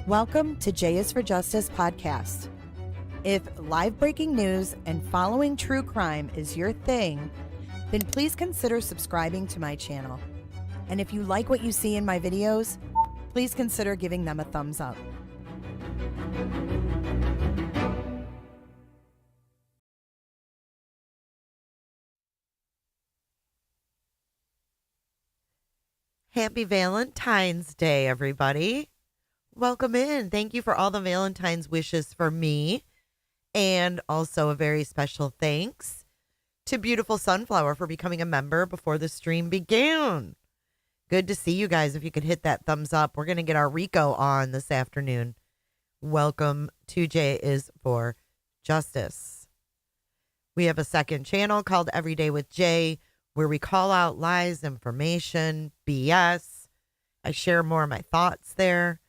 Welcome to J is for Justice podcast. If live breaking news and following true crime is your thing, then please consider subscribing to my channel. And if you like what you see in my videos, please consider giving them a thumbs up. Happy Valentine's Day, everybody. Welcome in. Thank you for all the Valentine's wishes for me. And also a very special thanks to Beautiful Sunflower for becoming a member before the stream began. Good to see you guys. If you could hit that thumbs up, we're going to get our RICO on this afternoon. Welcome to J is for Justice. We have a second channel called Everyday with J, where we call out lies, information, BS. I share more of my thoughts there.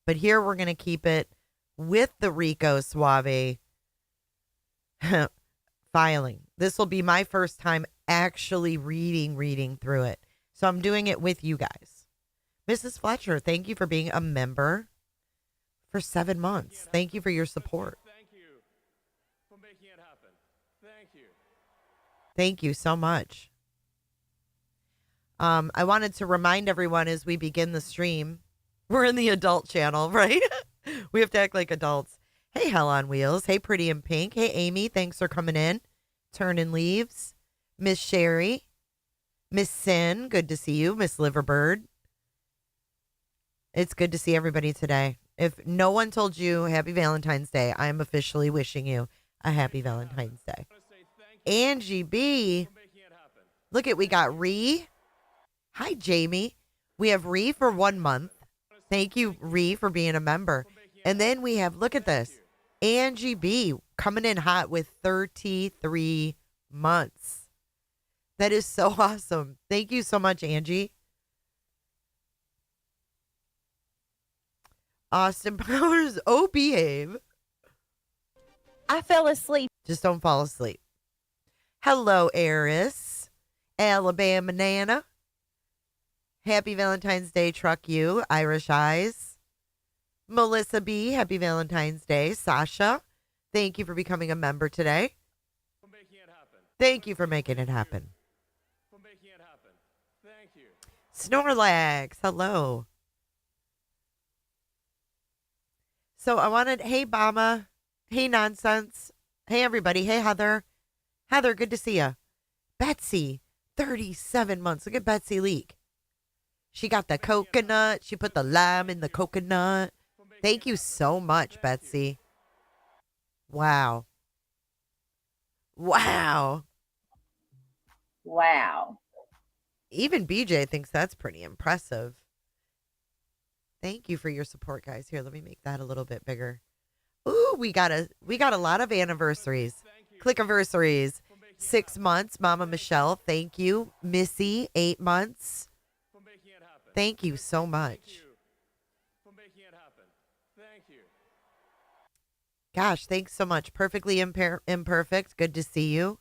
But here we're going to keep it with the RICO Suave filing. This will be my first time actually reading through it. So I'm doing it with you guys. Mrs. Fletcher, thank you for being a member for 7 months. Thank you for your support. Thank you for making it happen. Thank you. Thank you so much. I wanted to remind everyone as we begin the stream, we're in the adult channel, right? We have to act like adults. Hey, Hell on Wheels. Hey, Pretty in Pink. Hey, Amy. Thanks for coming in. Turning Leaves. Miss Sherry. Miss Sin. Good to see you. Miss Liverbird. It's good to see everybody today. If no one told you Happy Valentine's Day, I am officially wishing you a Happy Valentine's Day. Angie B. Look at, we got Ree. Hi, Jamie. We have Ree for 1 month. Thank you, Ree, for being a member. And then we have, look at this, Angie B coming in hot with 33 months. That is so awesome. Thank you so much, Angie. Austin Powers, oh, behave. I fell asleep. Just don't fall asleep. Hello, Eris. Alabama Nana. Happy Valentine's Day, Truck You. Irish Eyes. Melissa B, Happy Valentine's Day. Sasha, thank you for becoming a member today. Thank you for making it happen. Thank you. Snorlax, hello. So I wanted, hey, Bama. Hey, Nonsense. Hey, everybody. Hey, Heather. Heather, good to see you. Betsy, 37 months. Look at Betsy Leak. She got the coconut. She put the lime in the coconut. Thank you so much, Betsy. Wow. Wow. Wow. Even BJ thinks that's pretty impressive. Thank you for your support, guys. Here, let me make that a little bit bigger. Ooh, we got a lot of anniversaries. Clickiversaries. 6 months, Mama Michelle. Thank you. Missy, 8 months. Thank you so much. Gosh, thanks so much. Perfectly imperfect. Good to see you.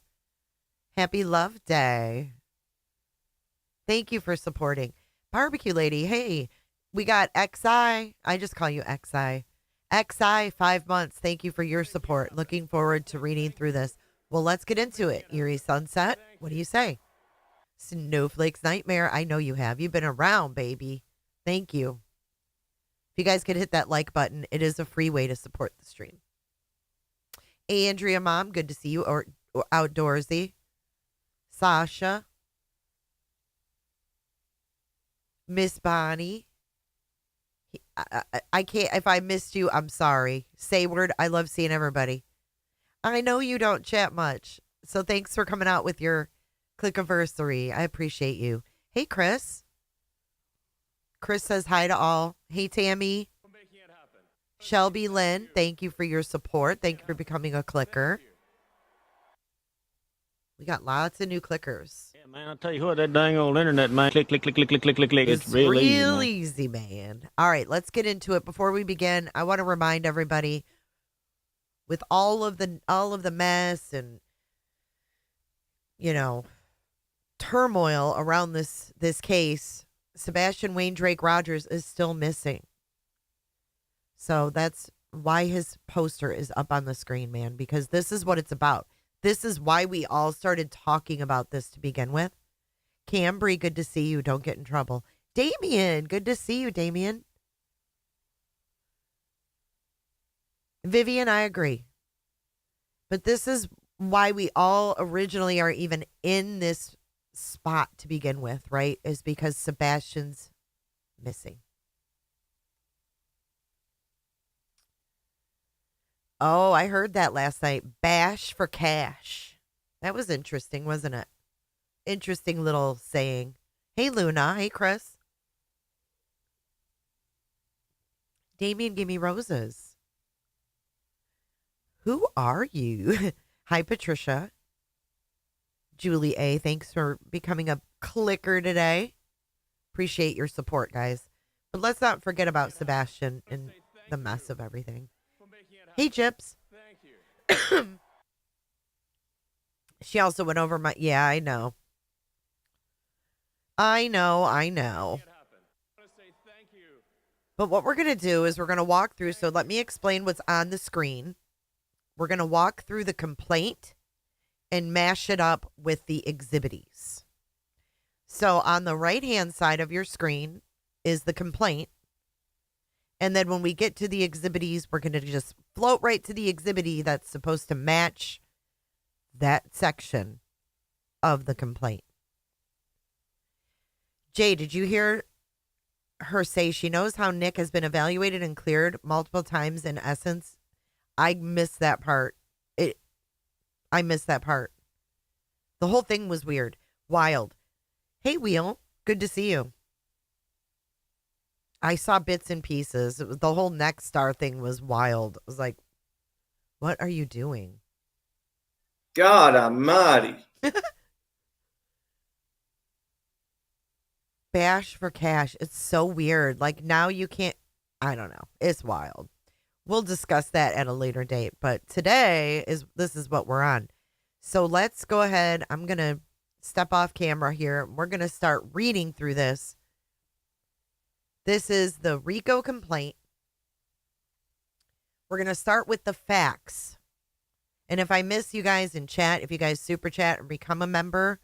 Happy Love Day. Thank you for supporting. Barbecue Lady, hey, we got XI. I just call you XI. XI, 5 months. Thank you for your support. Looking forward to reading through this. Well, let's get into it. Eerie Sunset, what do you say? Snowflake's Nightmare, I know you have. You've been around, baby. Thank you. If you guys could hit that like button, it is a free way to support the stream. Andrea Mom, good to see you. Or Outdoorsy. Sasha. Miss Bonnie. I can't, if I missed you, I'm sorry. Sayward, I love seeing everybody. I know you don't chat much, so thanks for coming out with your Clickiversary. I appreciate you. Hey, Chris. Chris says hi to all. Hey, Tammy. Shelby Lynn, thank you for your support. Thank you for becoming a clicker. We got lots of new clickers. Yeah, man, I'll tell you what, that dang old internet, man. Click, click, click, click, click, click, click, click. It's real easy, man. All right, let's get into it. Before we begin, I want to remind everybody, with all of the mess and, you know, turmoil around this case, Sebastian Wayne Drake Rogers is still missing. So that's why his poster is up on the screen, man, because this is what it's about. This is why we all started talking about this to begin with. Cambry, good to see you. Don't get in trouble. Damien, good to see you, Damien. Vivian, I agree. But this is why we all originally are even in this spot to begin with, right? Is because Sebastian's missing. Oh, I heard that last night. Bash for cash. That was interesting, wasn't it? Interesting little saying. Hey, Luna. Hey, Chris. Damien, give me roses. Who are you? Hi, Patricia. Julie A., thanks for becoming a clicker today. Appreciate your support, guys. But let's not forget about Sebastian and the mess of everything. Hey, Chips. Thank you. She also went over my... Yeah, I know. I know. It happened. I want to say thank you. But what we're going to do is we're going to walk through. So let me explain what's on the screen. We're going to walk through the complaint and mash it up with the exhibities. So on the right-hand side of your screen is the complaint. And then when we get to the exhibities, we're going to just float right to the exhibity that's supposed to match that section of the complaint. Jay, did you hear her say she knows how Nick has been evaluated and cleared multiple times in essence? I missed that part. I missed that part. The whole thing was weird. Wild. Hey, Wheel. Good to see you. I saw bits and pieces. It was, the whole next star thing was wild. It was like, what are you doing? God almighty. Bash for cash. It's so weird. Like now you can't, I don't know. It's wild. We'll discuss that at a later date. But today this is what we're on. So let's go ahead. I'm going to step off camera here. We're going to start reading through this. This is the RICO complaint. We're going to start with the facts. And if I miss you guys in chat, if you guys super chat and become a member,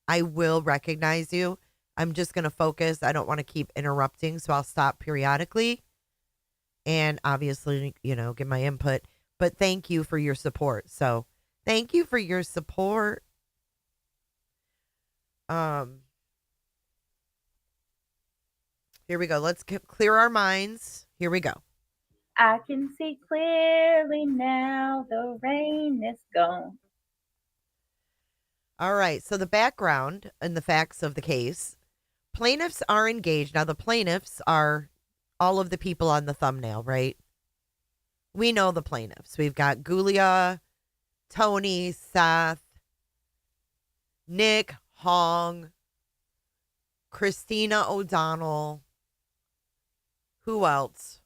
I will recognize you. I'm just going to focus. I don't want to keep interrupting, so I'll stop periodically. And obviously, give my input. But thank you for your support. So thank you for your support. Here we go. Let's clear our minds. Here we go. I can see clearly now, the rain is gone. All right. So the background and the facts of the case. Plaintiffs are engaged. Now, the plaintiffs are all of the people on the thumbnail, right? We know the plaintiffs. We've got Gulia, Tony, Seth, Nick, Hong, Christina O'Donnell. Who else?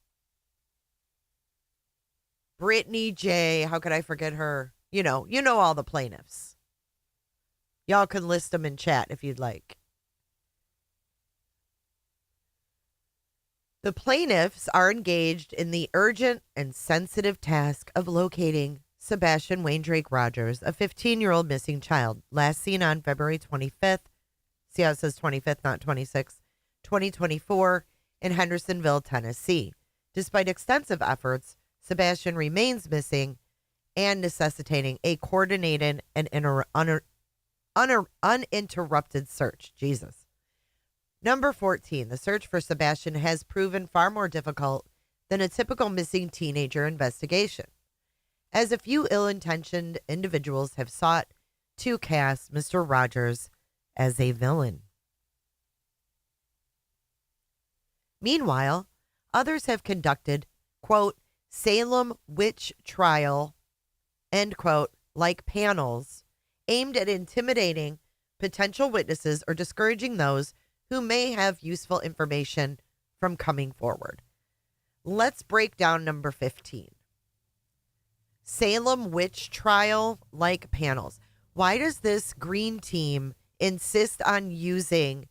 Brittany J. How could I forget her? You know all the plaintiffs. Y'all can list them in chat if you'd like. The plaintiffs are engaged in the urgent and sensitive task of locating Sebastian Wayne Drake Rogers, a 15-year-old missing child, last seen on February 25th. See how it says 25th, not 26th, 2024 in Hendersonville, Tennessee. Despite extensive efforts, Sebastian remains missing and necessitating a coordinated and uninterrupted search. Jesus. Number 14, the search for Sebastian has proven far more difficult than a typical missing teenager investigation, as a few ill-intentioned individuals have sought to cast Mr. Rogers as a villain. Meanwhile, others have conducted, quote, Salem witch trial, end quote, like panels aimed at intimidating potential witnesses or discouraging those who may have useful information from coming forward. Let's break down number 15. Salem witch trial like panels. Why does this green team insist on using,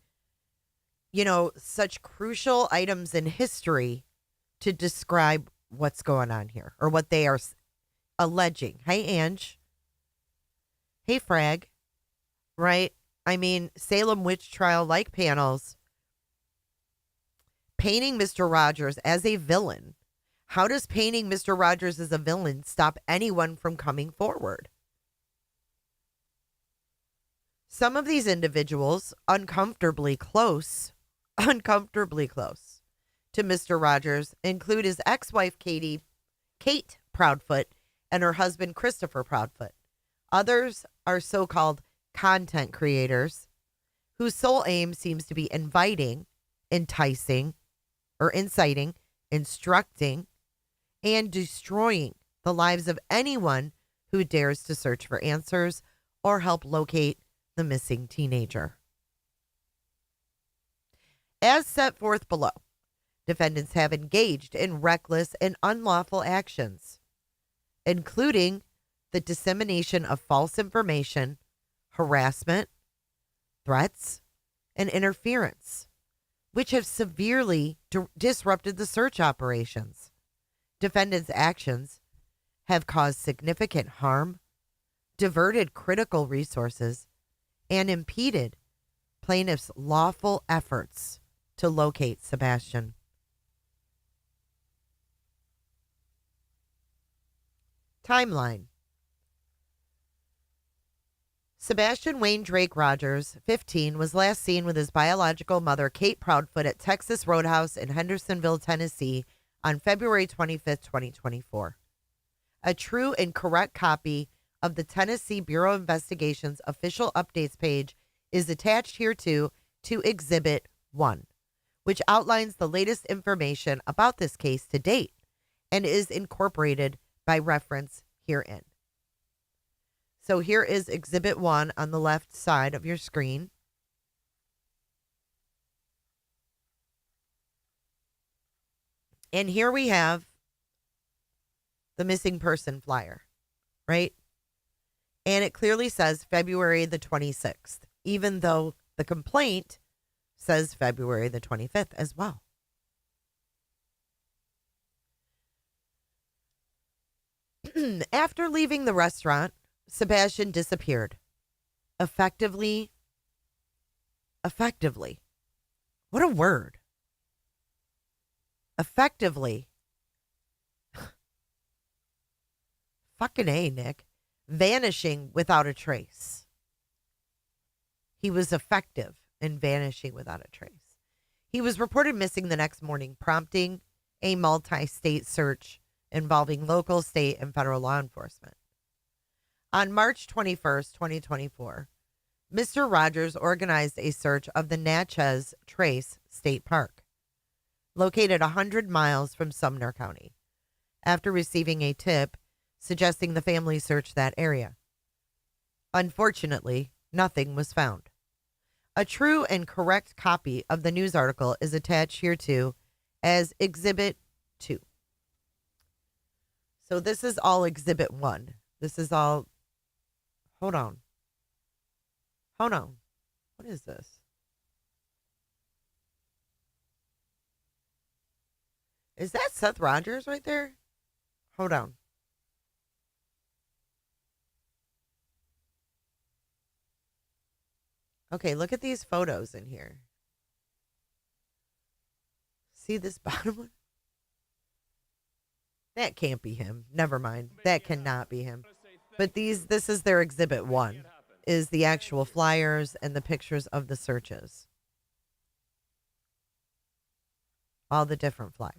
such crucial items in history to describe what's going on here, or what they are alleging. Hey, Ange. Hey, Frag. Right? I mean, Salem witch trial like panels painting Mr. Rogers as a villain. How does painting Mr. Rogers as a villain stop anyone from coming forward? Some of these individuals, uncomfortably close to Mr. Rogers, include his ex-wife, Kate Proudfoot, and her husband, Christopher Proudfoot. Others are so-called content creators whose sole aim seems to be inciting, instructing, and destroying the lives of anyone who dares to search for answers or help locate the missing teenager. As set forth below, defendants have engaged in reckless and unlawful actions, including the dissemination of false information, harassment, threats, and interference, which have severely disrupted the search operations. Defendants' actions have caused significant harm, diverted critical resources, and impeded plaintiffs' lawful efforts to locate Sebastian. Timeline. Sebastian Wayne Drake Rogers, 15, was last seen with his biological mother, Kate Proudfoot, at Texas Roadhouse in Hendersonville, Tennessee, on February 25, 2024. A true and correct copy of the Tennessee Bureau of Investigation's official updates page is attached hereto to Exhibit 1, which outlines the latest information about this case to date and is incorporated by reference herein. So here is Exhibit 1 on the left side of your screen. And here we have the missing person flyer, right? And it clearly says February the 26th, even though the complaint says February the 25th as well. After leaving the restaurant, Sebastian disappeared. Effectively. What a word. Effectively. Fucking A, Nick. Vanishing without a trace. He was effective in vanishing without a trace. He was reported missing the next morning, prompting a multi-state search involving local, state, and federal law enforcement. On March 21st, 2024, Mr. Rogers organized a search of the Natchez Trace State Park, located 100 miles from Sumner County, after receiving a tip suggesting the family search that area. Unfortunately, nothing was found. A true and correct copy of the news article is attached hereto as Exhibit 2. So this is all Exhibit 1. This is all... Hold on. What is this? Is that Seth Rogers right there? Hold on. Okay, look at these photos in here. See this bottom one? That can't be him. Never mind. That cannot be him. But this is their Exhibit 1, is the actual flyers and the pictures of the searches. All the different flyers.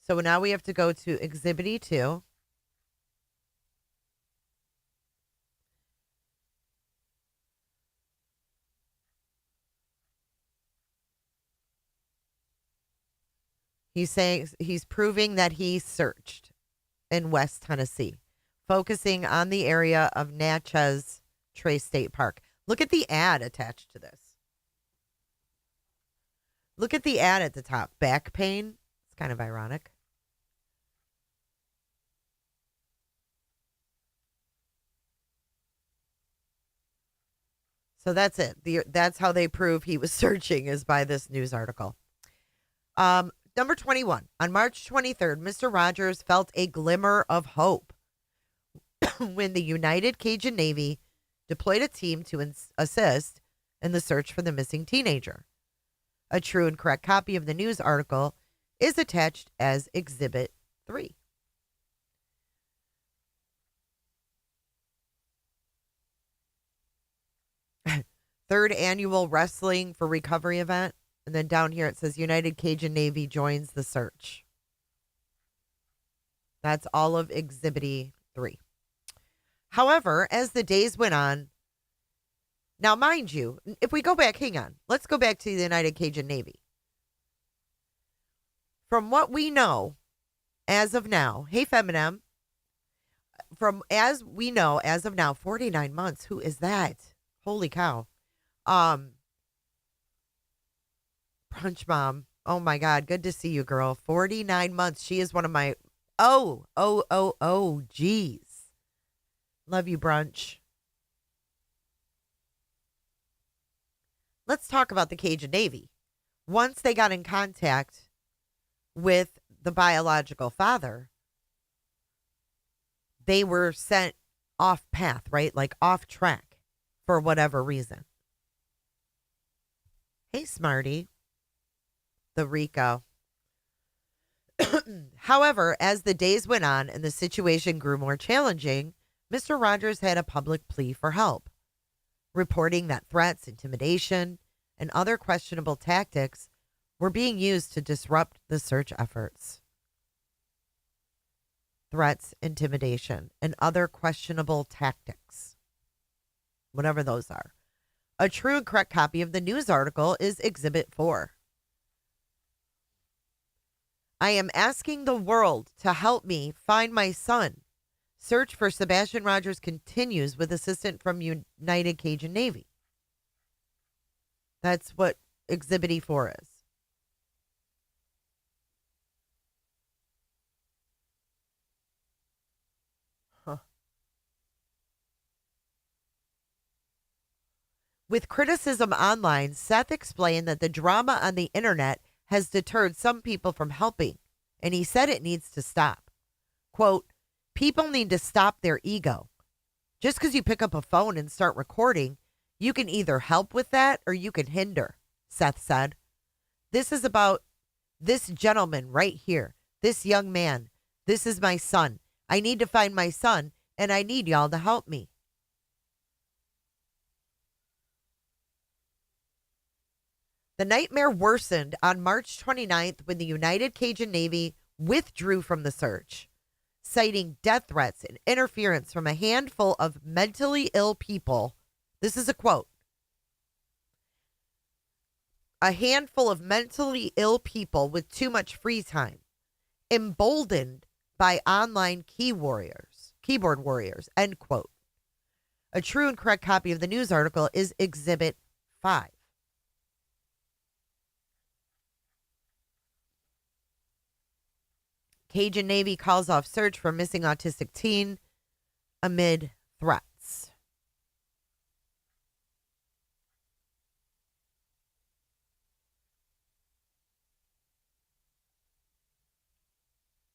So now we have to go to Exhibit 2. He's saying he's proving that he searched in West Tennessee, focusing on the area of Natchez Trace State Park. Look at the ad attached to this. Look at the ad at the top. Back pain. It's kind of ironic. So that's it. That's how they prove he was searching, is by this news article. Number 21. On March 23rd, Mr. Rogers felt a glimmer of hope when the United Cajun Navy deployed a team to assist in the search for the missing teenager. A true and correct copy of the news article is attached as Exhibit 3. Third annual Wrestling for Recovery event. And then down here it says United Cajun Navy joins the search. That's all of Exhibit 3. However, as the days went on, now mind you, if we go back, hang on, let's go back to the United Cajun Navy. From what we know as of now, hey Feminem, from as we know as of now, 49 months, who is that? Holy cow. Brunch Mom. Oh my God. Good to see you, girl. 49 months. She is one of my, geez. Love you, Brunch. Let's talk about the Cajun Navy. Once they got in contact with the biological father, they were sent off path, right? Like off track for whatever reason. Hey, Smarty. The RICO. However, as the days went on and the situation grew more challenging, Mr. Rogers had a public plea for help, reporting that threats, intimidation, and other questionable tactics were being used to disrupt the search efforts. Threats, intimidation, and other questionable tactics. Whatever those are. A true and correct copy of the news article is Exhibit 4. I am asking the world to help me find my son. Search for Sebastian Rogers continues with assistance from United Cajun Navy. That's what Exhibit 4 is. With criticism online, Seth explained that the drama on the internet has deterred some people from helping, and he said it needs to stop. Quote, people need to stop their ego. Just because you pick up a phone and start recording, you can either help with that or you can hinder, Seth said. This is about this gentleman right here, this young man. This is my son. I need to find my son, and I need y'all to help me. The nightmare worsened on March 29th when the United Cajun Navy withdrew from the search, citing death threats and interference from a handful of mentally ill people. This is a quote. A handful of mentally ill people with too much free time, emboldened by online keyboard warriors, end quote. A true and correct copy of the news article is Exhibit 5. Cajun Navy calls off search for missing autistic teen amid threats.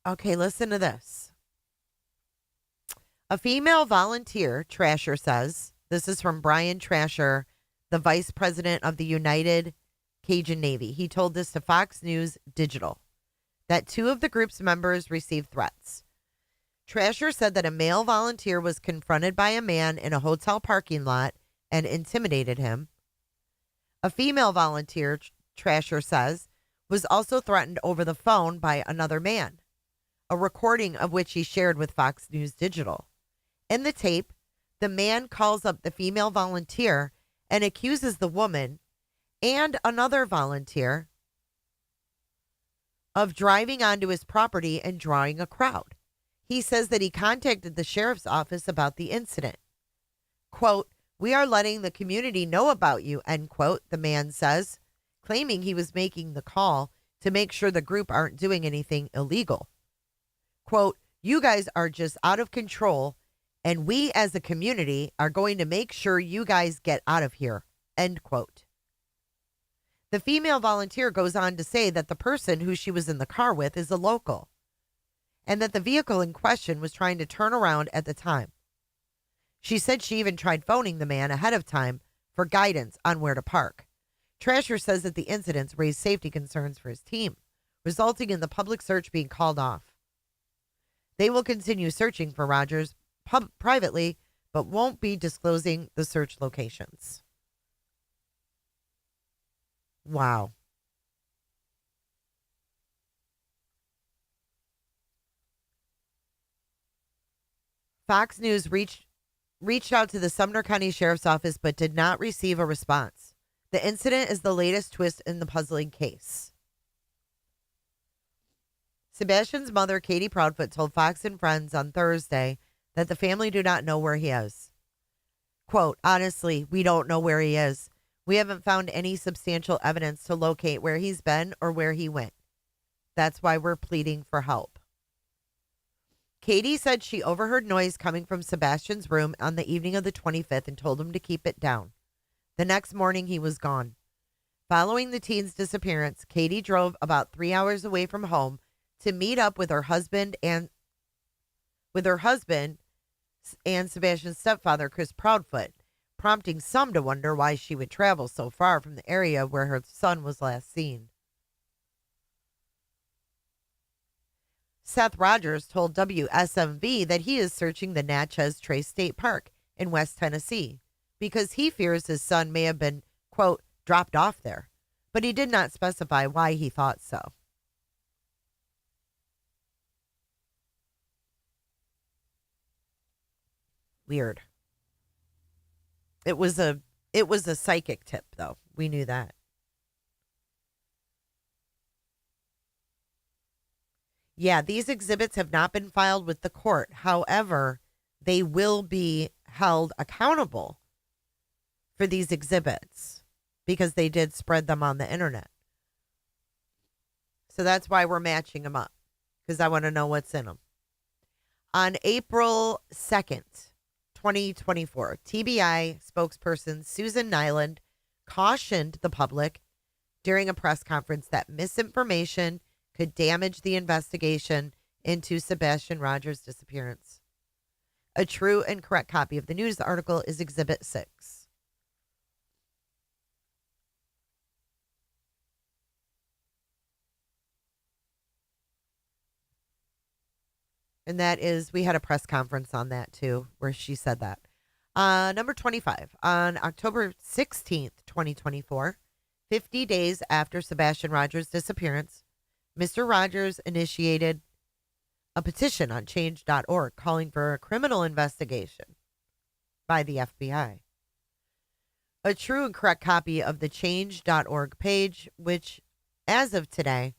Okay, listen to this. A female volunteer, Trasher says, this is from Brian Trasher, the vice president of the United Cajun Navy. He told this to Fox News Digital, that two of the group's members received threats. Trasher said that a male volunteer was confronted by a man in a hotel parking lot and intimidated him. A female volunteer, Trasher says, was also threatened over the phone by another man, a recording of which he shared with Fox News Digital. In the tape, the man calls up the female volunteer and accuses the woman and another volunteer of driving onto his property and drawing a crowd. He says that he contacted the sheriff's office about the incident. Quote, we are letting the community know about you, end quote, the man says, claiming he was making the call to make sure the group aren't doing anything illegal. Quote, you guys are just out of control, and we as a community are going to make sure you guys get out of here, end quote. The female volunteer goes on to say that the person who she was in the car with is a local and that the vehicle in question was trying to turn around at the time. She said she even tried phoning the man ahead of time for guidance on where to park. Trasher says that the incidents raised safety concerns for his team, resulting in the public search being called off. They will continue searching for Rogers privately, but won't be disclosing the search locations. Wow. Fox News reached out to the Sumner County Sheriff's Office but did not receive a response. The incident is the latest twist in the puzzling case. Sebastian's mother, Katie Proudfoot, told Fox and Friends on Thursday that the family do not know where he is. Quote, honestly, we don't know where he is. We haven't found any substantial evidence to locate where he's been or where he went. That's why we're pleading for help. Katie said she overheard noise coming from Sebastian's room on the evening of the 25th and told him to keep it down. The next morning, he was gone. Following the teen's disappearance, Katie drove about 3 hours away from home to meet up with her husband and Sebastian's stepfather, Chris Proudfoot, prompting some to wonder why she would travel so far from the area where her son was last seen. Seth Rogers told WSMV that he is searching the Natchez Trace State Park in West Tennessee because he fears his son may have been, quote, dropped off there, but he did not specify why he thought so. Weird. It was a psychic tip, though. We knew that. Yeah, these exhibits have not been filed with the court. However, they will be held accountable for these exhibits because they did spread them on the internet. So that's why we're matching them up, because I want to know what's in them. On April 2nd, 2024, TBI spokesperson Susan Nyland cautioned the public during a press conference that misinformation could damage the investigation into Sebastian Rogers' disappearance. A true and correct copy of the news article is Exhibit 6. And that is, we had a press conference on that too, where she said that. Number 25, on October 16th, 2024, 50 days after Sebastian Rogers' disappearance, Mr. Rogers initiated a petition on change.org calling for a criminal investigation by the FBI. A true and correct copy of the change.org page, which, as of today,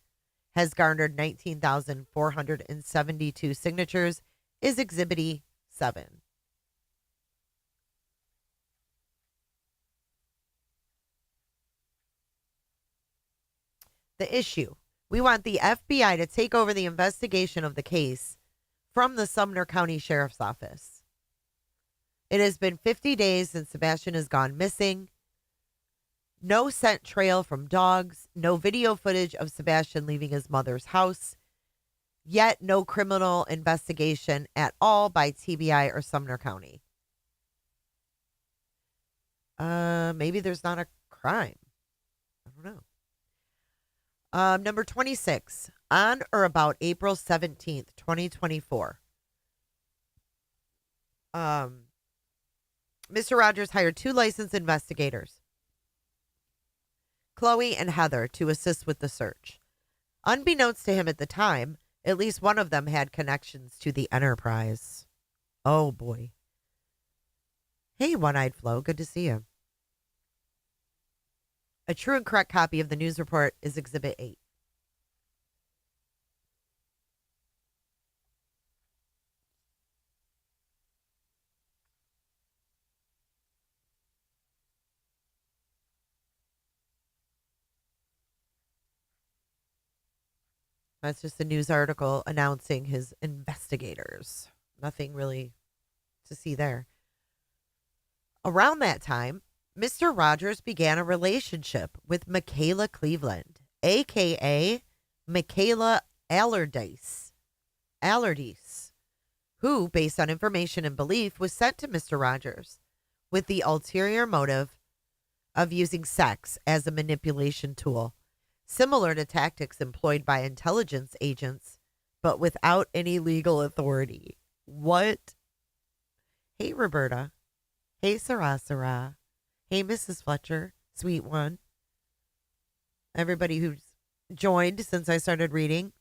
has garnered 19,472 signatures, is Exhibit 7. The issue. We want the FBI to take over the investigation of the case from the Sumner County Sheriff's Office. It has been 50 days since Sebastian has gone missing. No scent trail from dogs, no video footage of Sebastian leaving his mother's house, yet no criminal investigation at all by TBI or Sumner County. Maybe there's not a crime. I don't know. Number 26, on or about April 17th, 2024. Mr. Rogers hired 2 licensed investigators, Chloe and Heather, to assist with the search. Unbeknownst to him at the time, at least one of them had connections to the Enterprise. Oh, boy. Hey, One-Eyed Flo, good to see you. A true and correct copy of the news report is Exhibit 8. That's just a news article announcing his investigators. Nothing really to see there. Around that time, Mr. Rogers began a relationship with Michaela Cleveland, a.k.a. Michaela Allardyce, who, based on information and belief, was sent to Mr. Rogers with the ulterior motive of using sex as a manipulation tool, similar to tactics employed by intelligence agents, but without any legal authority. What? Hey, Roberta. Hey, Sarah. Hey, Mrs. Fletcher, sweet one. Everybody who's joined since I started reading.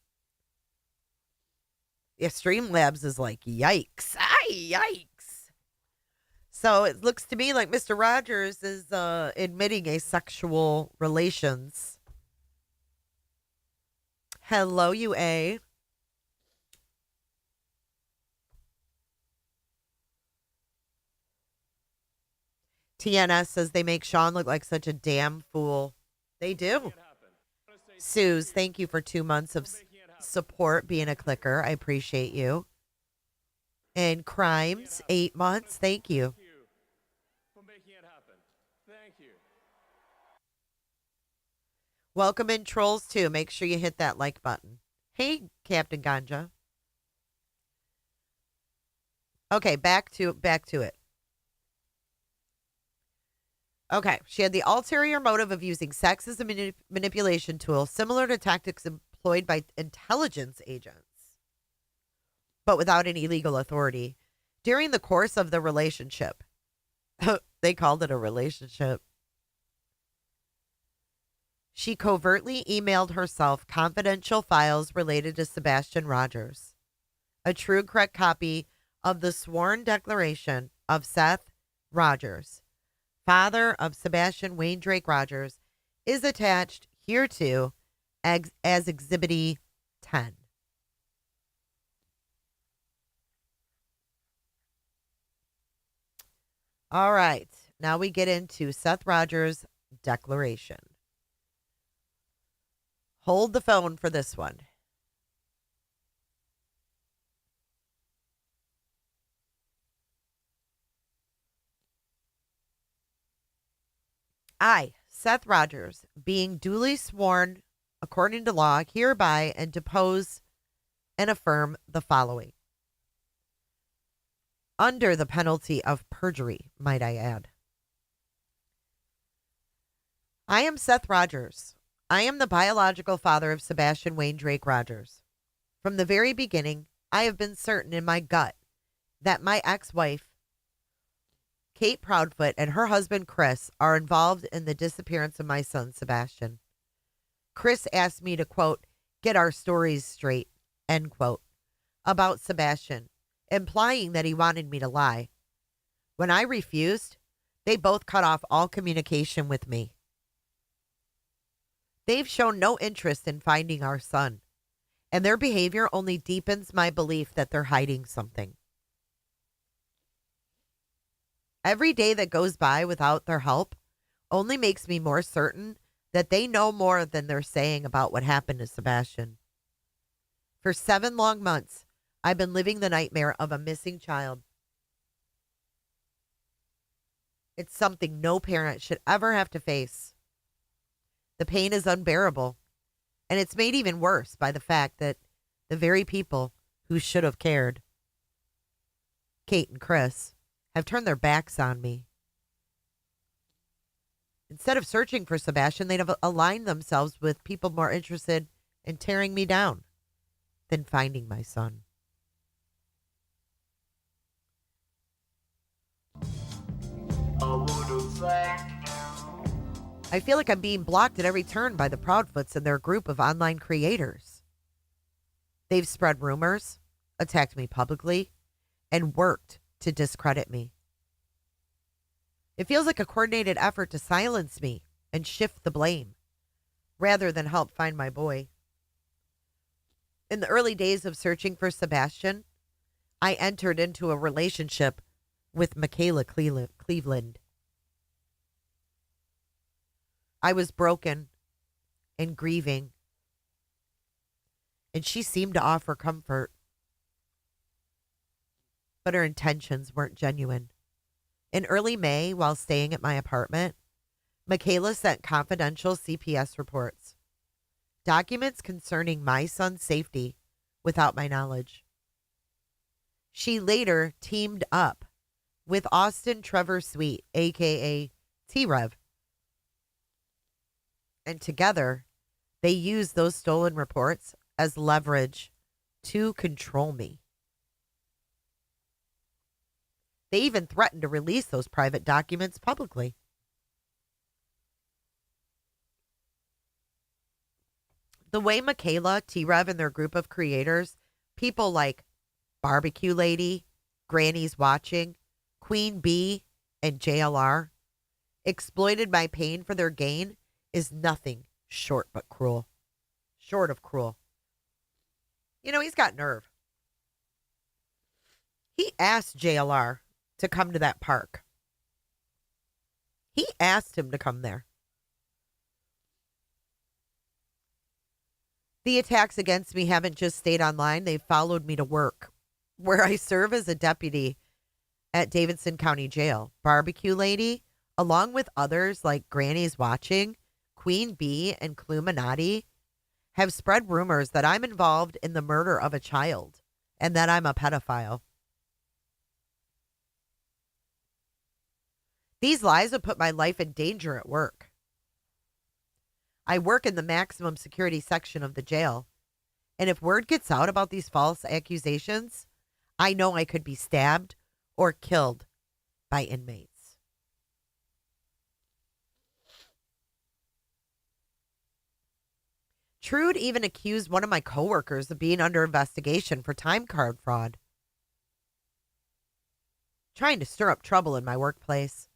Yeah, Streamlabs is like, yikes. Yikes. So it looks to me like Mr. Rogers is admitting a sexual relations. Hello, UA. TNS says they make Sean look like such a damn fool. They do. Suze, thank you for 2 months of support being a clicker. I appreciate you. And Crimes, 8 months. Thank you. For making it happen. Thank you. Welcome in Trolls too. Make sure you hit that like button. Hey, Captain Ganja. Okay, back to it. Okay, she had the ulterior motive of using sex as a manipulation tool, similar to tactics employed by intelligence agents, but without any legal authority. During the course of the relationship, they called it a relationship, she covertly emailed herself confidential files related to Sebastian Rogers. A true and correct copy of the sworn declaration of Seth Rogers, father of Sebastian Wayne Drake Rogers, is attached hereto as Exhibit 10. All right, now we get into Seth Rogers' declaration. Hold the phone for this one. I, Seth Rogers, being duly sworn according to law, hereby and depose and affirm the following. Under the penalty of perjury, might I add. I am Seth Rogers. I am the biological father of Sebastian Wayne Drake Rogers. From the very beginning, I have been certain in my gut that my ex-wife, Kate Proudfoot, and her husband, Chris, are involved in the disappearance of my son, Sebastian. Chris asked me to, quote, get our stories straight, end quote, about Sebastian, implying that he wanted me to lie. When I refused, they both cut off all communication with me. They've shown no interest in finding our son, and their behavior only deepens my belief that they're hiding something. Every day that goes by without their help only makes me more certain that they know more than they're saying about what happened to Sebastian. For 7 long months, I've been living the nightmare of a missing child. It's something no parent should ever have to face. The pain is unbearable, and it's made even worse by the fact that the very people who should have cared, Kate and Chris, have turned their backs on me. Instead of searching for Sebastian, they'd have aligned themselves with people more interested in tearing me down than finding my son. I feel like I'm being blocked at every turn by the Proudfoots and their group of online creators. They've spread rumors, attacked me publicly, and worked to discredit me. It feels like a coordinated effort to silence me and shift the blame, rather than help find my boy. In the early days of searching for Sebastian, I entered into a relationship with Michaela Cleveland. I was broken and grieving, and she seemed to offer comfort. But her intentions weren't genuine. In early May, while staying at my apartment, Michaela sent confidential CPS reports, documents concerning my son's safety without my knowledge. She later teamed up with Austin Trevor Sweet, a.k.a. T-Rev, and together they used those stolen reports as leverage to control me. They even threatened to release those private documents publicly. The way Michaela, T-Rev, and their group of creators, people like Barbecue Lady, Granny's Watching, Queen Bee, and JLR, exploited my pain for their gain is nothing short but cruel. Short of cruel. You know, he's got nerve. He asked JLR to come to that park. He asked him to come there. The attacks against me haven't just stayed online. They've followed me to work, where I serve as a deputy at Davidson County Jail. Barbecue Lady, along with others like Granny's Watching, Queen Bee, and Cluminati, have spread rumors that I'm involved in the murder of a child and that I'm a pedophile. These lies have put my life in danger at work. I work in the maximum security section of the jail, and if word gets out about these false accusations, I know I could be stabbed or killed by inmates. Trude even accused one of my coworkers of being under investigation for time card fraud, trying to stir up trouble in my workplace.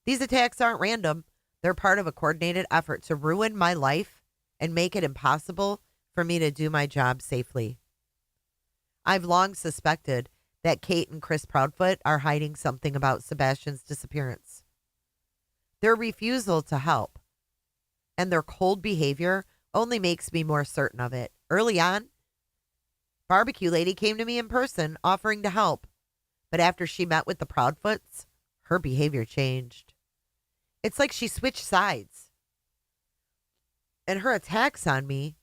These attacks aren't random. They're part of a coordinated effort to ruin my life and make it impossible for me to do my job safely. I've long suspected that Kate and Chris Proudfoot are hiding something about Sebastian's disappearance. Their refusal to help and their cold behavior only makes me more certain of it. Early on, Barbecue Lady came to me in person offering to help, but after she met with the Proudfoots, her behavior changed. It's like she switched sides. And her attacks on me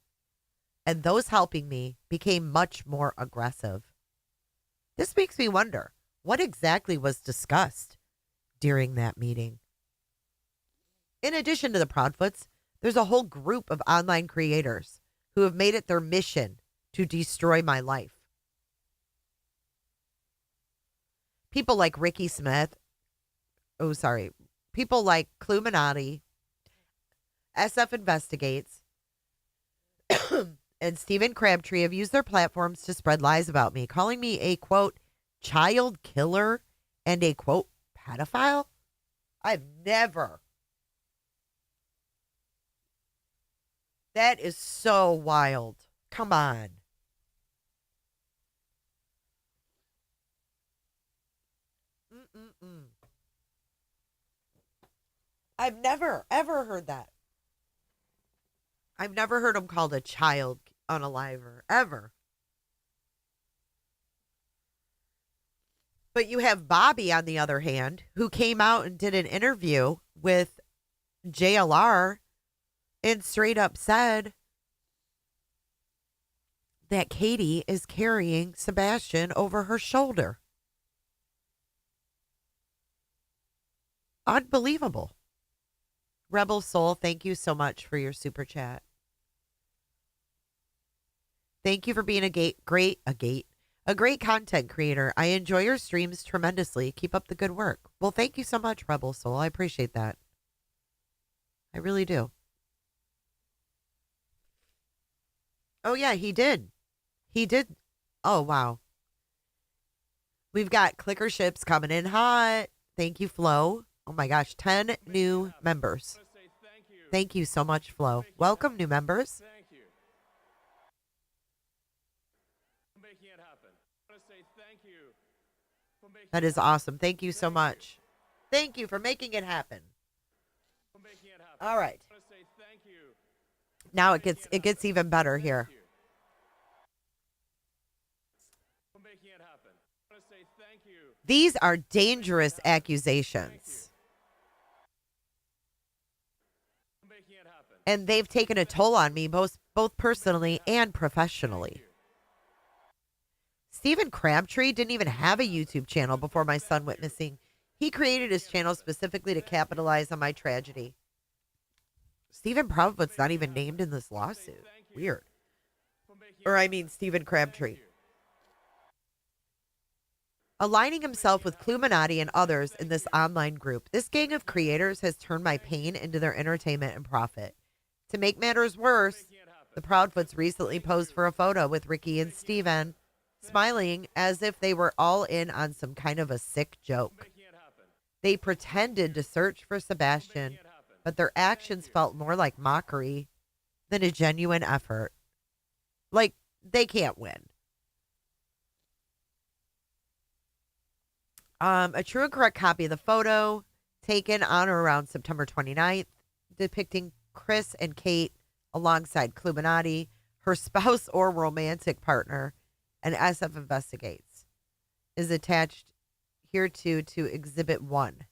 and those helping me became much more aggressive. This makes me wonder, what exactly was discussed during that meeting? In addition to the Proudfoots, there's a whole group of online creators who have made it their mission to destroy my life. People like Ricky Smith, people like Cluminati, SF Investigates, and Stephen Crabtree have used their platforms to spread lies about me, calling me a, quote, child killer and a, quote, pedophile. I've never. That is so wild. Come on. I've never, ever heard that. I've never heard him called a child unaliver, ever. But you have Bobby, on the other hand, who came out and did an interview with JLR and straight up said that Katie is carrying Sebastian over her shoulder. Unbelievable. Rebel Soul, thank you so much for your super chat. Thank you for being a great content creator. I enjoy your streams tremendously. Keep up the good work. Well, thank you so much, Rebel Soul. I appreciate that. I really do. Oh, yeah, he did. He did. Oh, wow. We've got clicker ships coming in hot. Thank you, Flo. Oh, my gosh. 10 new members. Thank you so much, Flo. Welcome, new members. Thank you. For making it happen. I want to say thank you for making That is awesome. Thank you so much. Thank you for making it happen. for making it happen. All right. I want to say thank you. Now it gets even better here. Thank you. For making it happen. I want to say thank you. These are dangerous accusations. And they've taken a toll on me, both personally and professionally. Stephen Crabtree didn't even have a YouTube channel before my son went missing. He created his channel specifically to capitalize on my tragedy. Stephen Proudfoot's not even named in this lawsuit. Weird. Or I mean Stephen Crabtree. Aligning himself with Cluminati and others in this online group, this gang of creators has turned my pain into their entertainment and profit. To make matters worse, the Proudfoots recently posed for a photo with Ricky and Steven, smiling as if they were all in on some kind of a sick joke. They pretended to search for Sebastian, but their actions felt more like mockery than a genuine effort. Like, they can't win. A true and correct copy of the photo taken on or around September 29th, depicting Chris and Kate alongside Cluminati, her spouse or romantic partner, and SF Investigates, is attached hereto to Exhibit 1.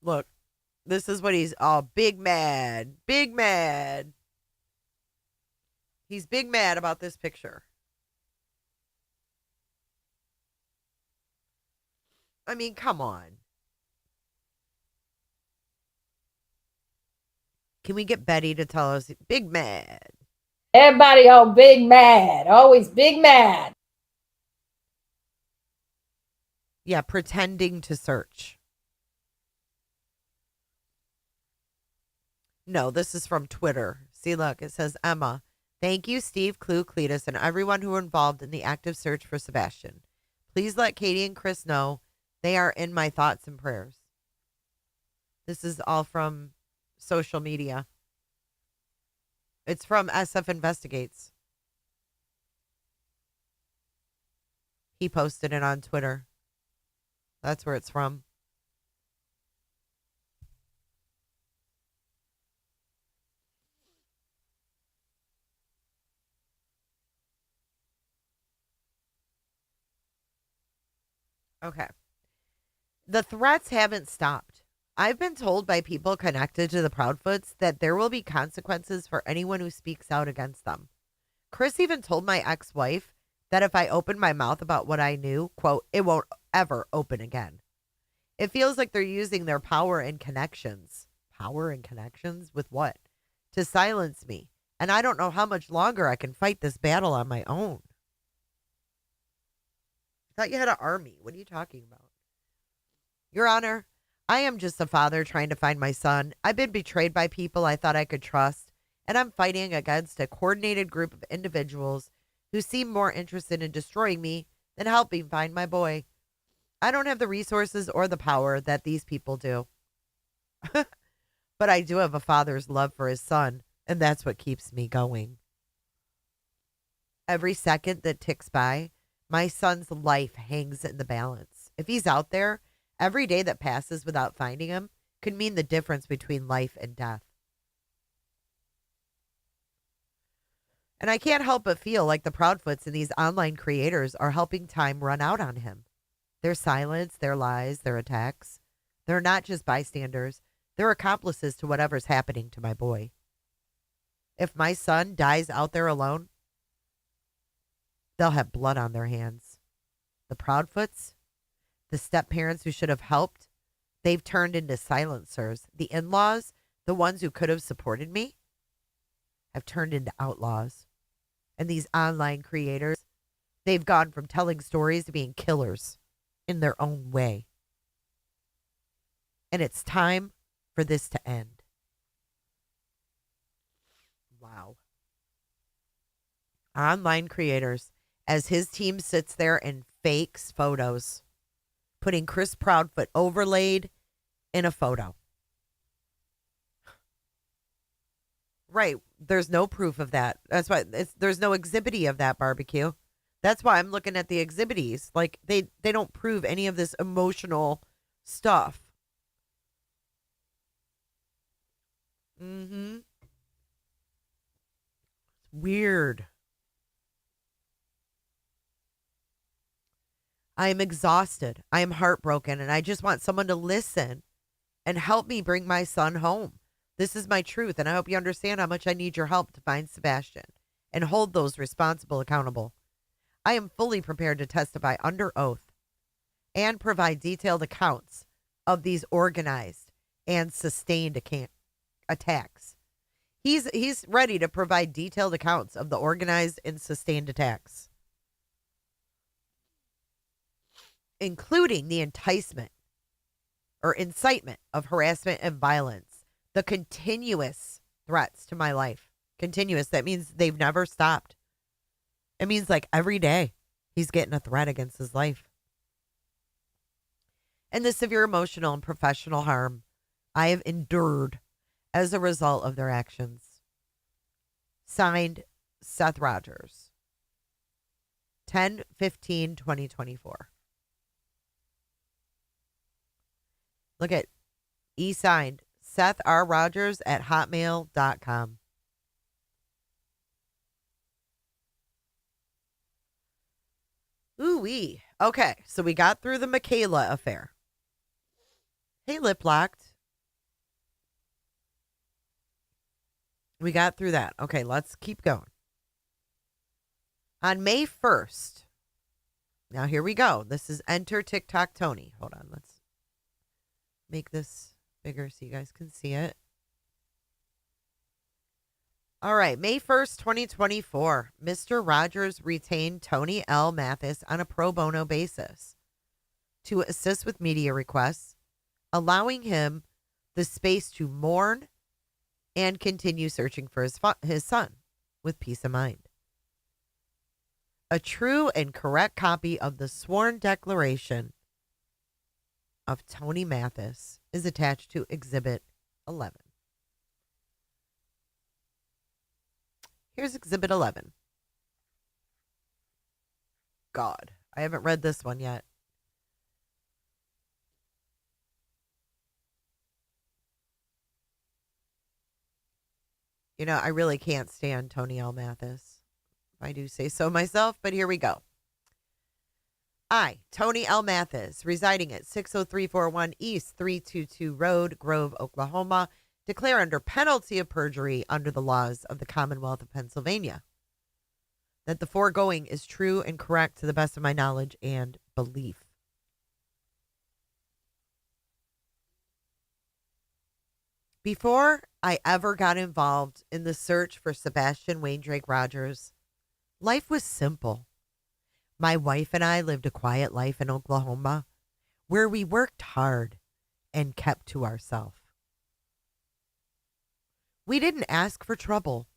Look, this is what he's all big mad. Big mad. He's big mad about this picture. I mean, come on. Can we get Betty to tell us big mad? Everybody all big mad. Always big mad. Yeah, pretending to search. No, this is from Twitter. See, look, it says, Emma, thank you, Steve, Clue, Cletus, and everyone who were involved in the active search for Sebastian. Please let Katie and Chris know they are in my thoughts and prayers. This is all from social media. It's from SF Investigates. He posted it on Twitter. That's where it's from. Okay. The threats haven't stopped. I've been told by people connected to the Proudfoots that there will be consequences for anyone who speaks out against them. Chris even told my ex-wife that if I opened my mouth about what I knew, quote, it won't ever open again. It feels like they're using their power and connections. Power and connections? With what? To silence me. And I don't know how much longer I can fight this battle on my own. I thought you had an army. What are you talking about? Your Honor, I am just a father trying to find my son. I've been betrayed by people I thought I could trust, and I'm fighting against a coordinated group of individuals who seem more interested in destroying me than helping find my boy. I don't have the resources or the power that these people do. But I do have a father's love for his son, and that's what keeps me going. Every second that ticks by, my son's life hangs in the balance. If he's out there, every day that passes without finding him could mean the difference between life and death. And I can't help but feel like the Proudfoots and these online creators are helping time run out on him. Their silence, their lies, their attacks. They're not just bystanders. They're accomplices to whatever's happening to my boy. If my son dies out there alone, they'll have blood on their hands. The Proudfoots, the step-parents who should have helped, they've turned into silencers. The in-laws, the ones who could have supported me, have turned into outlaws. And these online creators, they've gone from telling stories to being killers in their own way. And it's time for this to end. Wow. Online creators, as his team sits there and fakes photos, putting Chris Proudfoot overlaid in a photo. Right. There's no proof of that. That's why there's no exhibity of that barbecue. That's why I'm looking at the exhibities. Like they don't prove any of this emotional stuff. Mm-hmm. Weird. I am exhausted. I am heartbroken, and I just want someone to listen and help me bring my son home. This is my truth, and I hope you understand how much I need your help to find Sebastian and hold those responsible accountable. I am fully prepared to testify under oath and provide detailed accounts of these organized and sustained attacks. He's ready to provide detailed accounts of the organized and sustained attacks, including the incitement of harassment and violence, the continuous threats to my life. Continuous, that means they've never stopped. It means like every day he's getting a threat against his life. And the severe emotional and professional harm I have endured as a result of their actions. Signed, Seth Rogers. 10/15/2024. Look at e-signed Seth R. Rogers at hotmail.com. Ooh-wee. Okay, so we got through the Michaela affair. Hey, Lip Locked. We got through that. Okay, let's keep going. On May 1st, now here we go. This is Enter TikTok Tony. Hold on, let's make this bigger so you guys can see it. All right, May 1st, 2024, Mr. Rogers retained Tony L. Mathis on a pro bono basis to assist with media requests, allowing him the space to mourn and continue searching for his son with peace of mind. A true and correct copy of the sworn declaration of Tony Mathis is attached to Exhibit 11. Here's Exhibit 11. God, I haven't read this one yet. You know, I really can't stand Tony L. Mathis, if I do say so myself, but here we go. I, Tony L. Mathis, residing at 60341 East 322 Road, Grove, Oklahoma, declare under penalty of perjury under the laws of the Commonwealth of Pennsylvania that the foregoing is true and correct to the best of my knowledge and belief. Before I ever got involved in the search for Sebastian Wayne Drake Rogers, life was simple. My wife and I lived a quiet life in Oklahoma where we worked hard and kept to ourselves. We didn't ask for trouble,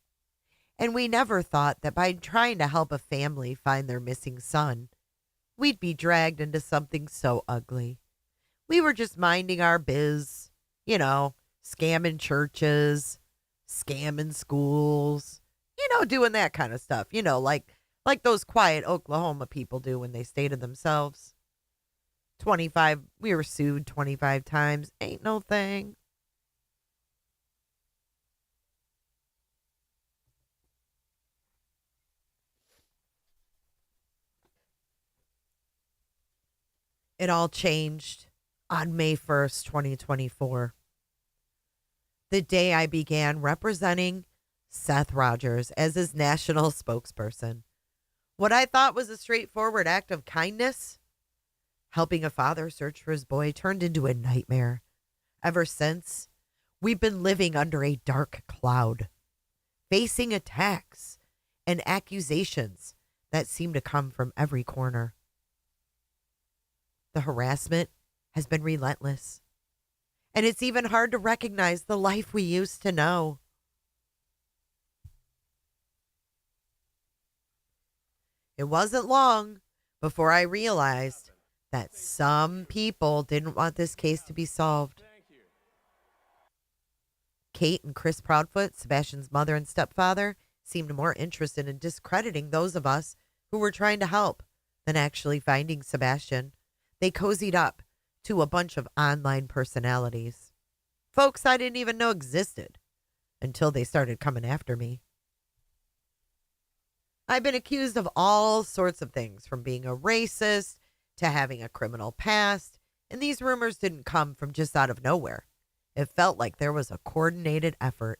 and we never thought that by trying to help a family find their missing son, we'd be dragged into something so ugly. We were just minding our biz, you know, scamming churches, scamming schools, you know, doing that kind of stuff, you know, like those quiet Oklahoma people do when they stay to themselves. We were sued 25 times. Ain't no thing. It all changed on May 1st, 2024. The day I began representing Seth Rogers as his national spokesperson. What I thought was a straightforward act of kindness, helping a father search for his boy, turned into a nightmare. Ever since, we've been living under a dark cloud, facing attacks and accusations that seem to come from every corner. The harassment has been relentless, and it's even hard to recognize the life we used to know. It wasn't long before I realized that some people didn't want this case to be solved. Kate and Chris Proudfoot, Sebastian's mother and stepfather, seemed more interested in discrediting those of us who were trying to help than actually finding Sebastian. They cozied up to a bunch of online personalities, folks I didn't even know existed, until they started coming after me. I've been accused of all sorts of things, from being a racist to having a criminal past, and these rumors didn't come from just out of nowhere. It felt like there was a coordinated effort,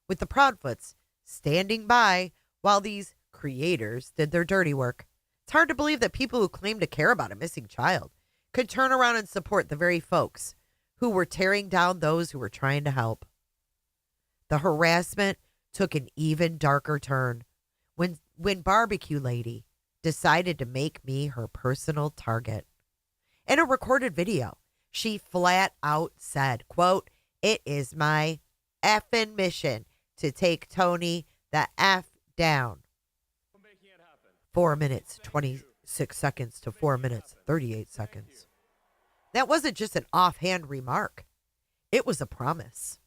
with the Proudfoots standing by while these creators did their dirty work. It's hard to believe that people who claim to care about a missing child could turn around and support the very folks who were tearing down those who were trying to help. The harassment took an even darker turn when Barbecue Lady decided to make me her personal target. In a recorded video, she flat out said, quote, "It is my effing mission to take Tony the F down." 4 minutes, 26 seconds to 4 minutes, 38 seconds. That wasn't just an offhand remark. It was a promise.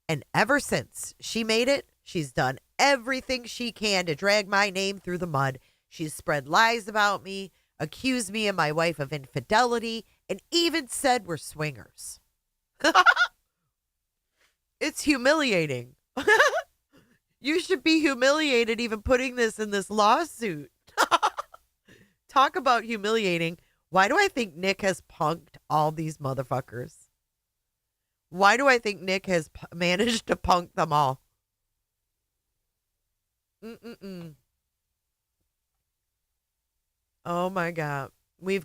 And ever since she made it, she's done everything she can to drag my name through the mud. She's spread lies about me, accused me and my wife of infidelity, and even said we're swingers. It's humiliating. You should be humiliated even putting this in this lawsuit. Talk about humiliating. Why do I think Nick has punked all these motherfuckers? Why do I think Nick has managed to punk them all? Oh my God. We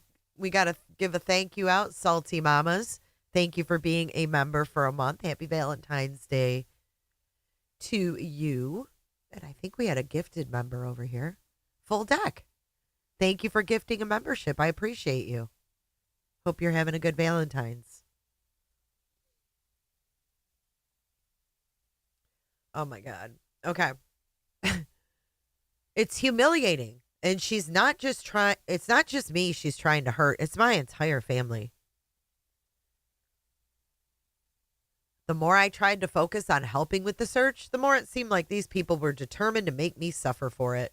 got to give a thank you out, Salty Mamas. Thank you for being a member for a month. Happy Valentine's Day to you. And I think we had a gifted member over here. Full deck. Thank you for gifting a membership. I appreciate you. Hope you're having a good Valentine's. Oh my God. Okay. It's humiliating. And she's not just trying, it's not just me she's trying to hurt. It's my entire family. The more I tried to focus on helping with the search, the more it seemed like these people were determined to make me suffer for it.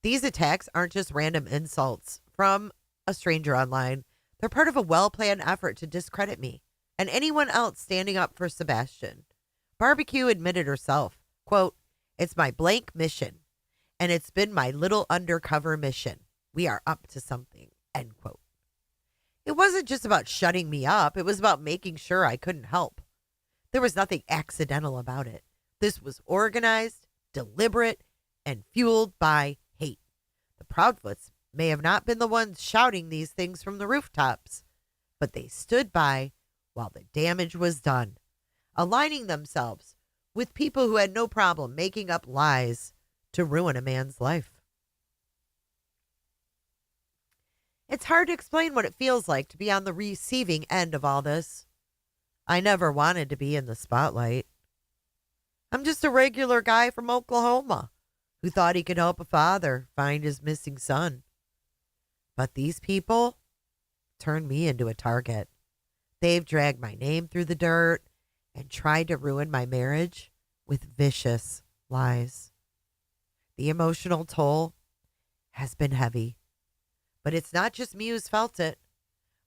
These attacks aren't just random insults from a stranger online. They're part of a well-planned effort to discredit me and anyone else standing up for Sebastian. Barbecue admitted herself, quote, "It's my blank mission, and it's been my little undercover mission. We are up to something," end quote. It wasn't just about shutting me up. It was about making sure I couldn't help. There was nothing accidental about it. This was organized, deliberate, and fueled by hate. The Proudfoots may have not been the ones shouting these things from the rooftops, but they stood by while the damage was done, aligning themselves with people who had no problem making up lies to ruin a man's life. It's hard to explain what it feels like to be on the receiving end of all this. I never wanted to be in the spotlight. I'm just a regular guy from Oklahoma who thought he could help a father find his missing son. But these people turned me into a target. They've dragged my name through the dirt and tried to ruin my marriage with vicious lies. The emotional toll has been heavy. But it's not just me who's felt it.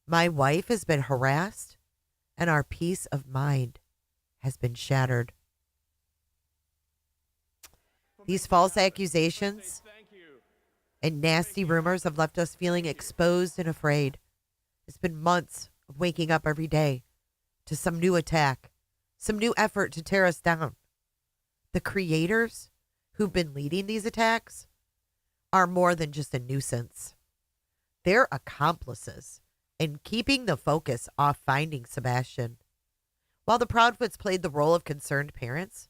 My wife has been harassed, and our peace of mind has been shattered. These false accusations and nasty rumors have left us feeling exposed and afraid. It's been months of waking up every day to some new attack, some new effort to tear us down. The creators who've been leading these attacks are more than just a nuisance. They're accomplices in keeping the focus off finding Sebastian. While the Proudfoots played the role of concerned parents,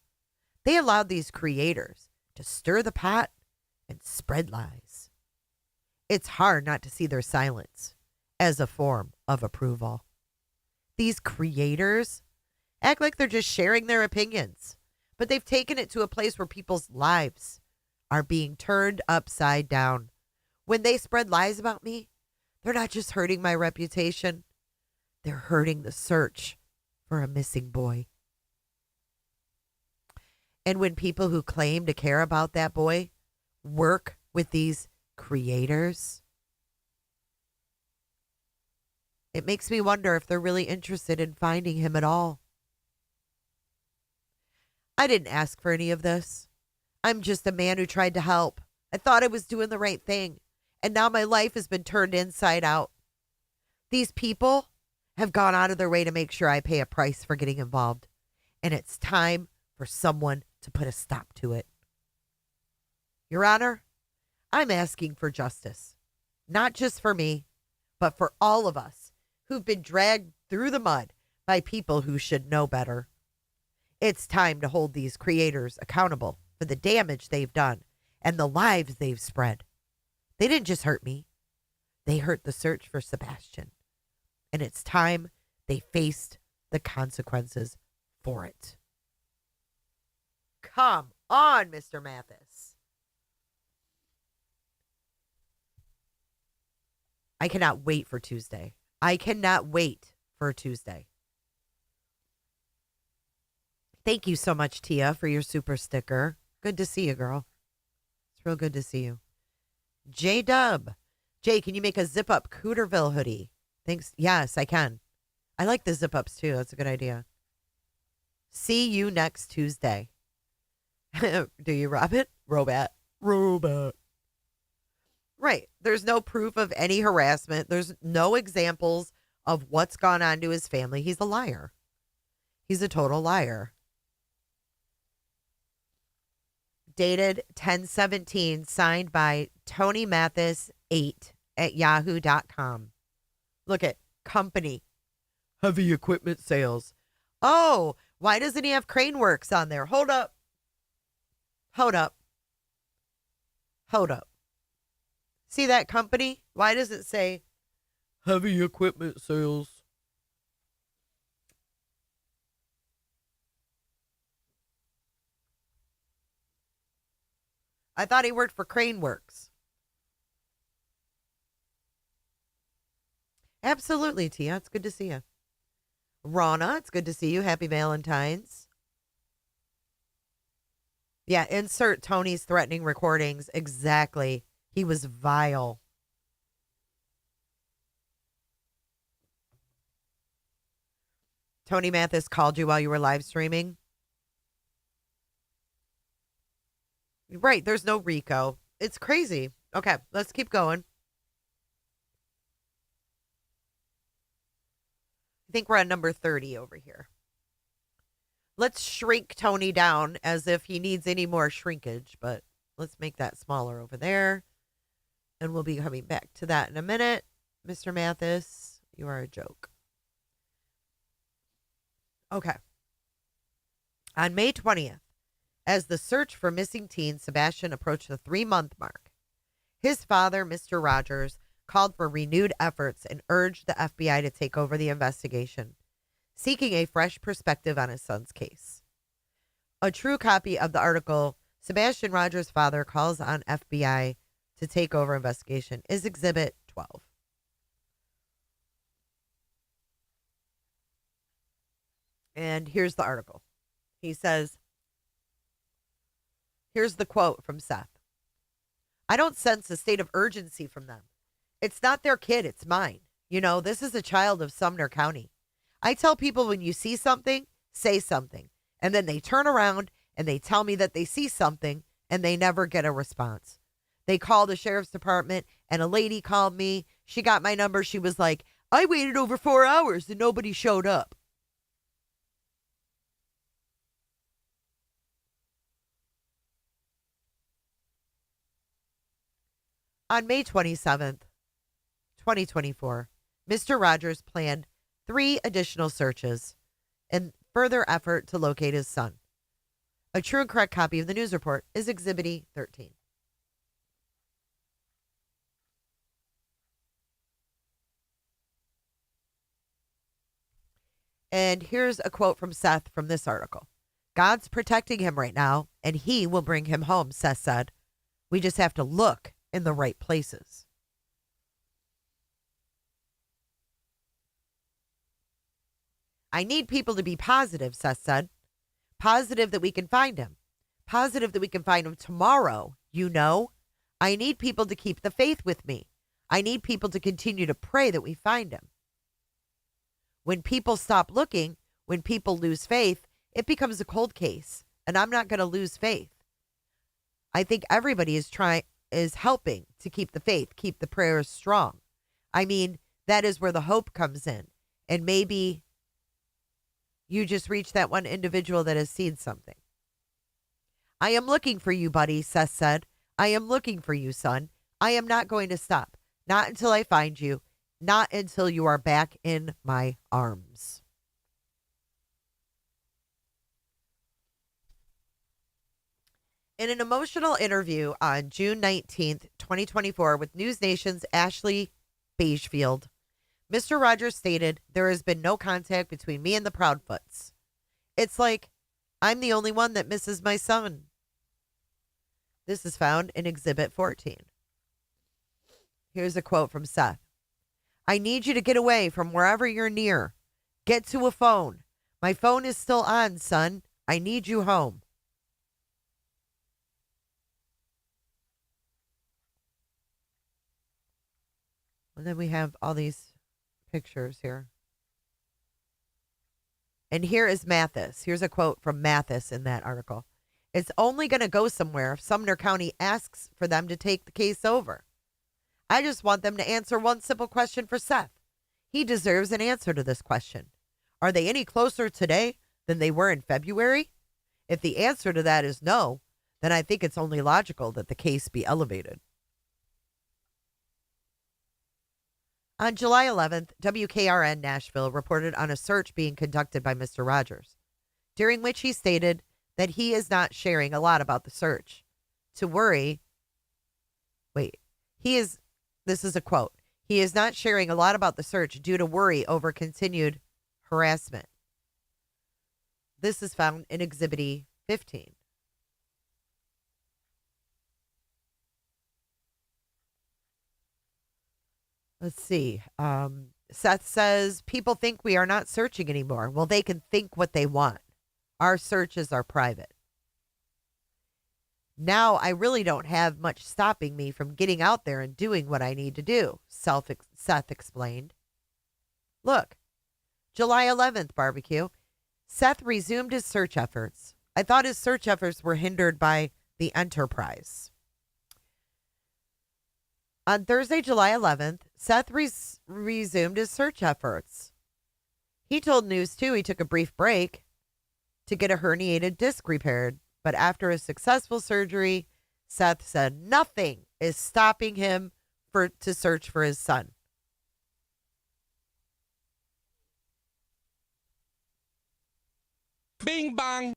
they allowed these creators to stir the pot and spread lies. It's hard not to see their silence as a form of approval. These creators act like they're just sharing their opinions, but they've taken it to a place where people's lives are being turned upside down. When they spread lies about me, they're not just hurting my reputation, they're hurting the search for a missing boy. And when people who claim to care about that boy work with these creators, it makes me wonder if they're really interested in finding him at all. I didn't ask for any of this. I'm just a man who tried to help, I thought I was doing the right thing. And now my life has been turned inside out. These people have gone out of their way to make sure I pay a price for getting involved. And it's time for someone to put a stop to it. Your Honor, I'm asking for justice. Not just for me, but for all of us who've been dragged through the mud by people who should know better. It's time to hold these creators accountable for the damage they've done and the lives they've spread. They didn't just hurt me. They hurt the search for Sebastian. And it's time they faced the consequences for it. Come on, Mr. Mathis. I cannot wait for Tuesday. I cannot wait for Tuesday. Thank you so much, Tia, for your super sticker. Good to see you, girl. It's real good to see you. J-Dub. Jay, can you make a zip-up Cooterville hoodie? Thanks. Yes, I can. I like the zip-ups, too. That's a good idea. See you next Tuesday. Do you, Robert? Robot. Right. There's no proof of any harassment. There's no examples of what's gone on to his family. He's a liar. He's a total liar. Dated 10/17, signed by Tony Mathis 8 at yahoo.com. Look at company. Heavy equipment sales. Oh, why doesn't he have Crane Works on there? Hold up. See that company? Why does it say heavy equipment sales? I thought he worked for Crane Works. Absolutely, Tia. It's good to see you. Rana, it's good to see you. Happy Valentine's. Yeah, insert Tony's threatening recordings. Exactly. He was vile. Tony Mathis called you while you were live streaming. Right, there's no RICO. It's crazy. Okay, let's keep going. I think we're on number 30 over here. Let's shrink Tony down as if he needs any more shrinkage, but let's make that smaller over there. And we'll be coming back to that in a minute. Mr. Mathis, you are a joke. Okay. On May 20th, as the search for missing teen Sebastian approached the 3-month mark, his father, Mr. Rogers, called for renewed efforts and urged the FBI to take over the investigation, seeking a fresh perspective on his son's case. A true copy of the article, Sebastian Rogers' Father Calls on FBI to Take Over Investigation, is Exhibit 12. And here's the article. He says, here's the quote from Seth. I don't sense a state of urgency from them. It's not their kid, it's mine. You know, this is a child of Sumner County. I tell people when you see something, say something. And then they turn around and they tell me that they see something and they never get a response. They call the sheriff's department and a lady called me. She got my number. She was like, I waited over 4 hours and nobody showed up. On May 27th, 2024, Mr. Rogers planned 3 additional searches in further effort to locate his son. A true and correct copy of the news report is Exhibit 13. And here's a quote from Seth from this article. God's protecting him right now, and he will bring him home, Seth said. We just have to look in the right places. I need people to be positive, Seth said. Positive that we can find him. Positive that we can find him tomorrow, you know. I need people to keep the faith with me. I need people to continue to pray that we find him. When people stop looking, when people lose faith, it becomes a cold case, and I'm not going to lose faith. I think everybody is trying. is helping to keep the faith, keep the prayers strong. I mean, that is where the hope comes in. And maybe you just reach that one individual that has seen something. I am looking for you, buddy, Seth said. I am looking for you, son. I am not going to stop. Not until I find you. Not until you are back in my arms. In an emotional interview on June 19th, 2024, with News Nation's Ashley Beigefield, Mr. Rogers stated, "There has been no contact between me and the Proudfoots. It's like I'm the only one that misses my son." This is found in Exhibit 14. Here's a quote from Seth. "I need you to get away from wherever you're near. Get to a phone. My phone is still on, son. I need you home." And then we have all these pictures here. And here is Mathis. Here's a quote from Mathis in that article. "It's only going to go somewhere if Sumner County asks for them to take the case over. I just want them to answer one simple question for Seth. He deserves an answer to this question. Are they any closer today than they were in February? If the answer to that is no, then I think it's only logical that the case be elevated." On July 11th, WKRN Nashville reported on a search being conducted by Mr. Rogers, during which he stated that he is not sharing a lot about the search. This is a quote. "He is not sharing a lot about the search due to worry over continued harassment." This is found in Exhibit 15. Let's see. Seth says, "People think we are not searching anymore. Well, they can think what they want. Our searches are private. Now I really don't have much stopping me from getting out there and doing what I need to do," Seth explained. Look, July 11th barbecue. Seth resumed his search efforts. I thought his search efforts were hindered by the Enterprise. On Thursday, July 11th, Seth resumed his search efforts. He told News 2 he took a brief break to get a herniated disc repaired, but after a successful surgery, Seth said nothing is stopping him to search for his son. Bing bang.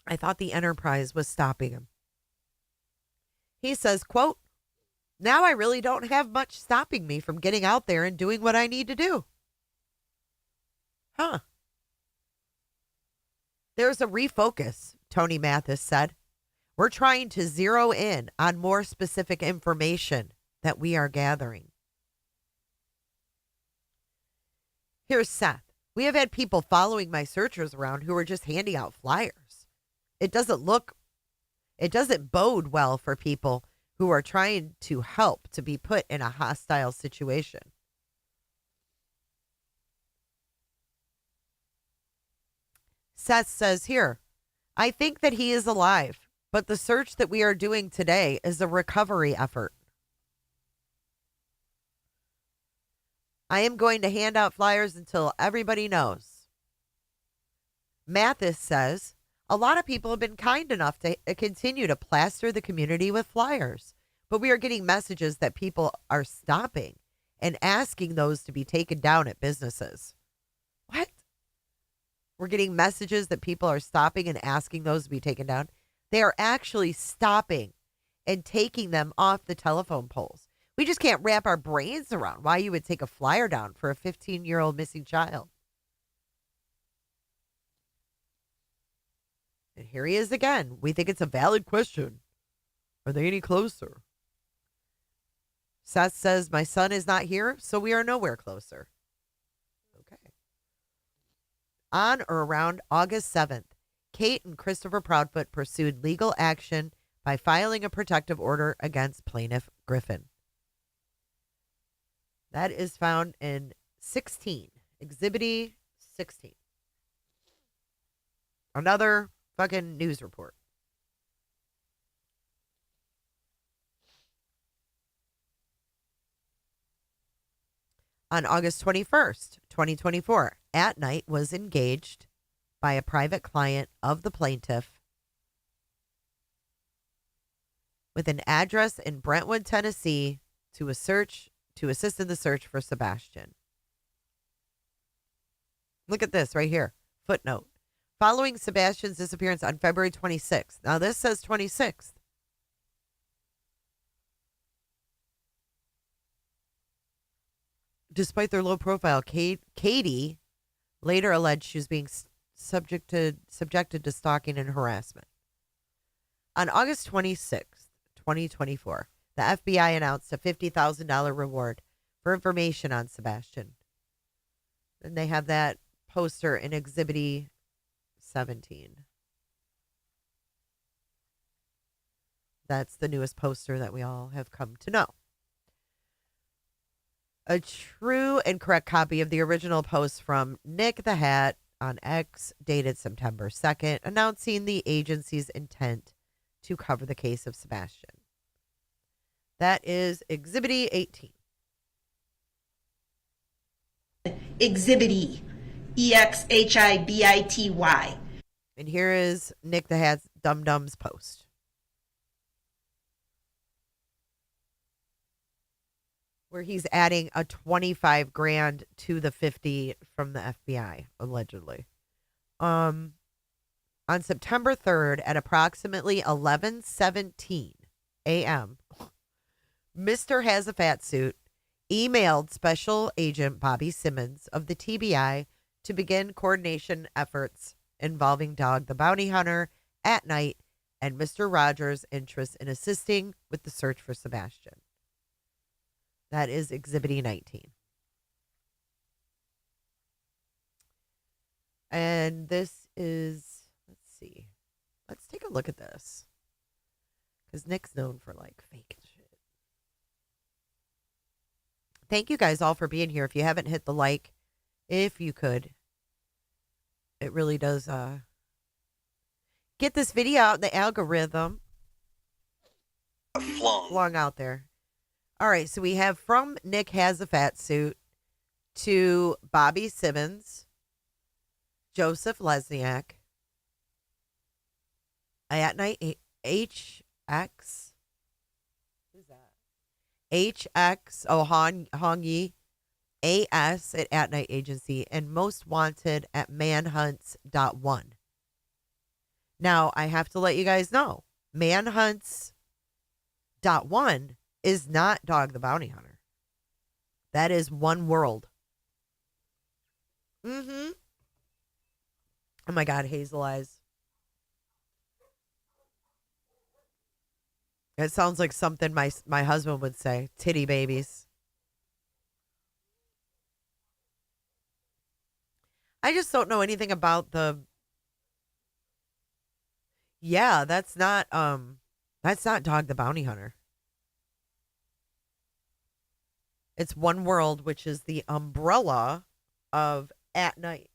I thought the Enterprise was stopping him. He says, quote, "Now I really don't have much stopping me from getting out there and doing what I need to do." Huh. There's a refocus, Tony Mathis said. "We're trying to zero in on more specific information that we are gathering." Here's Seth. "We have had people following my searchers around who are just handing out flyers. It doesn't bode well for people who are trying to help to be put in a hostile situation." Seth says here, "I think that he is alive, but the search that we are doing today is a recovery effort. I am going to hand out flyers until everybody knows." Mathis says, "A lot of people have been kind enough to continue to plaster the community with flyers, but we are getting messages that people are stopping and asking those to be taken down at businesses." What? We're getting messages that people are stopping and asking those to be taken down? They are actually stopping and taking them off the telephone poles. We just can't wrap our brains around why you would take a flyer down for a 15-year-old missing child. And here he is again. "We think it's a valid question. Are they any closer?" Seth says, "My son is not here, so we are nowhere closer." Okay. On or around August 7th, Kate and Christopher Proudfoot pursued legal action by filing a protective order against plaintiff Griffin. That is found in Exhibit 16. Another fucking news report. On August 21st, 2024, At Night was engaged by a private client of the plaintiff with an address in Brentwood, Tennessee to assist in the search for Sebastian. Look at this right here. Footnote. Following Sebastian's disappearance on February 26th. Now this says 26th. Despite their low profile, Katie later alleged she was being subjected to stalking and harassment. On August 26th, 2024, the FBI announced a $50,000 reward for information on Sebastian. And they have that poster in Exhibit 17. That's the newest poster that we all have come to know. A true and correct copy of the original post from Nick the Hat on X, dated September 2nd, announcing the agency's intent to cover the case of Sebastian. That is Exhibit 18. Exhibit E. EXHIBITY. And here is Nick the Hat's Dum Dum's post. Where he's adding a 25 grand to the 50 from the FBI, allegedly. On September 3rd at approximately 11:17 a.m., Mr. Has a Fat Suit emailed Special Agent Bobby Simmons of the TBI to begin coordination efforts involving Dog the Bounty Hunter, At Night, and Mr. Rogers' interest in assisting with the search for Sebastian. That is Exhibit 19. And this is, let's see. Let's take a look at this. Because Nick's known for like fake shit. Thank you guys all for being here. If you haven't hit the like, if you could, it really does get this video out in the algorithm. Flung out there. All right, so we have from Nick Has a Fat Suit to Bobby Simmons, Joseph Lesniak, At Night HX. Who's that? HX, Hong Yi, AS at Night Agency, and Most Wanted at manhunts.1. Now, I have to let you guys know, manhunts.1 is not Dog the Bounty Hunter. That is One World. Oh my God, Hazel Eyes. It sounds like something my husband would say. Titty babies. I just don't know anything about the. Yeah, that's not Dog the Bounty Hunter. It's One World, which is the umbrella of At Night.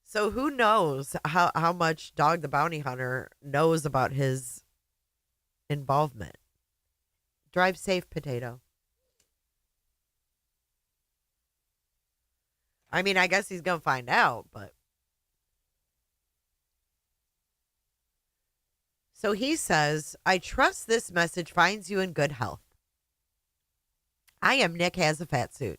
So who knows how much Dog the Bounty Hunter knows about his involvement. Drive safe, Potato. I mean, I guess he's going to find out, but. So he says, I trust this message finds you in good health. I am Nick Has a Fat Suit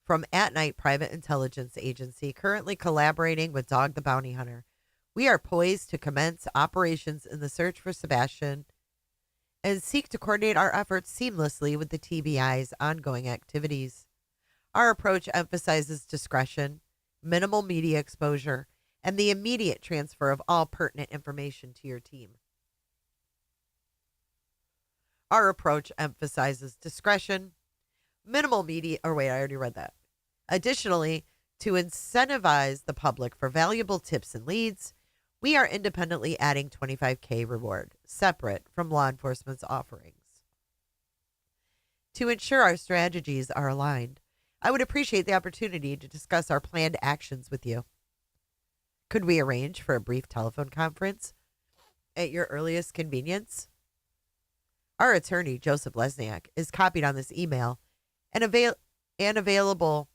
from At Night Private Intelligence Agency, currently collaborating with Dog the Bounty Hunter. We are poised to commence operations in the search for Sebastian and seek to coordinate our efforts seamlessly with the TBI's ongoing activities. Our approach emphasizes discretion, minimal media exposure, and the immediate transfer of all pertinent information to your team. Our approach emphasizes discretion, minimal media, I already read that. Additionally, to incentivize the public for valuable tips and leads, we are independently adding $25,000 reward, separate from law enforcement's offerings. To ensure our strategies are aligned, I would appreciate the opportunity to discuss our planned actions with you. Could we arrange for a brief telephone conference at your earliest convenience? Our attorney, Joseph Lesniak, is copied on this email and available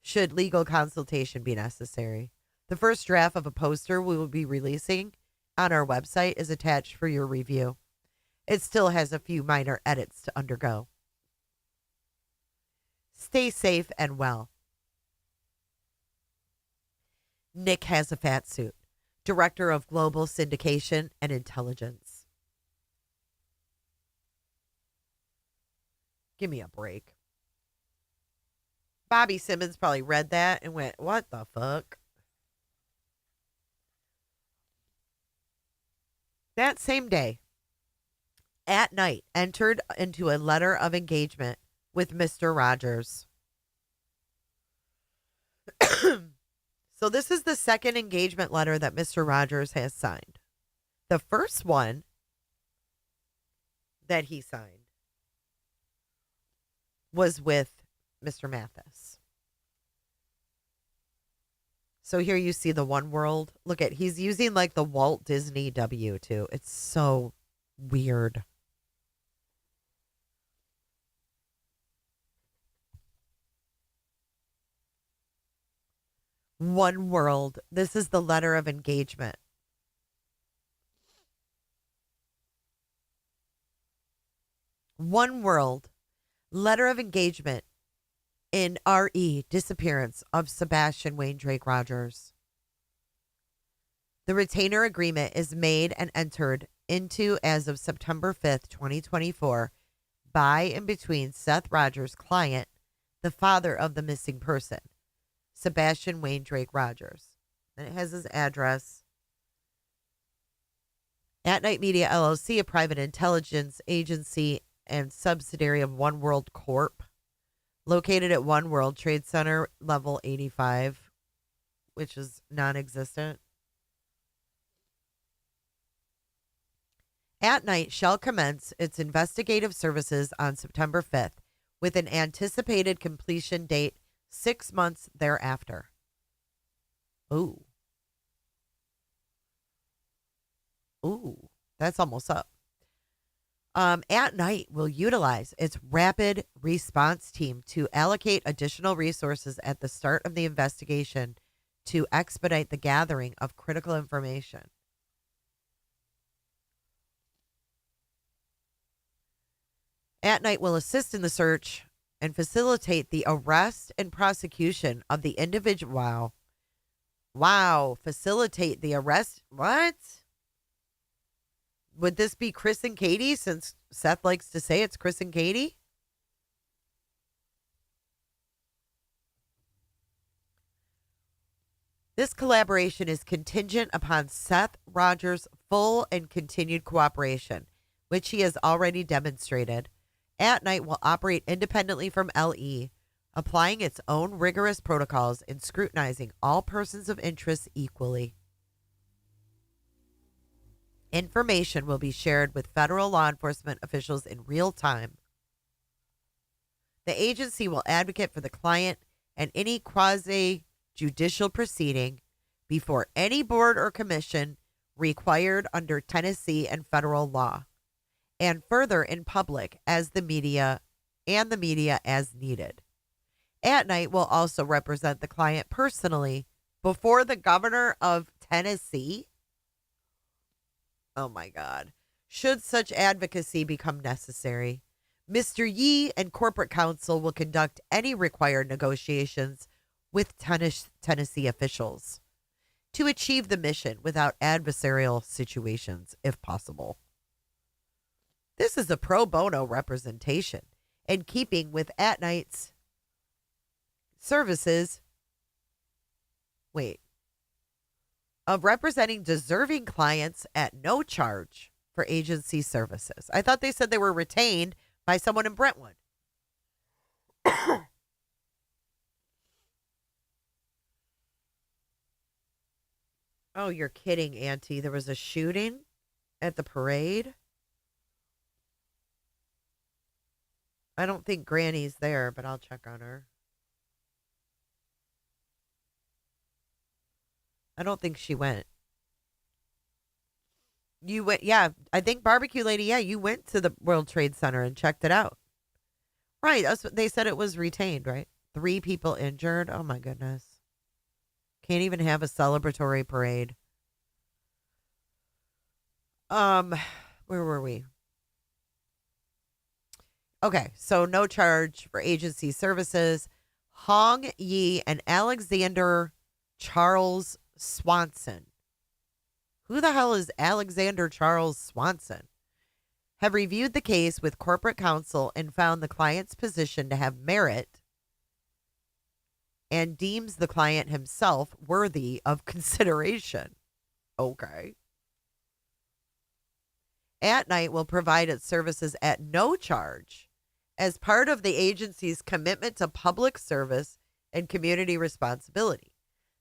should legal consultation be necessary. The first draft of a poster we will be releasing on our website is attached for your review. It still has a few minor edits to undergo. Stay safe and well. Nick has a fat suit, Director of Global Syndication and Intelligence. Give me a break. Bobby Simmons probably read that and went, what the fuck? That same day, at night, entered into a letter of engagement with Mr. Rogers. So this is the second engagement letter that Mr. Rogers has signed. The first one that he signed was with Mr. Mathis. So here you see the One World. Look at, he's using like the Walt Disney W too. It's so weird. One World. This is the letter of engagement. One World. Letter of engagement in RE disappearance of Sebastian Wayne Drake Rogers. The retainer agreement is made and entered into as of September 5th, 2024 by and between Seth Rogers' client, the father of the missing person, Sebastian Wayne Drake Rogers. And it has his address. At Night Media LLC, a private intelligence agency and subsidiary of One World Corp., located at One World Trade Center, level 85, which is non-existent. At Night shall commence its investigative services on September 5th, with an anticipated completion date 6 months thereafter. Ooh. Ooh, that's almost up. At Night will utilize its rapid response team to allocate additional resources at the start of the investigation to expedite the gathering of critical information. At Night will assist in the search and facilitate the arrest and prosecution of the individual. Wow. Facilitate the arrest. What? Would this be Chris and Katie, since Seth likes to say it's Chris and Katie? This collaboration is contingent upon Seth Rogers' full and continued cooperation, which he has already demonstrated. At Night will operate independently from LE, applying its own rigorous protocols and scrutinizing all persons of interest equally. Information will be shared with federal law enforcement officials in real time. The agency will advocate for the client and any quasi-judicial proceeding before any board or commission required under Tennessee and federal law, and further in public as the media as needed. At Night will also represent the client personally before the governor of Tennessee. Oh my God. Should such advocacy become necessary, Mr. Yee and corporate counsel will conduct any required negotiations with Tennessee officials to achieve the mission without adversarial situations, if possible. This is a pro bono representation in keeping with At Night's services. Of representing deserving clients at no charge for agency services. I thought they said they were retained by someone in Brentwood. Oh, you're kidding, Auntie. There was a shooting at the parade? I don't think Granny's there, but I'll check on her. I don't think she went. You went, yeah. I think Barbecue Lady, yeah, you went to the World Trade Center and checked it out. Right. That's what they said, it was retained, right? 3 people injured. Oh my goodness. Can't even have a celebratory parade. Where were we? Okay, so no charge for agency services. Hong Yi and Alexander Charles Swanson. Who the hell is Alexander Charles Swanson? Have reviewed the case with corporate counsel and found the client's position to have merit and deems the client himself worthy of consideration. Okay. At Night will provide its services at no charge as part of the agency's commitment to public service and community responsibility.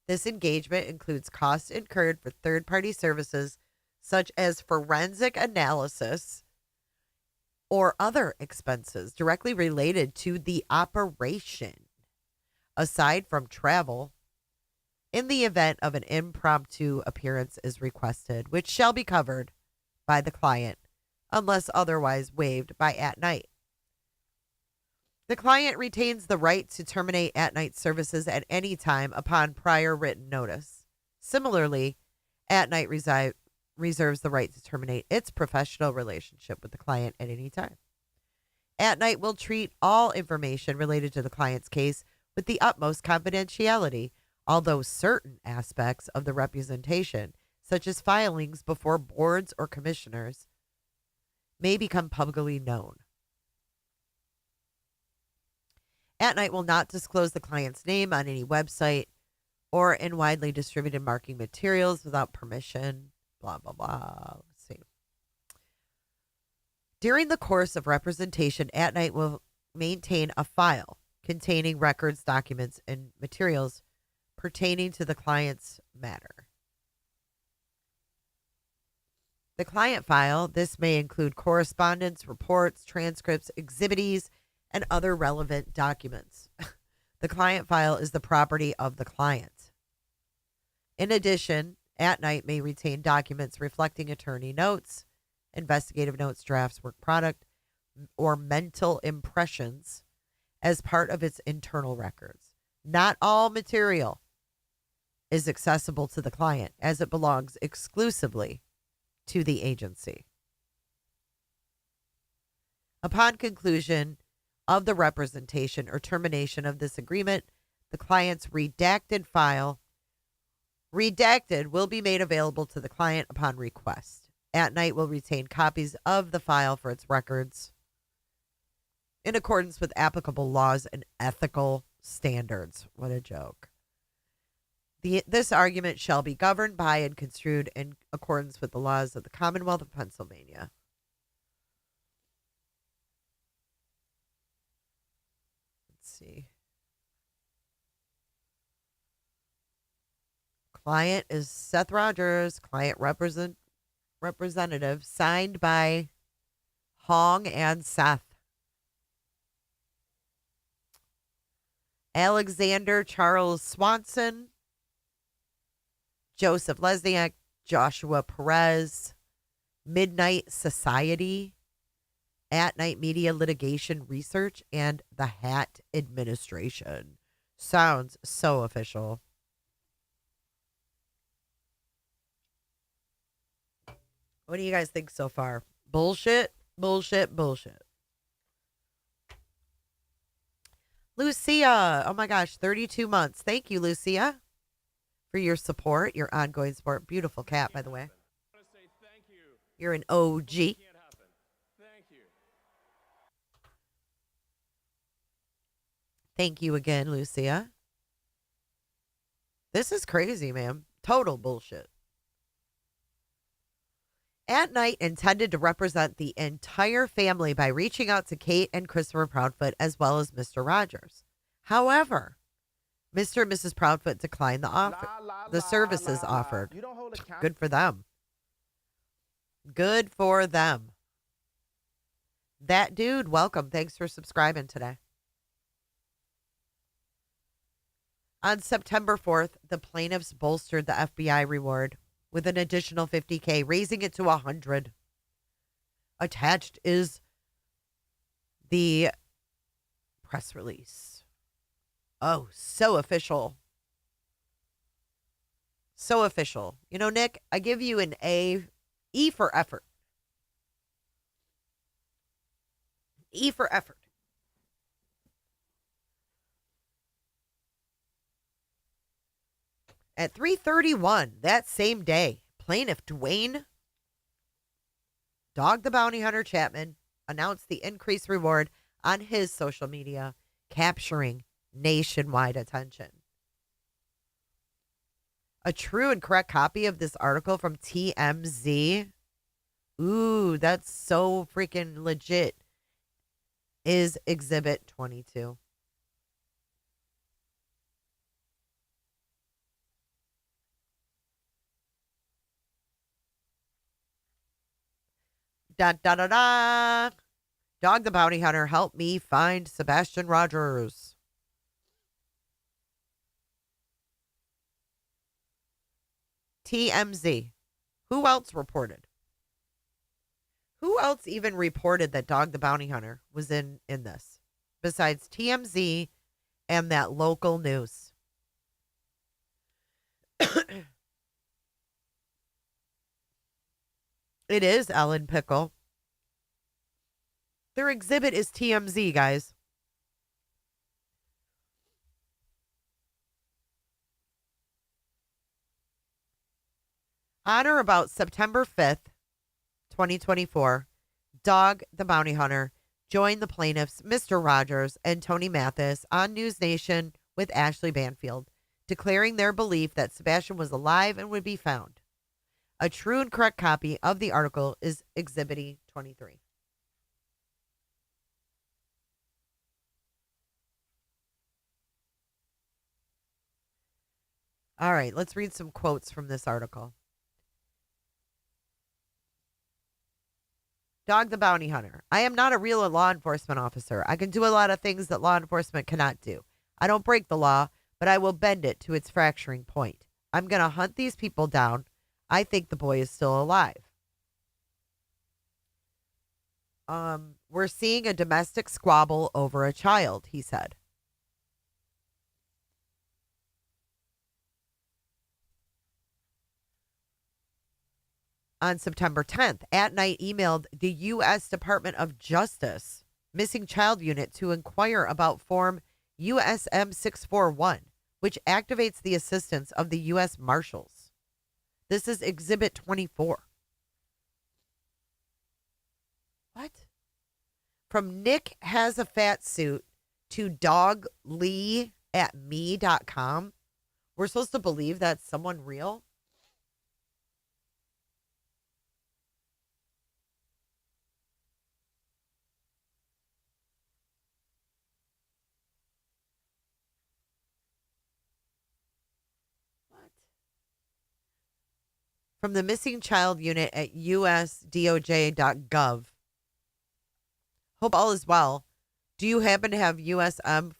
This engagement includes costs incurred for third-party services such as forensic analysis or other expenses directly related to the operation, aside from travel, in the event of an impromptu appearance is requested, which shall be covered by the client unless otherwise waived by At Night. The client retains the right to terminate At Night services at any time upon prior written notice. Similarly, At Night reserves the right to terminate its professional relationship with the client at any time. At Night will treat all information related to the client's case with the utmost confidentiality, although certain aspects of the representation, such as filings before boards or commissioners, may become publicly known. At Night will not disclose the client's name on any website or in widely distributed marketing materials without permission. Blah, blah, blah. Let's see. During the course of representation, At Night will maintain a file containing records, documents, and materials pertaining to the client's matter. The client file, this may include correspondence, reports, transcripts, exhibities, and other relevant documents. The client file is the property of the client. In addition, At Night may retain documents reflecting attorney notes, investigative notes, drafts, work product, or mental impressions as part of its internal records. Not all material is accessible to the client, as it belongs exclusively to the agency. Upon conclusion of the representation or termination of this agreement, the client's redacted file, redacted, will be made available to the client upon request. At Night will retain copies of the file for its records in accordance with applicable laws and ethical standards. What a joke. This argument shall be governed by and construed in accordance with the laws of the Commonwealth of Pennsylvania. Let's see. Client is Seth Rogers, client representative, signed by Hong and Seth. Alexander Charles Swanson, Joseph Lesniak, Joshua Perez, Midnight Society, At Night Media Litigation Research, and the Hat Administration. Sounds so official. What do you guys think so far? Bullshit, bullshit, bullshit. Lucia, oh my gosh, 32 months. Thank you, Lucia, for your support, your ongoing support. Beautiful cat, by the way. You're an OG. Thank you. Thank you again, Lucia. This is crazy, man. Total bullshit. At Night intended to represent the entire family by reaching out to Kate and Christopher Proudfoot as well as Mr. Rogers. However, Mr. and Mrs. Proudfoot declined the services offered. Good for them. Good for them. That dude, welcome. Thanks for subscribing today. On September 4th, the plaintiffs bolstered the FBI reward with an additional $50K, raising it to $100. Attached is the press release. Oh, so official. So official. You know, Nick, I give you an E for effort. E for effort. At 3:31 that same day, plaintiff Dwayne Dog the Bounty Hunter Chapman announced the increased reward on his social media, capturing nationwide attention. A true and correct copy of this article from TMZ, ooh, that's so freaking legit, is Exhibit 22. Da da da da. Dog the Bounty Hunter helped me find Sebastian Rogers. TMZ. Who else reported? Who else even reported that Dog the Bounty Hunter was in this? Besides TMZ and that local news. It is Ellen Pickle. Their exhibit is TMZ, guys. On or about September 5th, 2024, Dog the Bounty Hunter joined the plaintiffs, Mr. Rogers and Tony Mathis, on News Nation with Ashley Banfield, declaring their belief that Sebastian was alive and would be found. A true and correct copy of the article is Exhibit 23. All right, let's read some quotes from this article. Dog the Bounty Hunter. I am not a real law enforcement officer. I can do a lot of things that law enforcement cannot do. I don't break the law, but I will bend it to its fracturing point. I'm going to hunt these people down. I think the boy is still alive. We're seeing a domestic squabble over a child, he said. On September 10th, At Night emailed the U.S. Department of Justice Missing Child Unit to inquire about Form USM 641, which activates the assistance of the U.S. Marshals. This is Exhibit 24. What? From Nick has a fat suit to doglee@me.com. We're supposed to believe that's someone real? From the Missing Child Unit at usdoj.gov. Hope all is well. Do you happen to have USM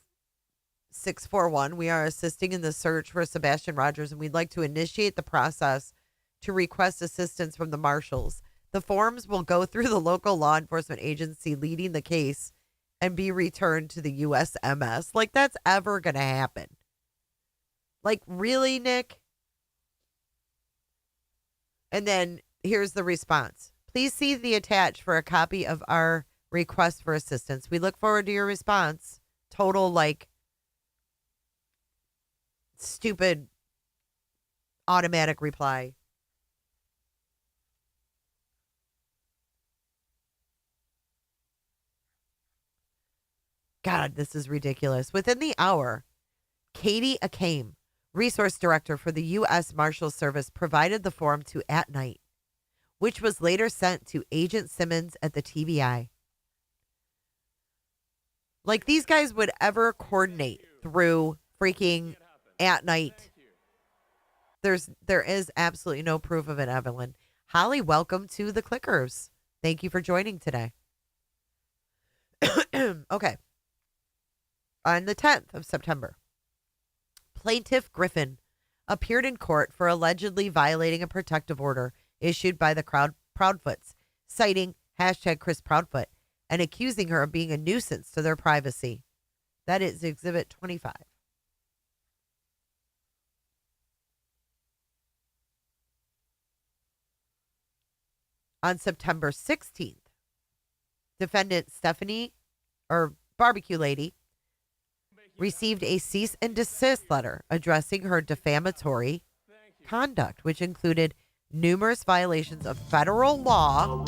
641? We are assisting in the search for Sebastian Rogers, and we'd like to initiate the process to request assistance from the marshals. The forms will go through the local law enforcement agency leading the case and be returned to the USMS. Like, that's ever going to happen. Like, really, Nick? And then here's the response. Please see the attached for a copy of our request for assistance. We look forward to your response. Total, like, stupid automatic reply. God, this is ridiculous. Within the hour, Katie Akame, resource director for the U.S. Marshals Service, provided the form to At Night, which was later sent to Agent Simmons at the TBI. Like, these guys would ever coordinate through freaking At Night. There is absolutely no proof of it, Evelyn. Holly, welcome to the Clickers. Thank you for joining today. Okay. On the 10th of September, Plaintiff Griffin appeared in court for allegedly violating a protective order issued by the Proudfoots, citing hashtag Chris Proudfoot and accusing her of being a nuisance to their privacy. That is Exhibit 25. On September 16th, defendant Barbecue Lady received a cease and desist letter addressing her defamatory conduct, which included numerous violations of federal law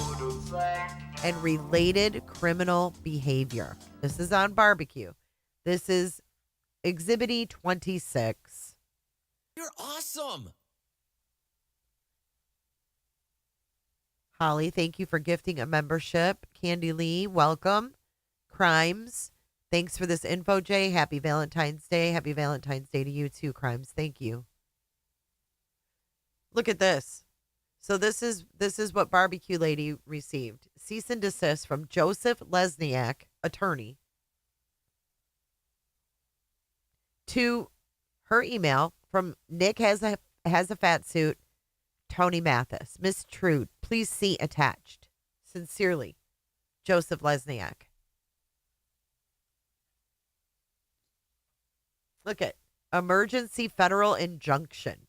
and related criminal behavior. This is on Barbecue. This is Exhibit 26. You're awesome. Holly, thank you for gifting a membership. Candy Lee, welcome. Crimes, thanks for this info, Jay. Happy Valentine's Day. Happy Valentine's Day to you too, Crimes. Thank you. Look at this. So this is what Barbecue Lady received. Cease and desist from Joseph Lesniak, attorney, to her email from Nick has a fat suit, Tony Mathis. Miss Trude, please see attached. Sincerely, Joseph Lesniak. Look at emergency federal injunction.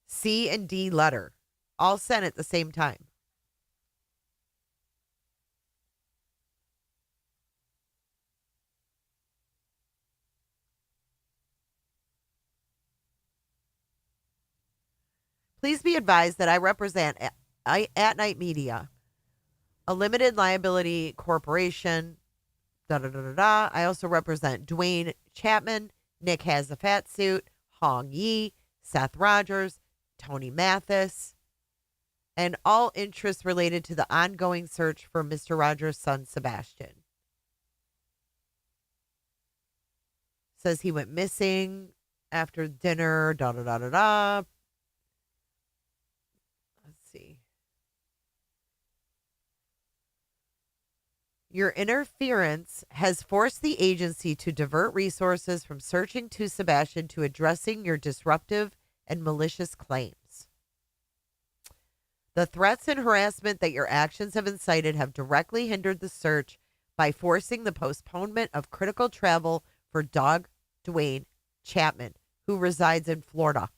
C and D letter, all sent at the same time. Please be advised that I represent At Night Media, a limited liability corporation. I also represent Dwayne Chapman, Nick Has a Fat Suit, Hong Yi, Seth Rogers, Tony Mathis, and all interests related to the ongoing search for Mr. Rogers' son, Sebastian. Says he went missing after dinner, Let's see. Your interference has forced the agency to divert resources from searching to Sebastian to addressing your disruptive and malicious claims. The threats and harassment that your actions have incited have directly hindered the search by forcing the postponement of critical travel for Dog Dwayne Chapman, who resides in Florida.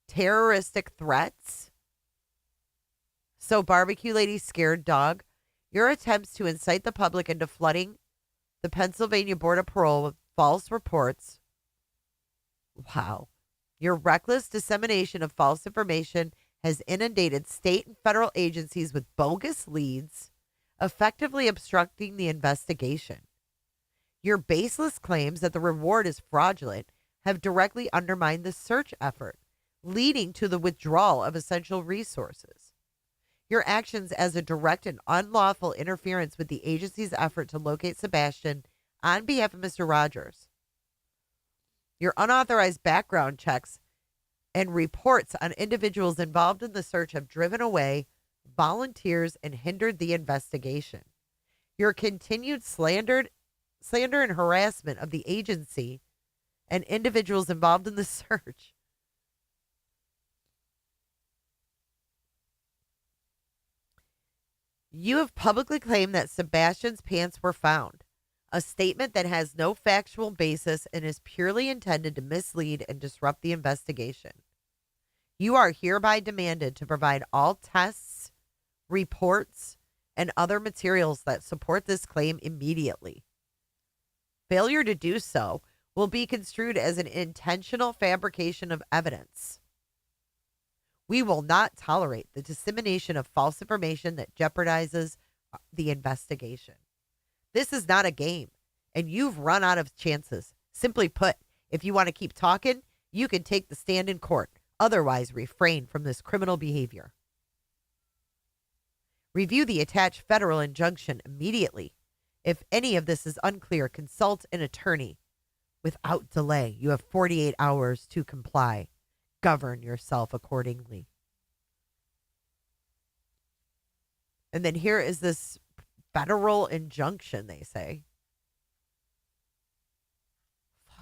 Terroristic threats. So, Barbecue Lady Scared Dog, your attempts to incite the public into flooding the Pennsylvania Board of Parole with false reports. Wow. Your reckless dissemination of false information has inundated state and federal agencies with bogus leads, effectively obstructing the investigation. Your baseless claims that the reward is fraudulent have directly undermined the search effort, leading to the withdrawal of essential resources. Your actions as a direct and unlawful interference with the agency's effort to locate Sebastian on behalf of Mr. Rogers. Your unauthorized background checks and reports on individuals involved in the search have driven away volunteers and hindered the investigation. Your continued slander and harassment of the agency and individuals involved in the search You have publicly claimed that Sebastian's pants were found, a statement that has no factual basis and is purely intended to mislead and disrupt the investigation. You are hereby demanded to provide all tests, reports, and other materials that support this claim immediately. Failure to do so will be construed as an intentional fabrication of evidence. We will not tolerate the dissemination of false information that jeopardizes the investigation. This is not a game, and you've run out of chances. Simply put, if you want to keep talking, you can take the stand in court. Otherwise, refrain from this criminal behavior. Review the attached federal injunction immediately. If any of this is unclear, consult an attorney. Without delay, you have 48 hours to comply. Govern yourself accordingly. And then here is this federal injunction, they say.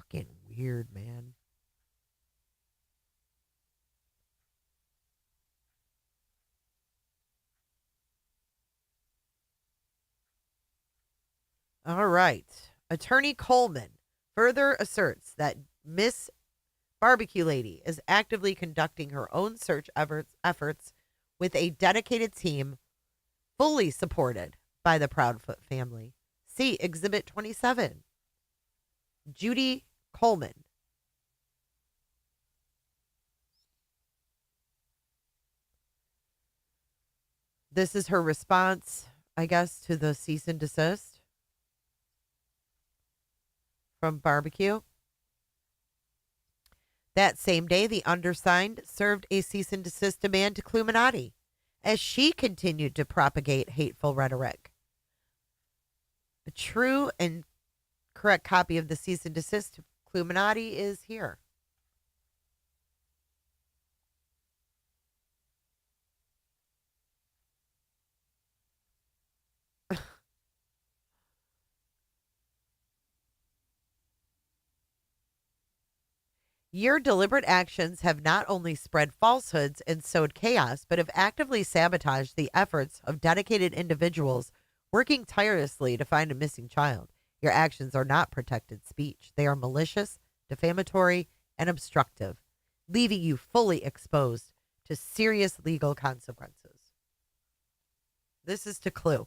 fucking weird, man. All right. Attorney Coleman further asserts that Miss Barbecue Lady is actively conducting her own search efforts with a dedicated team fully supported by the Proudfoot family. See Exhibit 27. Judy Coleman. This is her response, I guess, to the cease and desist from Barbecue. That same day, the undersigned served a cease and desist demand to Cluminati as she continued to propagate hateful rhetoric. A true and correct copy of the cease and desist to Cluminati is here. Your deliberate actions have not only spread falsehoods and sowed chaos, but have actively sabotaged the efforts of dedicated individuals working tirelessly to find a missing child. Your actions are not protected speech. They are malicious, defamatory, and obstructive, leaving you fully exposed to serious legal consequences. This is to Clue.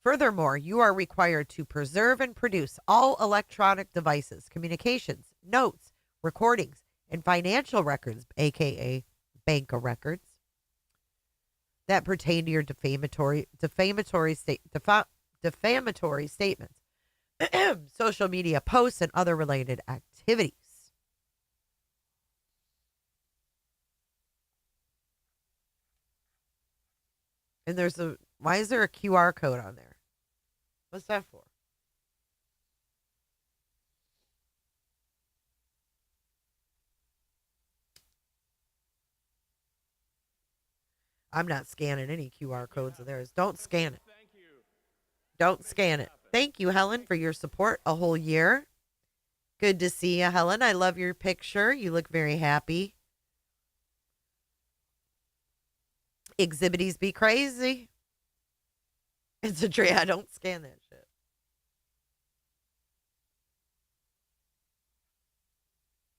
Furthermore, you are required to preserve and produce all electronic devices, communications, notes, recordings, and financial records, aka bank records, that pertain to your defamatory statements, social media posts, and other related activities. And why is there a QR code on there? What's that for? I'm not scanning any QR codes of theirs. Don't scan it. Don't scan it. Thank you, Helen, for your support a whole year. Good to see you, Helen. I love your picture. You look very happy. Exhibities be crazy. It's a tree. I don't scan that shit.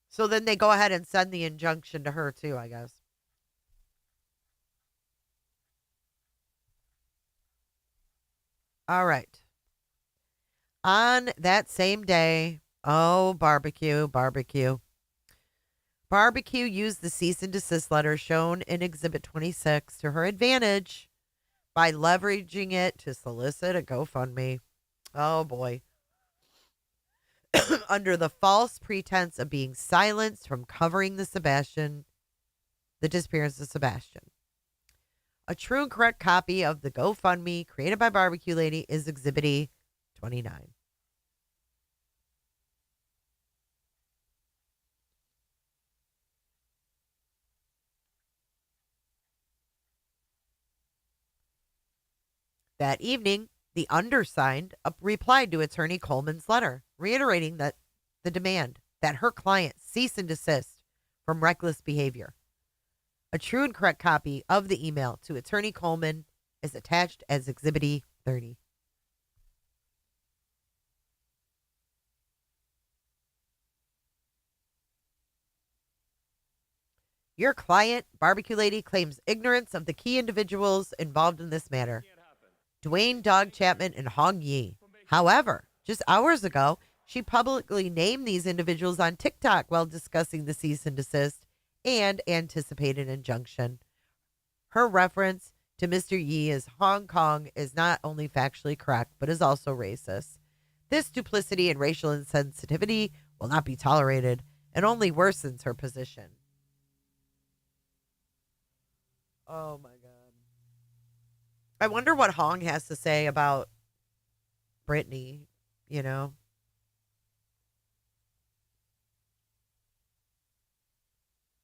So then they go ahead and send the injunction to her too, I guess. All right. On that same day, Barbecue used the cease and desist letter shown in Exhibit 26 to her advantage by leveraging it to solicit a GoFundMe. Oh, boy. Under the false pretense of being silenced from covering the disappearance of Sebastian. A true and correct copy of the GoFundMe created by Barbecue Lady is Exhibit 29. That evening, the undersigned replied to Attorney Coleman's letter, reiterating that the demand that her client cease and desist from reckless behavior. A true and correct copy of the email to Attorney Coleman is attached as Exhibit 30. Your client, Barbecue Lady, claims ignorance of the key individuals involved in this matter. Dwayne Dog Chapman and Hong Yi. However, just hours ago, she publicly named these individuals on TikTok while discussing the cease and desist and anticipated injunction. Her reference to Mr. Yi as Hong Kong is not only factually correct, but is also racist. This duplicity and racial insensitivity will not be tolerated and only worsens her position. Oh, my God. I wonder what Hong has to say about Brittany, you know.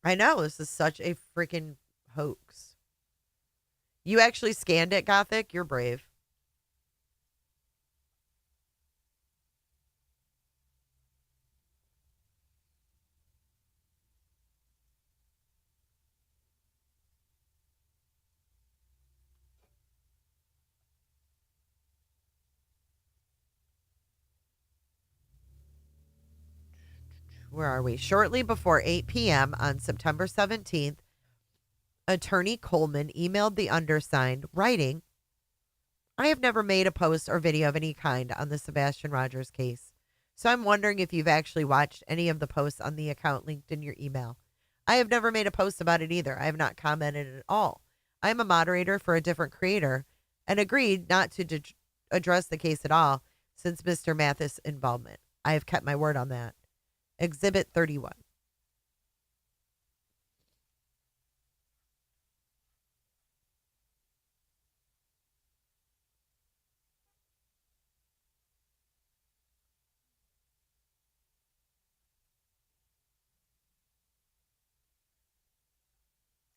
I know. This is such a freaking hoax. You actually scanned it, Gothic? You're brave. Where are we? Shortly before 8 p.m. on September 17th, Attorney Coleman emailed the undersigned, writing, I have never made a post or video of any kind on the Sebastian Rogers case, so I'm wondering if you've actually watched any of the posts on the account linked in your email. I have never made a post about it either. I have not commented at all. I am a moderator for a different creator and agreed not to address the case at all since Mr. Mathis' involvement. I have kept my word on that. Exhibit 31.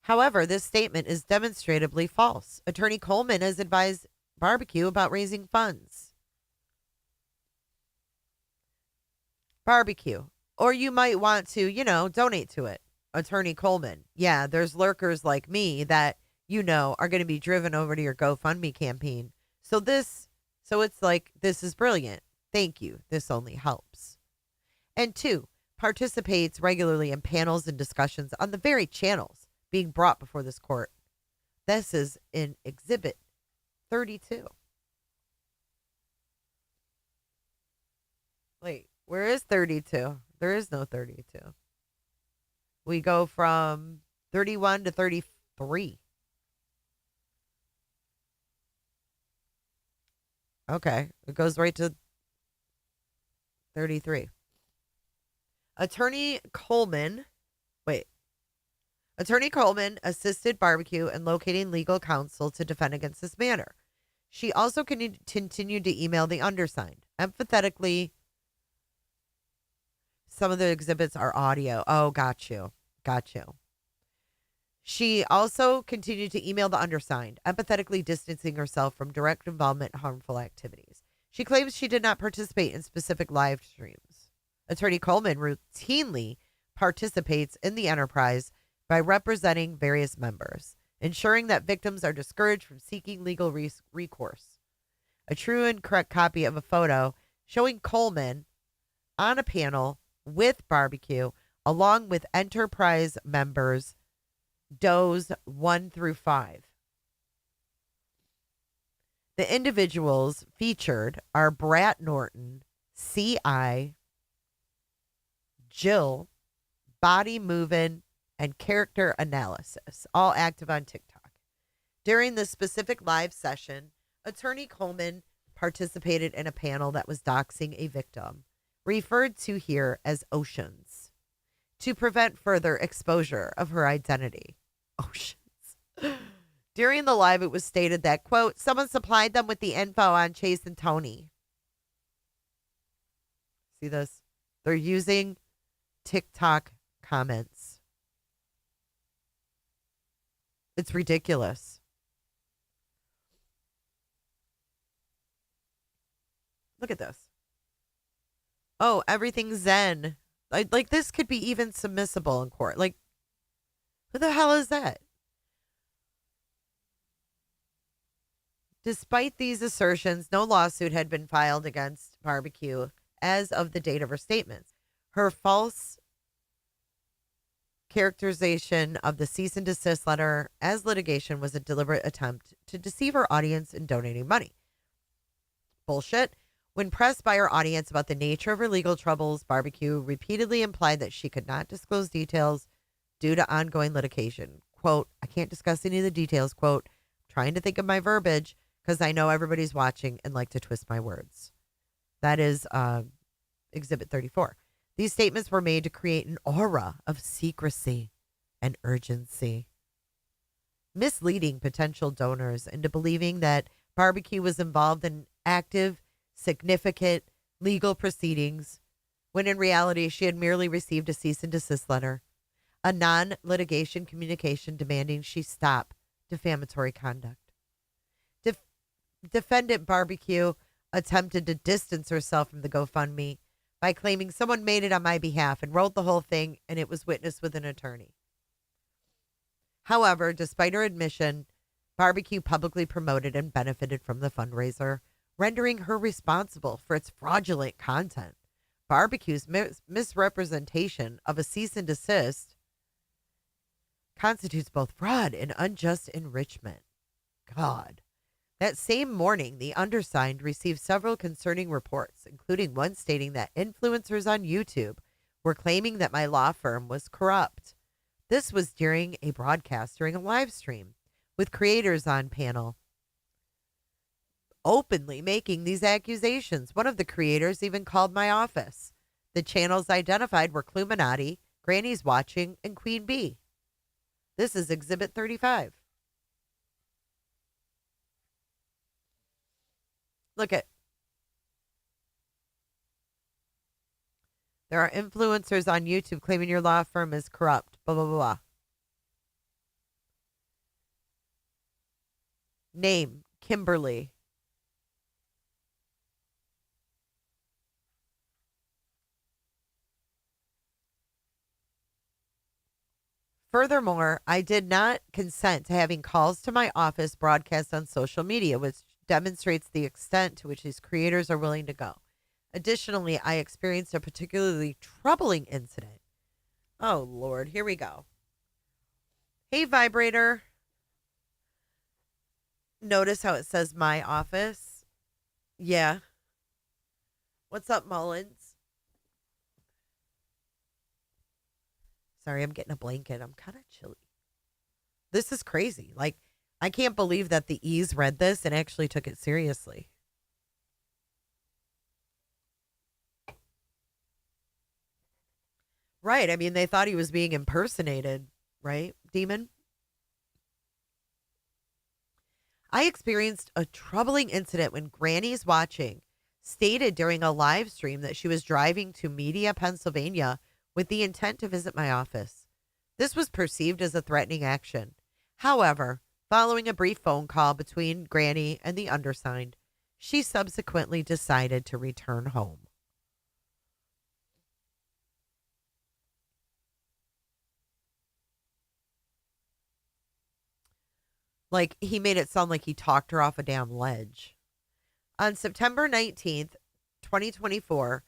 However, this statement is demonstrably false. Attorney Coleman has advised Barbecue about raising funds. Barbecue. Or you might want to, donate to it. Attorney Coleman. Yeah, there's lurkers like me that, are going to be driven over to your GoFundMe campaign. So it's like, this is brilliant. Thank you. This only helps. And 2, participates regularly in panels and discussions on the very channels being brought before this court. This is in Exhibit 32. Wait, where is 32? There is no 32. We go from 31 to 33. Okay, it goes right to 33. Attorney Coleman assisted Barbecue in locating legal counsel to defend against this matter. She also continued to email the undersigned. Empathetically, some of the exhibits are audio. Oh, got you. She also continued to email the undersigned, empathetically distancing herself from direct involvement in harmful activities. She claims she did not participate in specific live streams. Attorney Coleman routinely participates in the enterprise by representing various members, ensuring that victims are discouraged from seeking legal recourse. A true and correct copy of a photo showing Coleman on a panel with Barbecue, along with enterprise members, does 1 through 5. The individuals featured are Brat Norton, C.I., Jill, Body Movin', and Character Analysis, all active on TikTok. During this specific live session, Attorney Coleman participated in a panel that was doxing a victim, referred to here as Oceans, to prevent further exposure of her identity. Oceans. During the live, it was stated that, quote, someone supplied them with the info on Chase and Tony. See this? They're using TikTok comments. It's ridiculous. Look at this. Oh, everything's zen. Like this could be even submissible in court. Like, who the hell is that? Despite these assertions, no lawsuit had been filed against Barbecue as of the date of her statements. Her false characterization of the cease and desist letter as litigation was a deliberate attempt to deceive her audience in donating money. Bullshit. When pressed by her audience about the nature of her legal troubles, Barbecue repeatedly implied that she could not disclose details due to ongoing litigation. Quote, I can't discuss any of the details. Quote, trying to think of my verbiage because I know everybody's watching and like to twist my words. That is Exhibit 34. These statements were made to create an aura of secrecy and urgency, misleading potential donors into believing that Barbecue was involved in active, significant legal proceedings, when in reality she had merely received a cease and desist letter, a non-litigation communication demanding she stop defamatory conduct. Defendant Barbecue attempted to distance herself from the GoFundMe by claiming someone made it on my behalf and wrote the whole thing, and it was witnessed with an attorney. However, despite her admission, Barbecue publicly promoted and benefited from the fundraiser, rendering her responsible for its fraudulent content. Barbecue's misrepresentation of a cease and desist constitutes both fraud and unjust enrichment. God. That same morning, the undersigned received several concerning reports, including one stating that influencers on YouTube were claiming that my law firm was corrupt. This was during a broadcast during a live stream with creators on panel openly making these accusations. One of the creators even called my office. The channels identified were Cluminati, Granny's Watching, and Queen Bee. This is Exhibit 35. Look at. There are influencers on YouTube claiming your law firm is corrupt. Blah, blah, blah, blah. Name, Kimberly. Furthermore, I did not consent to having calls to my office broadcast on social media, which demonstrates the extent to which these creators are willing to go. Additionally, I experienced a particularly troubling incident. Oh, Lord, here we go. Hey, vibrator. Notice how it says my office? Yeah. What's up, Mullins? Sorry, I'm getting a blanket. I'm kind of chilly. This is crazy. Like, I can't believe that the E's read this and actually took it seriously. Right. I mean, they thought he was being impersonated, right, Demon? I experienced a troubling incident when Granny's Watching stated during a live stream that she was driving to Media, Pennsylvania with the intent to visit my office. This was perceived as a threatening action. However, following a brief phone call between Granny and the undersigned, she subsequently decided to return home. Like, he made it sound like he talked her off a damn ledge. On September 19th, 2024,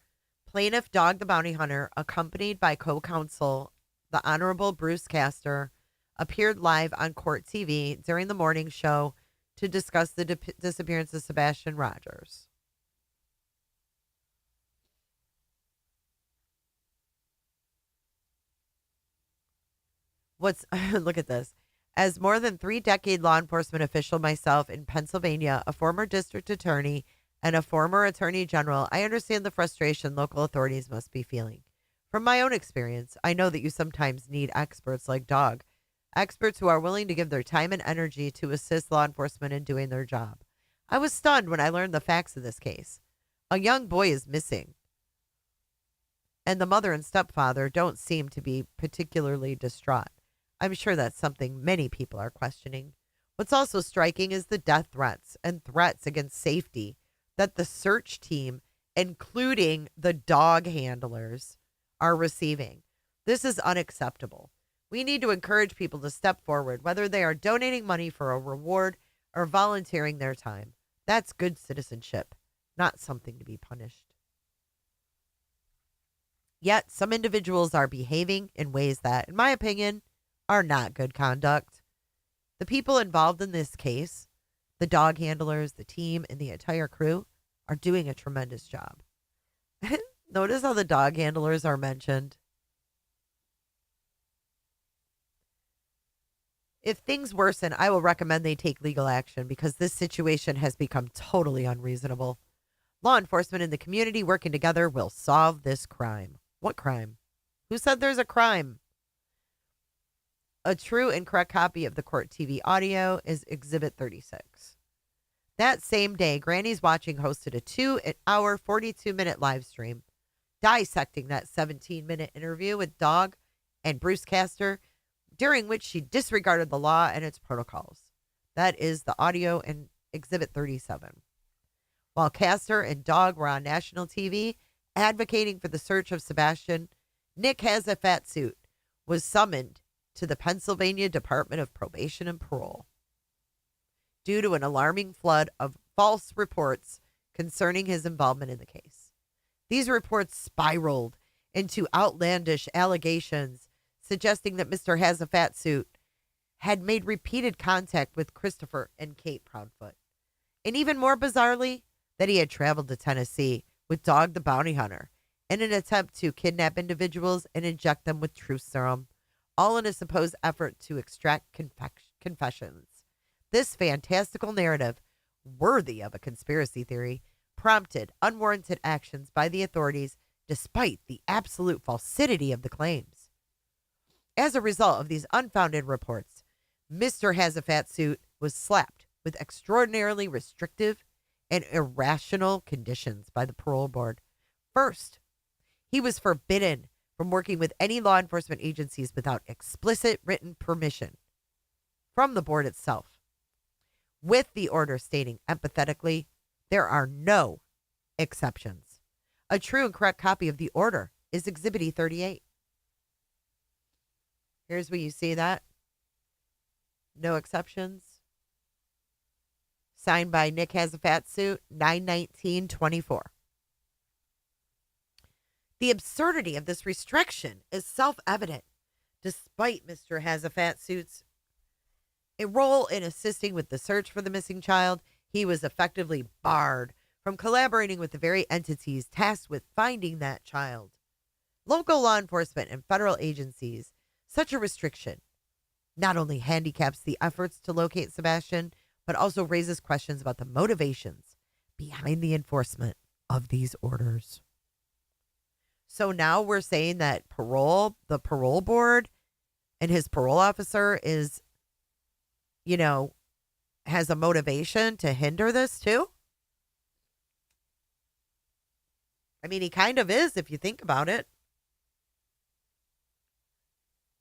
plaintiff Dog the Bounty Hunter, accompanied by co-counsel the Honorable Bruce Castor, appeared live on Court TV during the morning show to discuss the disappearance of Sebastian Rogers. Look at this. As more than 3-decade law enforcement official myself in Pennsylvania, a former district attorney, and a former attorney general, I understand the frustration local authorities must be feeling. From my own experience, I know that you sometimes need experts like Dog, experts who are willing to give their time and energy to assist law enforcement in doing their job. I was stunned when I learned the facts of this case. A young boy is missing, and the mother and stepfather don't seem to be particularly distraught. I'm sure that's something many people are questioning. What's also striking is the death threats and threats against safety that the search team, including the dog handlers, are receiving. This is unacceptable. We need to encourage people to step forward, whether they are donating money for a reward or volunteering their time. That's good citizenship, not something to be punished. Yet, some individuals are behaving in ways that, in my opinion, are not good conduct. The people involved in this case, the dog handlers, the team, and the entire crew, are doing a tremendous job. Notice how the dog handlers are mentioned. If things worsen, I will recommend they take legal action because this situation has become totally unreasonable. Law enforcement and the community working together will solve this crime. What crime? Who said there's a crime? A true and correct copy of the court TV audio is Exhibit 36. That same day, Granny's Watching hosted a 2-hour, 42-minute live stream dissecting that 17-minute interview with Dog and Bruce Castor, during which she disregarded the law and its protocols. That is the audio in Exhibit 37. While Castor and Dog were on national TV advocating for the search of Sebastian, Nick Has a Fat Suit was summoned to the Pennsylvania Department of Probation and Parole due to an alarming flood of false reports concerning his involvement in the case. These reports spiraled into outlandish allegations suggesting that Mr. Has a Fat Suit had made repeated contact with Christopher and Kate Proudfoot. And even more bizarrely, that he had traveled to Tennessee with Dog the Bounty Hunter in an attempt to kidnap individuals and inject them with truth serum, all in a supposed effort to extract confessions. This fantastical narrative, worthy of a conspiracy theory, prompted unwarranted actions by the authorities despite the absolute falsity of the claims. As a result of these unfounded reports, Mr. Has a Fat Suit was slapped with extraordinarily restrictive and irrational conditions by the parole board. First, he was forbidden from working with any law enforcement agencies without explicit written permission from the board itself, with the order stating empathetically, there are no exceptions. A true and correct copy of the order is Exhibit 38. Here's where you see that. No exceptions. Signed by Nick Has a Fat Suit, 9/19/24. The absurdity of this restriction is self-evident, despite Mr. Has a Fat Suit's role in assisting with the search for the missing child. He was effectively barred from collaborating with the very entities tasked with finding that child. Local law enforcement and federal agencies, such a restriction not only handicaps the efforts to locate Sebastian, but also raises questions about the motivations behind the enforcement of these orders. So now we're saying that the parole board and his parole officer is, has a motivation to hinder this too? I mean, he kind of is if you think about it.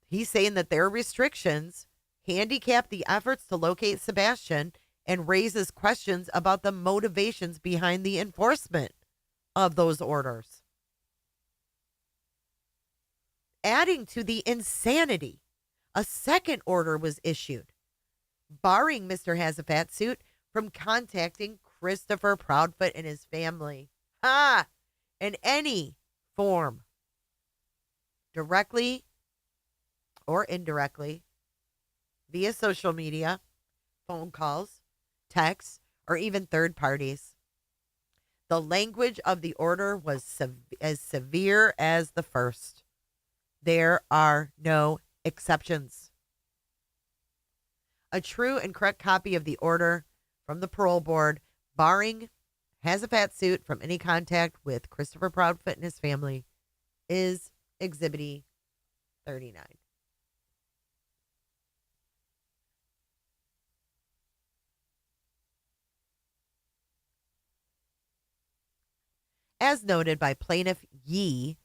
He's saying that their restrictions handicap the efforts to locate Sebastian and raises questions about the motivations behind the enforcement of those orders. Adding to the insanity, a second order was issued, barring Mr. Has a Fat Suit from contacting Christopher Proudfoot and his family. In any form, directly or indirectly, via social media, phone calls, texts, or even third parties. The language of the order was as severe as the first. There are no exceptions. A true and correct copy of the order from the parole board, barring Has a Fat Suit from any contact with Christopher Proudfoot and his family, is Exhibit 39. As noted by plaintiff Yee,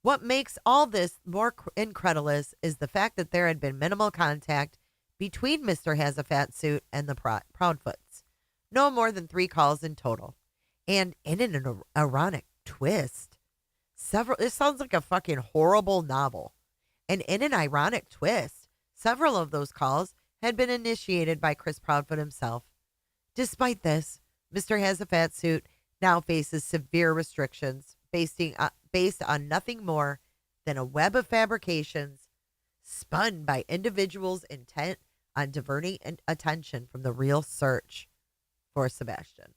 what makes all this more incredulous is the fact that there had been minimal contact between Mr. Has a Fat Suit and the Proudfoots. No more than 3 calls in total. And in an ironic twist, it sounds like a fucking horrible novel. And in an ironic twist, several of those calls had been initiated by Chris Proudfoot himself. Despite this, Mr. Has a Fat Suit now faces severe restrictions based on nothing more than a web of fabrications spun by individuals intent on diverting attention from the real search for Sebastian.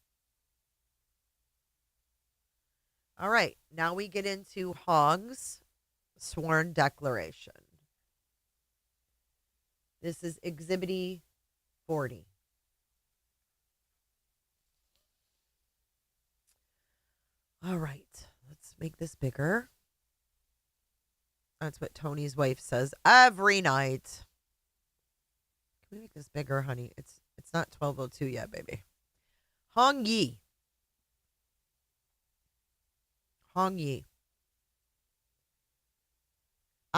All right, now we get into Hong's sworn declaration. This is Exhibit 40. All right, let's make this bigger. That's what Tony's wife says every night. Can we make this bigger, honey? It's not 12:02 yet, baby. Hong Yi.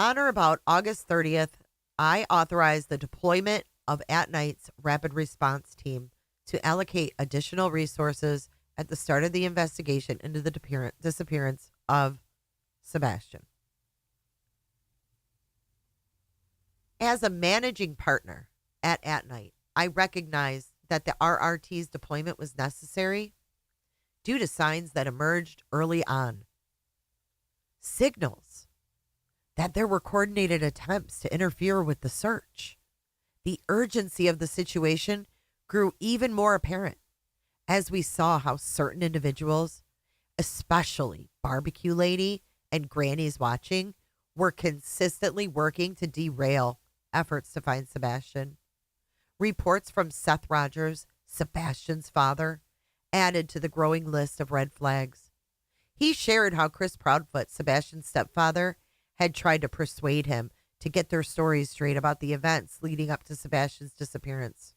On or about August 30th, I authorized the deployment of At Night's rapid response team to allocate additional resources at the start of the investigation into the disappearance of Sebastian. As a managing partner at Night, I recognized that the RRT's deployment was necessary due to signs that emerged early on. Signals that there were coordinated attempts to interfere with the search. The urgency of the situation grew even more apparent as we saw how certain individuals, especially Barbecue Lady and Granny's Watching, were consistently working to derail efforts to find Sebastian. Reports from Seth Rogers, Sebastian's father, added to the growing list of red flags. He shared how Chris Proudfoot, Sebastian's stepfather, had tried to persuade him to get their stories straight about the events leading up to Sebastian's disappearance.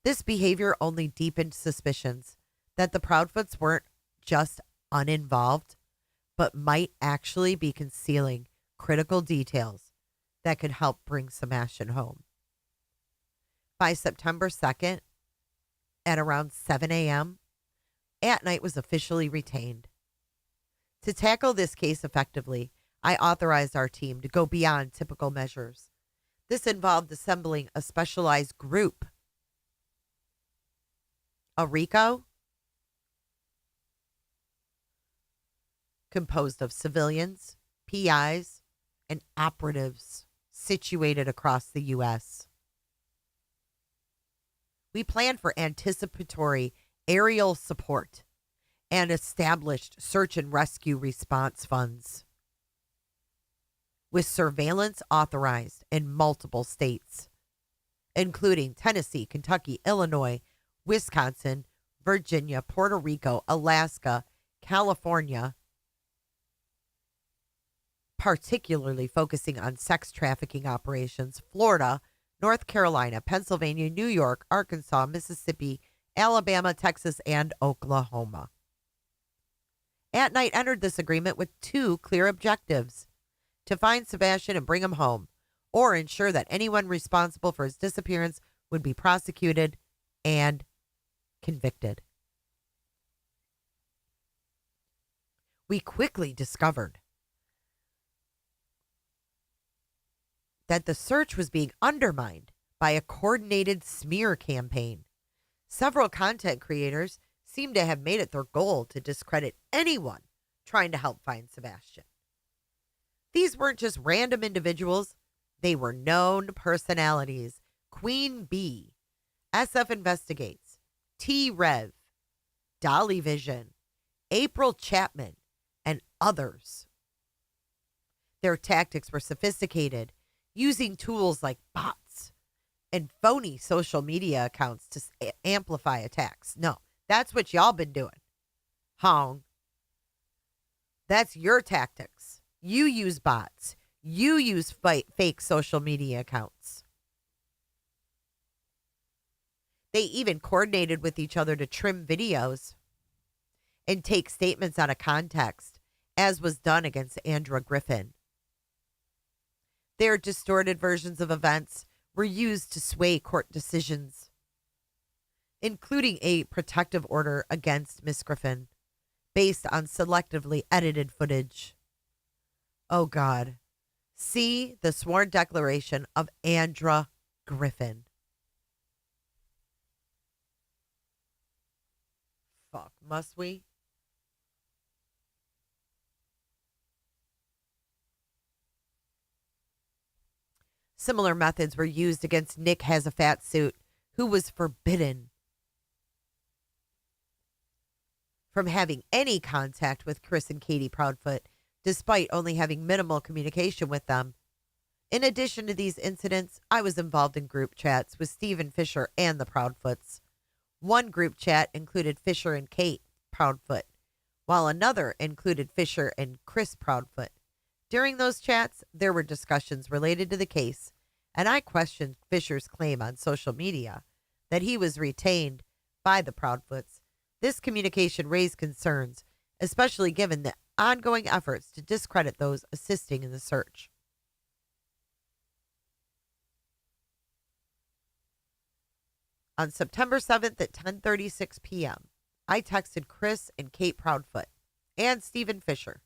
This behavior only deepened suspicions that the Proudfoots weren't just uninvolved, but might actually be concealing critical details that could help bring Sebastian home. By September 2nd, at around 7 a.m., At Night was officially retained. To tackle this case effectively, I authorized our team to go beyond typical measures. This involved assembling a specialized group, a RICO, composed of civilians, PIs, and operatives situated across the U.S. We planned for anticipatory aerial support and established search and rescue response funds, with surveillance authorized in multiple states, including Tennessee, Kentucky, Illinois, Wisconsin, Virginia, Puerto Rico, Alaska, California, particularly focusing on sex trafficking operations, Florida, North Carolina, Pennsylvania, New York, Arkansas, Mississippi, Alabama, Texas, and Oklahoma. At Night entered this agreement with two clear objectives: to find Sebastian and bring him home, or ensure that anyone responsible for his disappearance would be prosecuted and convicted. We quickly discovered that the search was being undermined by a coordinated smear campaign. Several content creators seemed to have made it their goal to discredit anyone trying to help find Sebastian. These weren't just random individuals, they were known personalities. Queen Bee, SF Investigates, T-Rev, Dolly Vision, April Chapman, and others. Their tactics were sophisticated, using tools like bots and phony social media accounts to amplify attacks. No, that's what y'all been doing. Hong. That's your tactics. You use bots. You use fake social media accounts. They even coordinated with each other to trim videos and take statements out of context, as was done against Andra Griffin. Their distorted versions of events were used to sway court decisions, including a protective order against Miss Griffin based on selectively edited footage. Oh, God. See the sworn declaration of Andra Griffin. Fuck, must we? Similar methods were used against Nick Has a Fat Suit, who was forbidden from having any contact with Chris and Katie Proudfoot, despite only having minimal communication with them. In addition to these incidents, I was involved in group chats with Stephen Fisher and the Proudfoots. One group chat included Fisher and Kate Proudfoot, while another included Fisher and Chris Proudfoot. During those chats, there were discussions related to the case, and I questioned Fisher's claim on social media that he was retained by the Proudfoots. This communication raised concerns, especially given the ongoing efforts to discredit those assisting in the search. On September 7th at 10:36 p.m., I texted Chris and Kate Proudfoot and Stephen Fisher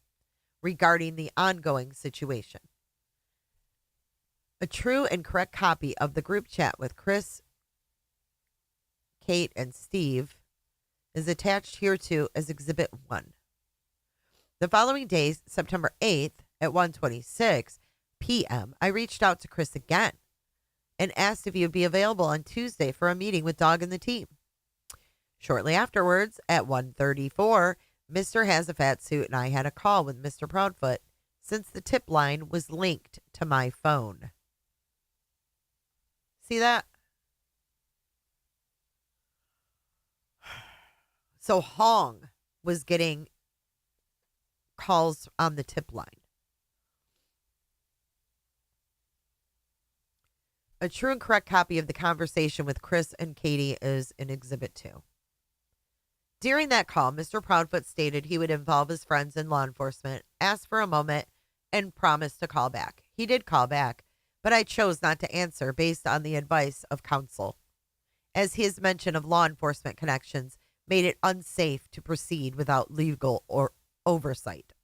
regarding the ongoing situation. A true and correct copy of the group chat with Chris, Kate, and Steve is attached hereto as Exhibit 1. The following day, September 8th at 1:26 p.m., I reached out to Chris again and asked if he would be available on Tuesday for a meeting with Dog and the team. Shortly afterwards, at 1:34, Mr. Has-a-Fat-Suit and I had a call with Mr. Proudfoot since the tip line was linked to my phone. See that? So Hong was getting calls on the tip line. A true and correct copy of the conversation with Chris and Katie is in Exhibit 2. During that call, Mr. Proudfoot stated he would involve his friends in law enforcement, asked for a moment, and promised to call back. He did call back, but I chose not to answer based on the advice of counsel, as his mention of law enforcement connections made it unsafe to proceed without legal or oversight.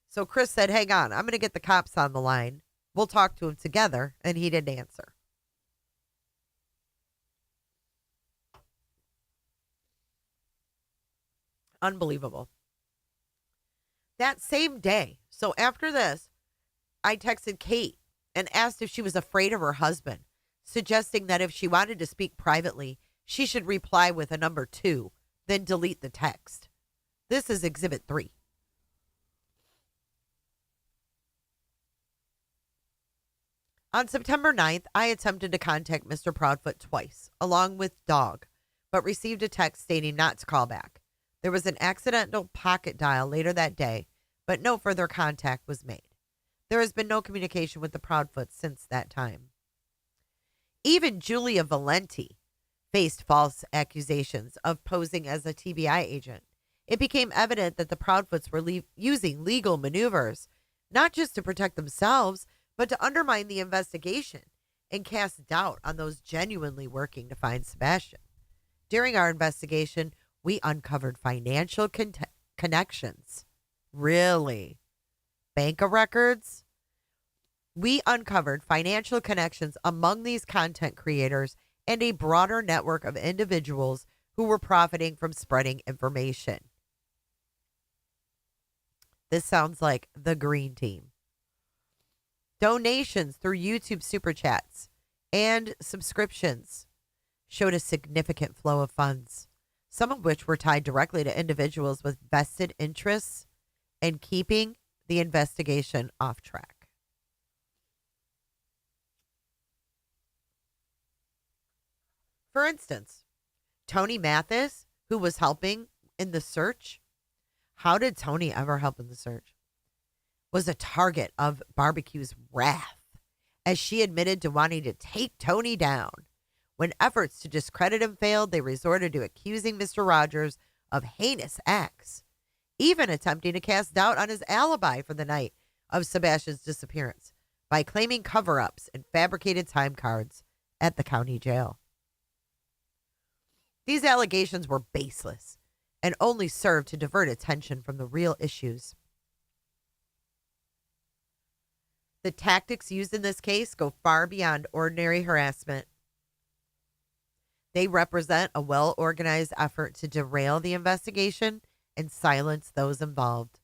So Chris said, hang on, I'm going to get the cops on the line. We'll talk to him together, and he didn't answer. Unbelievable. That same day, so after this, I texted Kate and asked if she was afraid of her husband, suggesting that if she wanted to speak privately, she should reply with a number 2, then delete the text. This is Exhibit 3. On September 9th, I attempted to contact Mr. Proudfoot twice, along with Dog, but received a text stating not to call back. There was an accidental pocket dial later that day, but no further contact was made. There has been no communication with the Proudfoots since that time. Even Julia Valenti faced false accusations of posing as a TBI agent. It became evident that the Proudfoots were using legal maneuvers, not just to protect themselves, but to undermine the investigation and cast doubt on those genuinely working to find Sebastian. During our investigation, we uncovered financial connections. Really? Bank of records? We uncovered financial connections among these content creators and a broader network of individuals who were profiting from spreading information. This sounds like the Green Team. Donations through YouTube Super Chats and subscriptions showed a significant flow of funds, some of which were tied directly to individuals with vested interests in keeping the investigation off track. For instance, Tony Mathis, who was helping in the search, how did Tony ever help in the search? Was a target of Barbecue's wrath, as she admitted to wanting to take Tony down. When efforts to discredit him failed, they resorted to accusing Mr. Rogers of heinous acts, even attempting to cast doubt on his alibi for the night of Sebastian's disappearance by claiming cover-ups and fabricated time cards at the county jail. These allegations were baseless and only served to divert attention from the real issues. The tactics used in this case go far beyond ordinary harassment. They represent a well-organized effort to derail the investigation and silence those involved.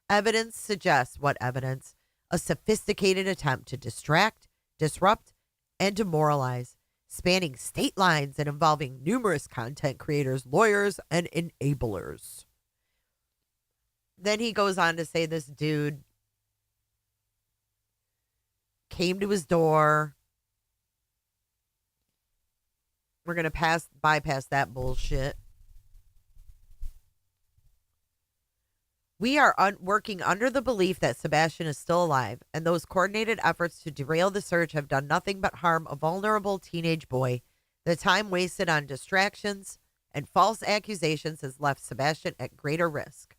Evidence suggests what evidence? A sophisticated attempt to distract, disrupt, and demoralize, spanning state lines and involving numerous content creators, lawyers, and enablers. Then he goes on to say this dude came to his door. We're going to bypass that bullshit. We are working under the belief that Sebastian is still alive, and those coordinated efforts to derail the search have done nothing but harm a vulnerable teenage boy. The time wasted on distractions and false accusations has left Sebastian at greater risk.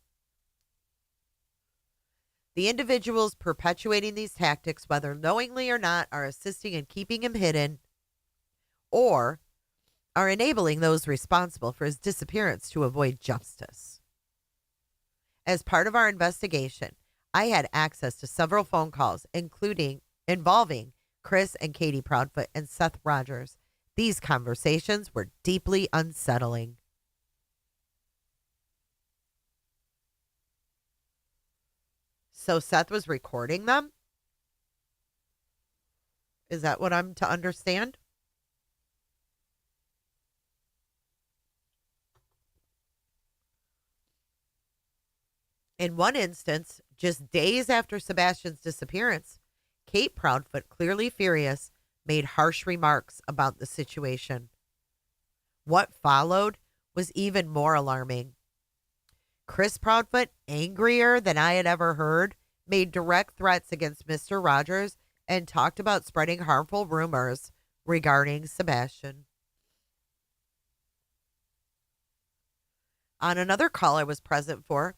The individuals perpetuating these tactics, whether knowingly or not, are assisting in keeping him hidden or are enabling those responsible for his disappearance to avoid justice. As part of our investigation, I had access to several phone calls, involving Chris and Katie Proudfoot and Seth Rogers. These conversations were deeply unsettling. So Seth was recording them? Is that what I'm to understand? In one instance, just days after Sebastian's disappearance, Kate Proudfoot, clearly furious, made harsh remarks about the situation. What followed was even more alarming. Chris Proudfoot, angrier than I had ever heard, made direct threats against Mr. Rogers and talked about spreading harmful rumors regarding Sebastian. On another call I was present for,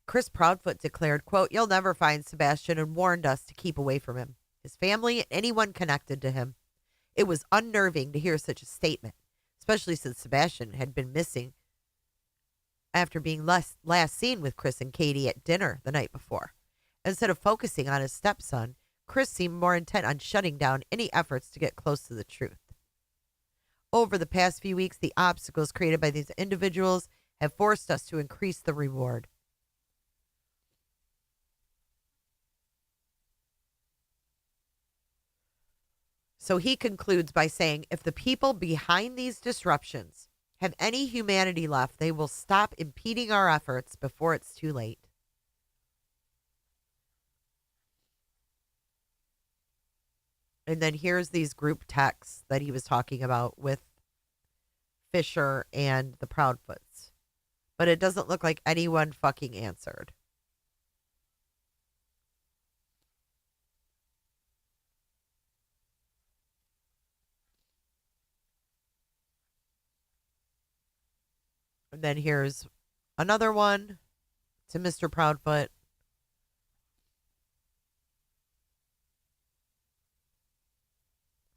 Chris Proudfoot declared, quote, "You'll never find Sebastian," and warned us to keep away from him, his family, and anyone connected to him. It was unnerving to hear such a statement, especially since Sebastian had been missing after being last seen with Chris and Katie at dinner the night before. Instead of focusing on his stepson, Chris seemed more intent on shutting down any efforts to get close to the truth. Over the past few weeks, the obstacles created by these individuals have forced us to increase the reward. So he concludes by saying, if the people behind these disruptions have any humanity left, they will stop impeding our efforts before it's too late. And then here's these group texts that he was talking about with Fisher and the Proudfoots. But it doesn't look like anyone fucking answered. And then here's another one to Mr. Proudfoot.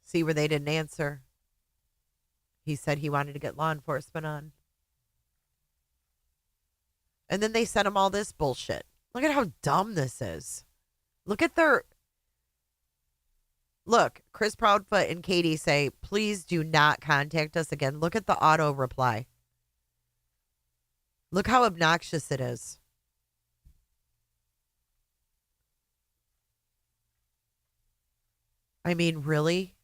See where they didn't answer. He said he wanted to get law enforcement on. And then they sent him all this bullshit. Look at how dumb this is. Look at their... Look, Chris Proudfoot and Katie say, please do not contact us again. Look at the auto reply. Look how obnoxious it is. I mean, really?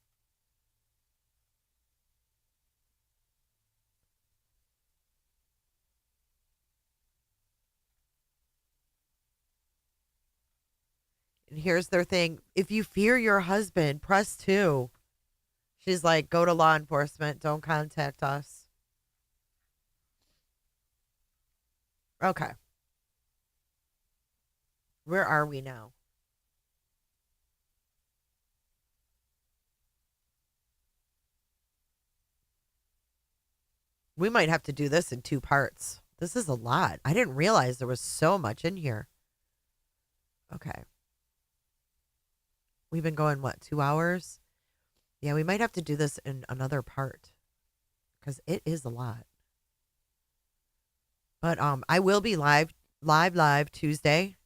And here's their thing. If you fear your husband, press 2. She's like, go to law enforcement. Don't contact us. Okay. Where are we now? We might have to do this in 2 parts. This is a lot. I didn't realize there was so much in here. Okay. We've been going, 2 hours? Yeah, we might have to do this in another part. Because it is a lot. But I will be live Tuesday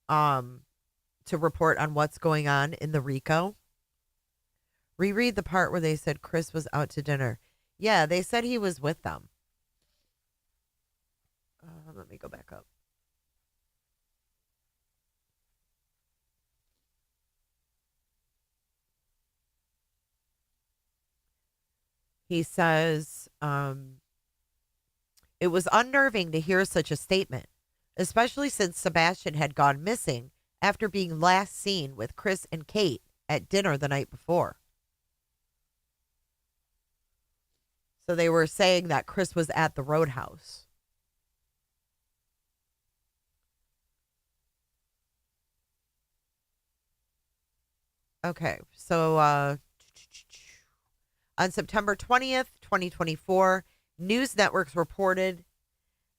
to report on what's going on in the RICO. Reread the part where they said Chris was out to dinner. Yeah, they said he was with them. Let me go back up. He says, it was unnerving to hear such a statement, especially since Sebastian had gone missing after being last seen with Chris and Kate at dinner the night before. So they were saying that Chris was at the Roadhouse. Okay, so on September 20th, 2024, news networks reported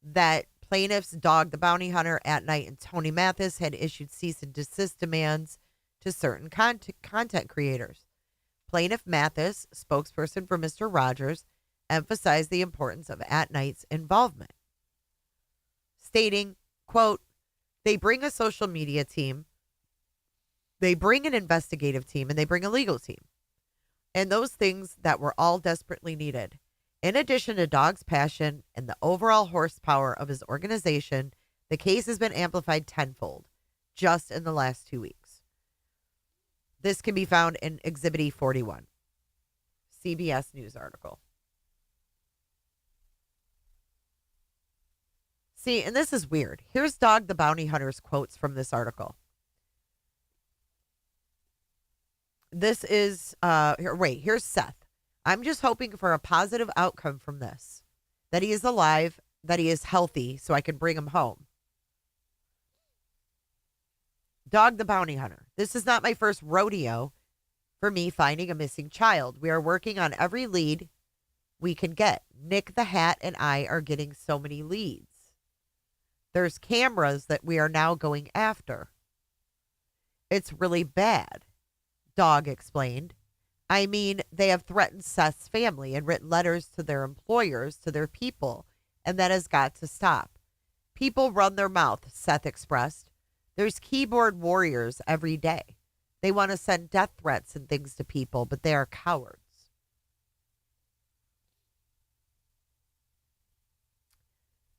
that plaintiffs dogged the bounty hunter at night, and Tony Mathis had issued cease and desist demands to certain content creators. Plaintiff Mathis, spokesperson for Mr. Rogers, emphasized the importance of at-night's involvement, stating, quote, they bring a social media team, they bring an investigative team, and they bring a legal team. And those things that were all desperately needed. In addition to Dog's passion and the overall horsepower of his organization, the case has been amplified tenfold just in the last 2 weeks. This can be found in Exhibit 41, CBS News article. See, and this is weird. Here's Dog the Bounty Hunter's quotes from this article. This is, here's Seth. I'm just hoping for a positive outcome from this. That he is alive, that he is healthy, so I can bring him home. Dog the Bounty Hunter. This is not my first rodeo for me finding a missing child. We are working on every lead we can get. Nick the Hat and I are getting so many leads. There's cameras that we are now going after. It's really bad, Dog explained. I mean, they have threatened Seth's family and written letters to their employers, to their people, and that has got to stop. People run their mouth, Seth expressed. There's keyboard warriors every day. They want to send death threats and things to people, but they are cowards.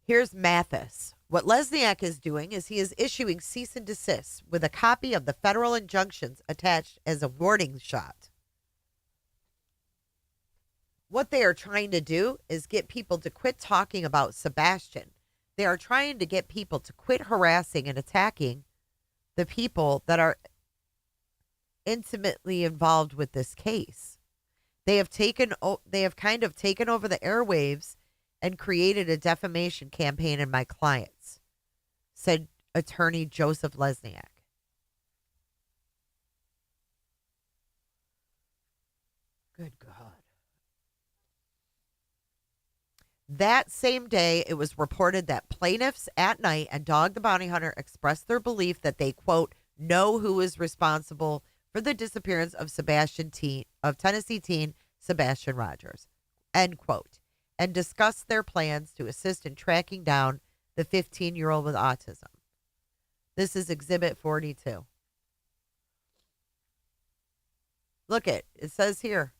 Here's Mathis. What Lesniak is doing is he is issuing cease and desist with a copy of the federal injunctions attached as a warning shot. What they are trying to do is get people to quit talking about Sebastian. They are trying to get people to quit harassing and attacking the people that are intimately involved with this case. They have kind of taken over the airwaves and created a defamation campaign in my clients, said attorney Joseph Lesniak. Good God. That same day, it was reported that plaintiffs at night and Dog the Bounty Hunter expressed their belief that they, quote, know who is responsible for the disappearance of Tennessee teen Sebastian Rogers, end quote, and discussed their plans to assist in tracking down the 15-year-old with autism. This is Exhibit 42. Look it says here.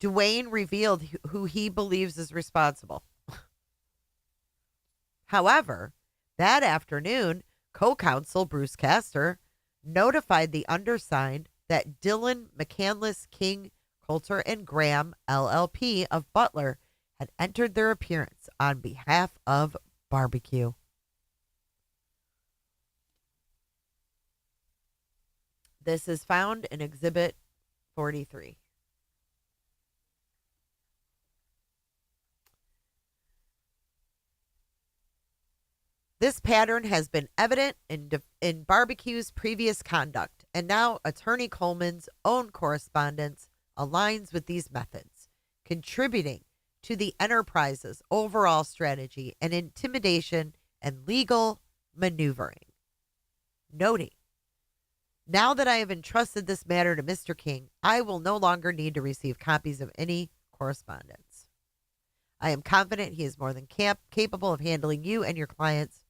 Dwayne revealed who he believes is responsible. However, that afternoon, co-counsel Bruce Castor notified the undersigned that Dylan McCandless King Coulter and Graham, LLP of Butler, had entered their appearance on behalf of Barbecue. This is found in Exhibit 43. This pattern has been evident in Barbecue's previous conduct, and now Attorney Coleman's own correspondence aligns with these methods, contributing to the enterprise's overall strategy and intimidation and legal maneuvering. Noting, now that I have entrusted this matter to Mr. King, I will no longer need to receive copies of any correspondence. I am confident he is more than capable of handling you and your clients.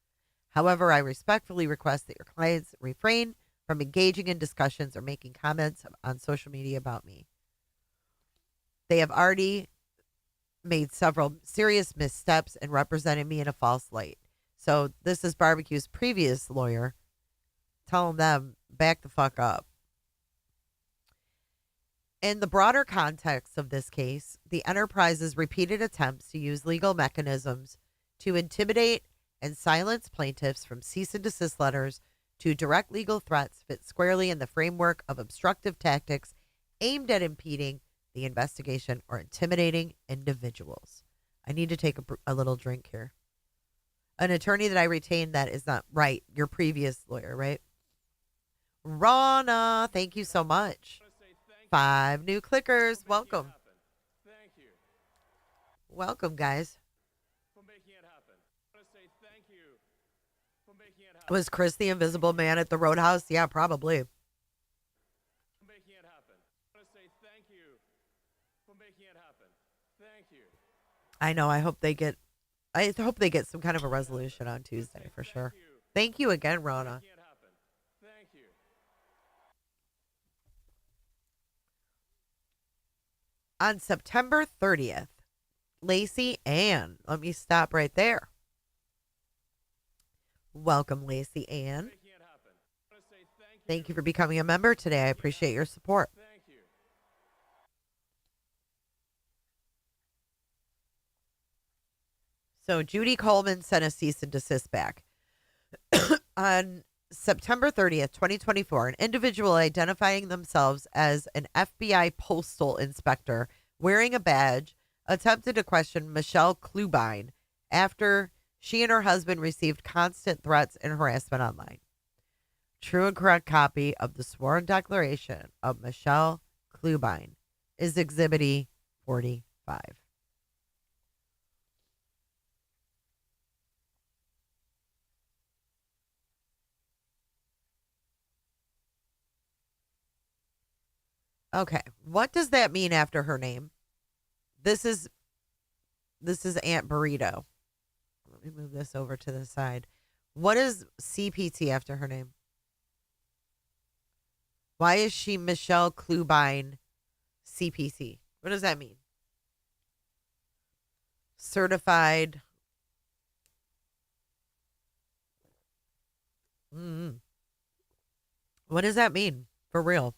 However, I respectfully request that your clients refrain from engaging in discussions or making comments on social media about me. They have already made several serious missteps and represented me in a false light. So this is Barbecue's previous lawyer telling them, back the fuck up. In the broader context of this case, the enterprise's repeated attempts to use legal mechanisms to intimidate and silence plaintiffs from cease and desist letters to direct legal threats fit squarely in the framework of obstructive tactics aimed at impeding the investigation or intimidating individuals. I need to take a little drink here. An attorney that I retained that is not right. Your previous lawyer, right? Rana, thank you so much. 5 new clickers. Welcome. Thank you Welcome, guys. for making it happen. I want to say thank you for making it happen. Was Chris the Invisible Man at the Roadhouse? Yeah, probably. For making it it happen. Thank you. I know. I hope they get some kind of a resolution on Tuesday for sure. Thank you again, Rona. Making it happen. Thank you. On September 30th, Lacey Ann. Let me stop right there. Welcome, Lacey Ann. Making it happen. I want to say thank you. Thank you for becoming a member today. I appreciate your support. Thank you. So Judy Coleman sent a cease and desist back. On September 30th, 2024, an individual identifying themselves as an FBI postal inspector wearing a badge attempted to question Michelle Klubine after she and her husband received constant threats and harassment online. True and correct copy of the sworn declaration of Michelle Klubine is Exhibit 45. Okay, what does that mean after her name? This is Aunt Burrito. Let me move this over to the side. What is CPT after her name? Why is she Michelle Klubine CPC? What does that mean? Certified. What does that mean for real?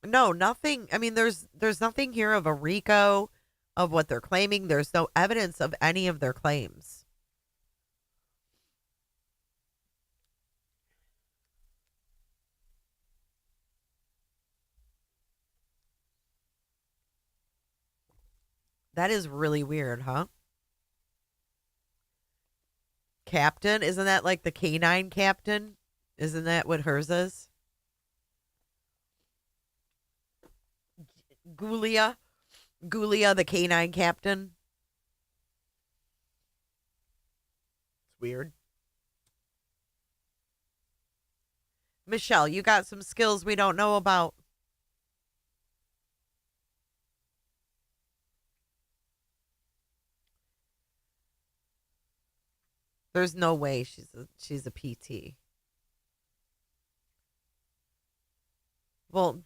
No, nothing. I mean, there's nothing here of a RICO, of what they're claiming. There's no evidence of any of their claims. That is really weird, huh? Captain, isn't that like the canine captain? Isn't that what hers is? Gulia, the canine captain. It's weird. Michelle, you got some skills we don't know about. There's no way she's a PT. Well,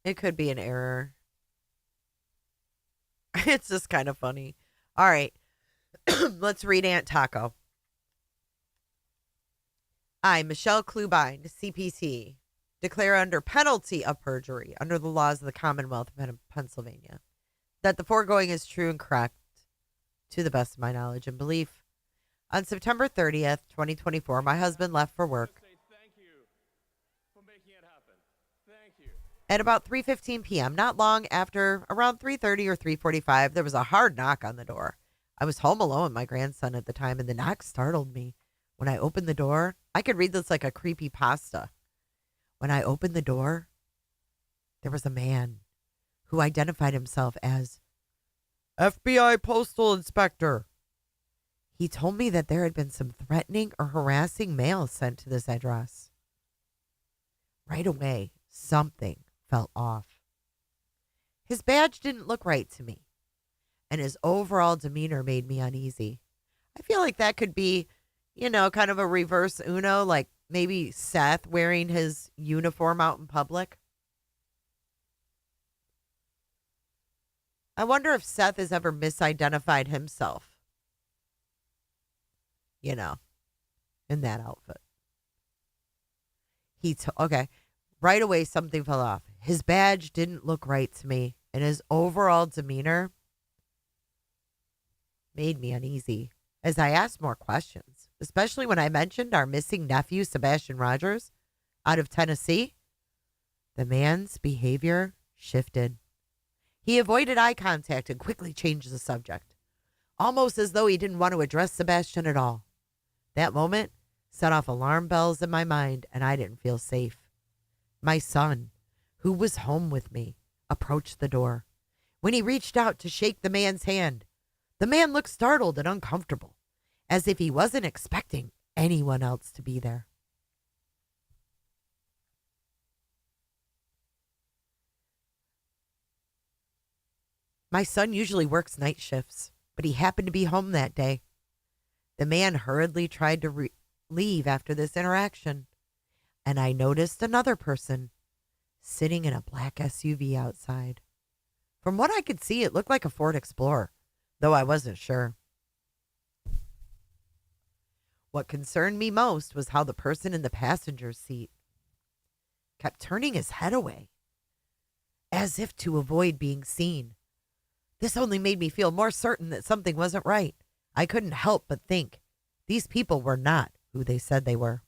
it could be an error. It's just kind of funny. All right. Let's read Aunt Taco. I, Michelle Klubine, CPT, declare under penalty of perjury under the laws of the Commonwealth of Pennsylvania that the foregoing is true and correct to the best of my knowledge and belief. On September 30th, 2024, my husband left for work. Thank you for making it happen. Thank you. At about 3:15 p.m., not long after, around 3:30 or 3:45, there was a hard knock on the door. I was home alone with my grandson at the time, and the knock startled me. When I opened the door, I could read this like a creepy pasta. When I opened the door, there was a man who identified himself as FBI Postal Inspector. He told me that there had been some threatening or harassing mail sent to this address. Right away, something felt off. His badge didn't look right to me, and his overall demeanor made me uneasy. I feel like that could be, kind of a reverse Uno, like maybe Seth wearing his uniform out in public. I wonder if Seth has ever misidentified himself, in that outfit. Okay. Right away, something fell off. His badge didn't look right to me, and his overall demeanor made me uneasy as I asked more questions, especially when I mentioned our missing nephew, Sebastian Rogers, out of Tennessee. The man's behavior shifted. He avoided eye contact and quickly changed the subject, almost as though he didn't want to address Sebastian at all. That moment set off alarm bells in my mind, and I didn't feel safe. My son, who was home with me, approached the door. When he reached out to shake the man's hand, the man looked startled and uncomfortable, as if he wasn't expecting anyone else to be there. My son usually works night shifts, but he happened to be home that day. The man hurriedly tried to leave after this interaction, and I noticed another person sitting in a black SUV outside. From what I could see, it looked like a Ford Explorer, though I wasn't sure. What concerned me most was how the person in the passenger seat kept turning his head away, as if to avoid being seen. This only made me feel more certain that something wasn't right. I couldn't help but think these people were not who they said they were.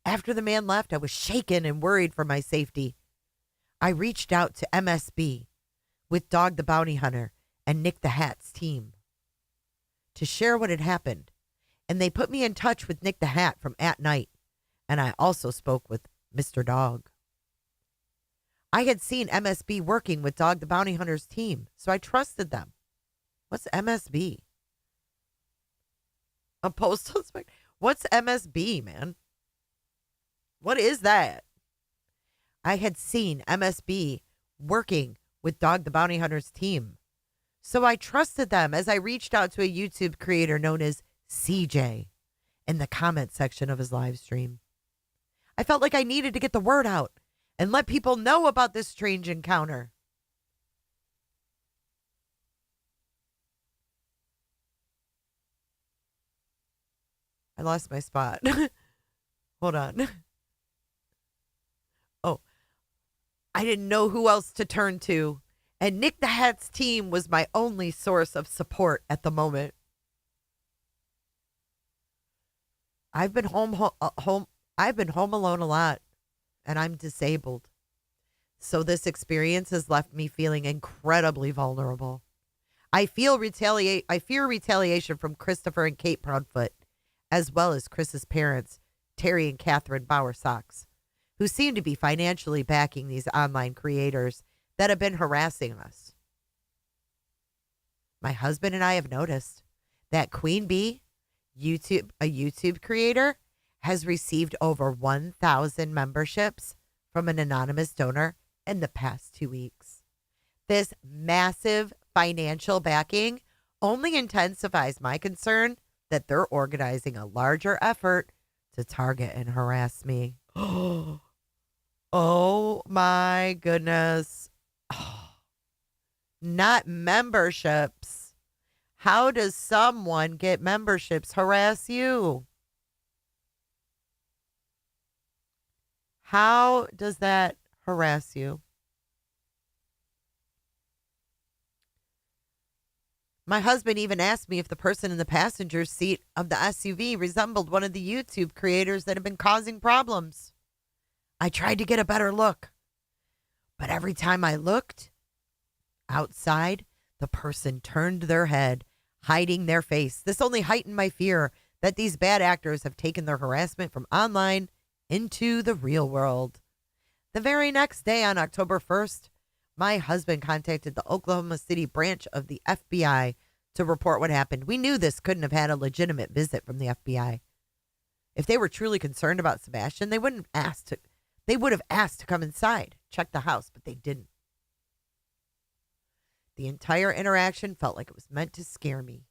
After the man left, I was shaken and worried for my safety. I reached out to MSB with Dog the Bounty Hunter and Nick the Hat's team to share what had happened, and they put me in touch with Nick the Hat from At Night, and I also spoke with Mr. Dog. I had seen MSB working with Dog the Bounty Hunter's team, so I trusted them. What's MSB? A postal inspector? What's MSB, man? What is that? I had seen MSB working with Dog the Bounty Hunter's team, so I trusted them as I reached out to a YouTube creator known as CJ in the comment section of his live stream. I felt like I needed to get the word out and let people know about this strange encounter. I lost my spot. Hold on. Oh, I didn't know who else to turn to, and Nick the Hat's team was my only source of support at the moment. I've been home alone a lot, and I'm disabled. So this experience has left me feeling incredibly vulnerable. I fear retaliation from Christopher and Kate Proudfoot, as well as Chris's parents, Terry and Catherine Bowersox, who seem to be financially backing these online creators that have been harassing us. My husband and I have noticed that Queen Bee, a YouTube creator, has received over 1,000 memberships from an anonymous donor in the past 2 weeks. This massive financial backing only intensifies my concern that they're organizing a larger effort to target and harass me. Oh my goodness. Not memberships. How does someone get memberships harass you? How does that harass you? My husband even asked me if the person in the passenger seat of the SUV resembled one of the YouTube creators that have been causing problems. I tried to get a better look, but every time I looked outside, the person turned their head, hiding their face. This only heightened my fear that these bad actors have taken their harassment from online into the real world. The very next day, on October 1st, my husband contacted the Oklahoma City branch of the FBI to report what happened. We knew this couldn't have had a legitimate visit from the FBI. If they were truly concerned about Sebastian, they would have asked to come inside, check the house, but they didn't. The entire interaction felt like it was meant to scare me,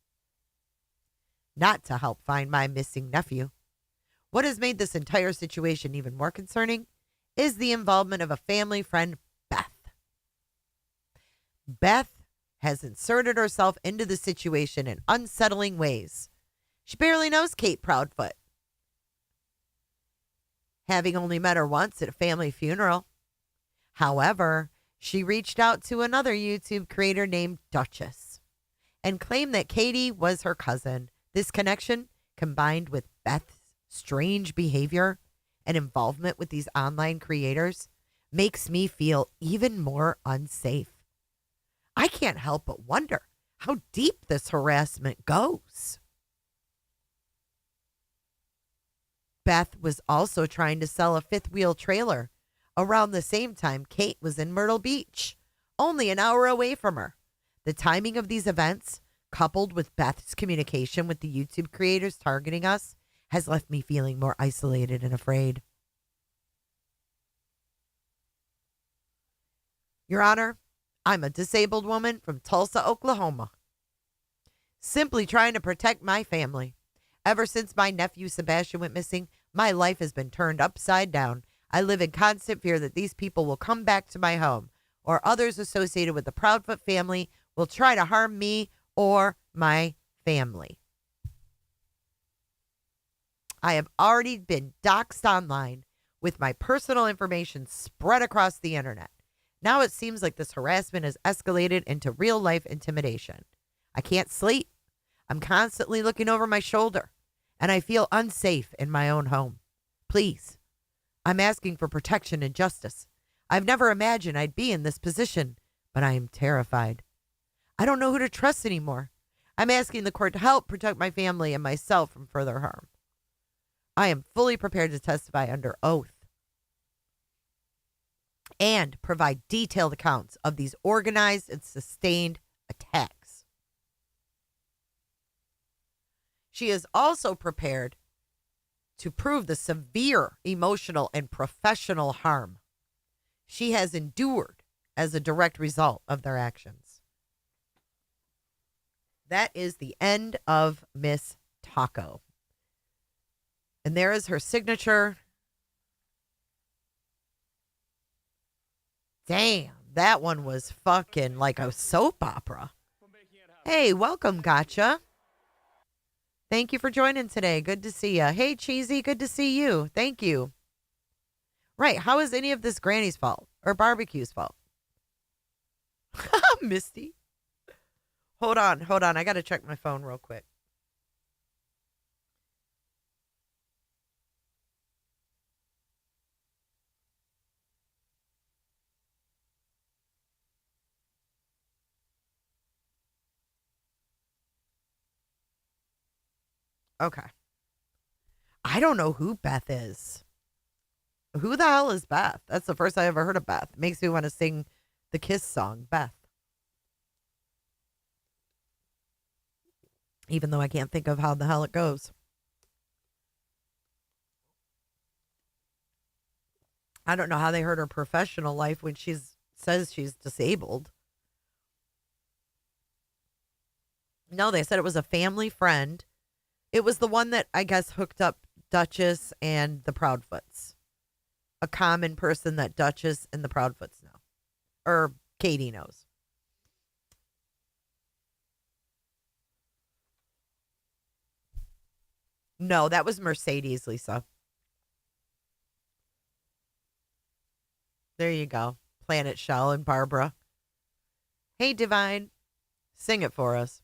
not to help find my missing nephew. What has made this entire situation even more concerning is the involvement of a family friend, Beth. Beth has inserted herself into the situation in unsettling ways. She barely knows Kate Proudfoot, having only met her once at a family funeral. However, she reached out to another YouTube creator named Duchess and claimed that Katie was her cousin. This connection, combined with Beth's strange behavior and involvement with these online creators, makes me feel even more unsafe. I can't help but wonder how deep this harassment goes. Beth was also trying to sell a fifth wheel trailer around the same time Kate was in Myrtle Beach, only an hour away from her. The timing of these events, coupled with Beth's communication with the YouTube creators targeting us, has left me feeling more isolated and afraid. Your Honor, I'm a disabled woman from Tulsa, Oklahoma, simply trying to protect my family. Ever since my nephew Sebastian went missing, my life has been turned upside down. I live in constant fear that these people will come back to my home, or others associated with the Proudfoot family will try to harm me or my family. I have already been doxxed online with my personal information spread across the internet. Now it seems like this harassment has escalated into real-life intimidation. I can't sleep. I'm constantly looking over my shoulder, and I feel unsafe in my own home. Please, I'm asking for protection and justice. I've never imagined I'd be in this position, but I am terrified. I don't know who to trust anymore. I'm asking the court to help protect my family and myself from further harm. I am fully prepared to testify under oath and provide detailed accounts of these organized and sustained attacks. She is also prepared to prove the severe emotional and professional harm she has endured as a direct result of their actions. That is the end of Miss Taco. And there is her signature. Damn, that one was fucking like a soap opera. Hey, welcome, Gotcha. Thank you for joining today. Good to see you. Hey, Cheesy, good to see you. Thank you. Right, how is any of this Granny's fault or Barbecue's fault? Misty. Hold on. I got to check my phone real quick. Okay. I don't know who Beth is. Who the hell is Beth? That's the first I ever heard of Beth. Makes me want to sing the Kiss song, Beth. Even though I can't think of how the hell it goes. I don't know how they heard her professional life when she says she's disabled. No, they said it was a family friend. It was the one that I guess hooked up Duchess and the Proudfoots. A common person that Duchess and the Proudfoots know. Or Katie knows. No, that was Mercedes, Lisa. There you go. Planet Shell and Barbara. Hey, Divine. Sing it for us.